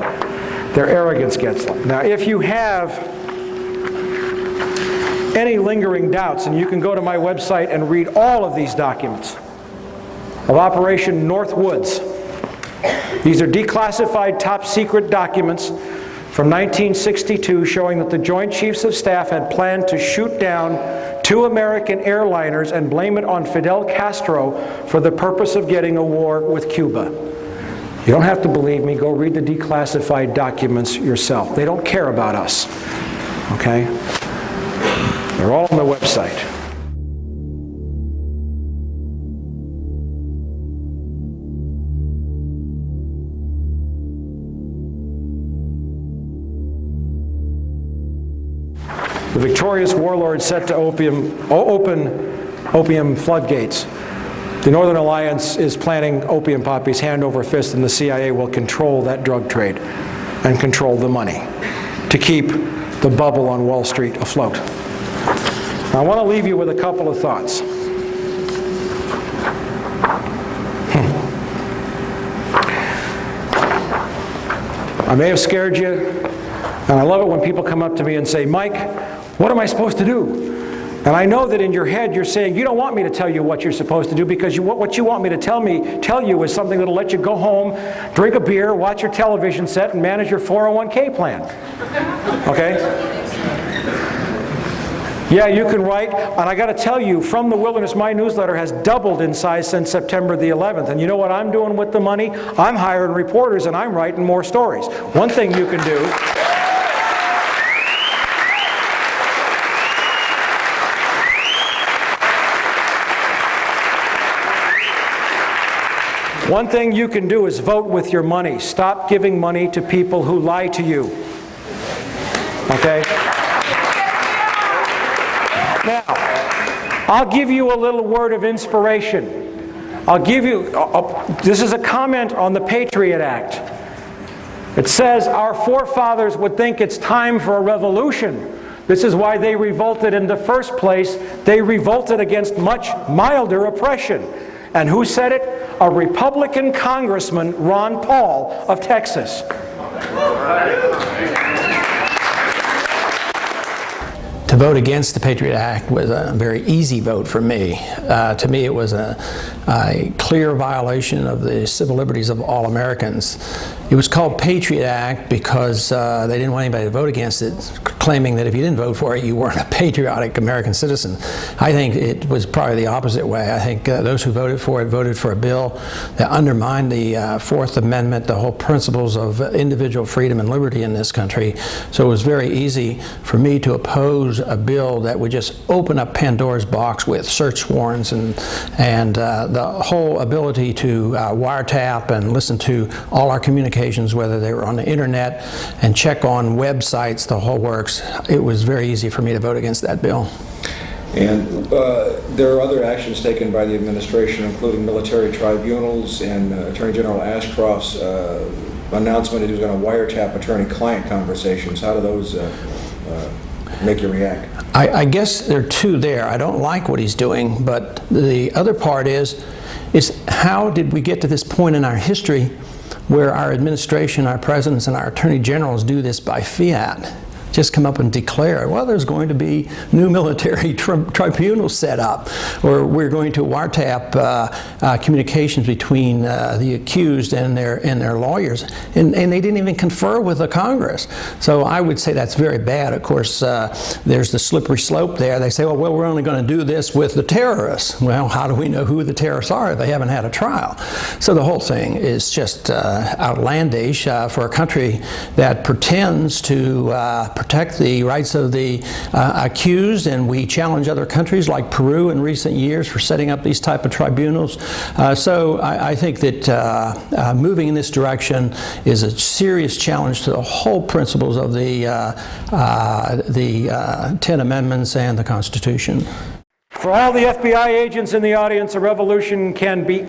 Their arrogance gets them. Now, if you have any lingering doubts, and you can go to my website and read all of these documents of Operation Northwoods. These are declassified top secret documents from 1962 showing that the Joint Chiefs of Staff had planned to shoot down 2 American airliners and blame it on Fidel Castro for the purpose of getting a war with Cuba. You don't have to believe me. Go read the declassified documents yourself. They don't care about us. Okay? They're all on the website. The victorious warlord set to open opium floodgates. The Northern Alliance is planting opium poppies hand over fist, and the CIA will control that drug trade and control the money to keep the bubble on Wall Street afloat. Now, I want to leave you with a couple of thoughts. I may have scared you, and I love it when people come up to me and say, Mike, what am I supposed to do? And I know that in your head you're saying, you don't want me to tell you what you're supposed to do, because what you want me to tell you is something that'll let you go home, drink a beer, watch your television set, and manage your 401k plan. Okay? Yeah, you can write, and I got to tell you, From the Wilderness, my newsletter has doubled in size since September the 11th. And you know what I'm doing with the money? I'm hiring reporters and I'm writing more stories. One thing you can do... One thing you can do is vote with your money. Stop giving money to people who lie to you. Okay? Now, I'll give you a little word of inspiration. I'll give you, this is a comment on the Patriot Act. It says, our forefathers would think it's time for a revolution. This is why they revolted in the first place. They revolted against much milder oppression. And who said it? A Republican Congressman, Ron Paul of Texas. To vote against the Patriot Act was a very easy vote for me. To me, it was a clear violation of the civil liberties of all Americans. It was called Patriot Act because they didn't want anybody to vote against it, claiming that if you didn't vote for it, you weren't a patriotic American citizen. I think it was probably the opposite way. I think those who voted for it voted for a bill that undermined the Fourth Amendment, the whole principles of individual freedom and liberty in this country. So it was very easy for me to oppose a bill that would just open up Pandora's box with search warrants and the whole ability to wiretap and listen to all our communications, whether they were on the internet, and check on websites, the whole works. It was very easy for me to vote against that bill. And there are other actions taken by the administration, including military tribunals and Attorney General Ashcroft's announcement that he was going to wiretap attorney-client conversations. How do those make you react? I guess there are two there. I don't like what he's doing, but the other part is how did we get to this point in our history where our administration, our presidents, and our attorney generals do this by fiat? Just come up and declare, well, there's going to be new military tribunals set up, or we're going to wiretap communications between the accused and their lawyers, and they didn't even confer with the Congress. So I would say that's very bad. Of course, there's the slippery slope there. They say, well, we're only going to do this with the terrorists. Well, how do we know who the terrorists are if they haven't had a trial? So the whole thing is just outlandish for a country that pretends to protect the rights of the accused, and we challenge other countries like Peru in recent years for setting up these type of tribunals. So I think that moving in this direction is a serious challenge to the whole principles of the 10 Amendments and the Constitution. For all the FBI agents in the audience, a revolution can be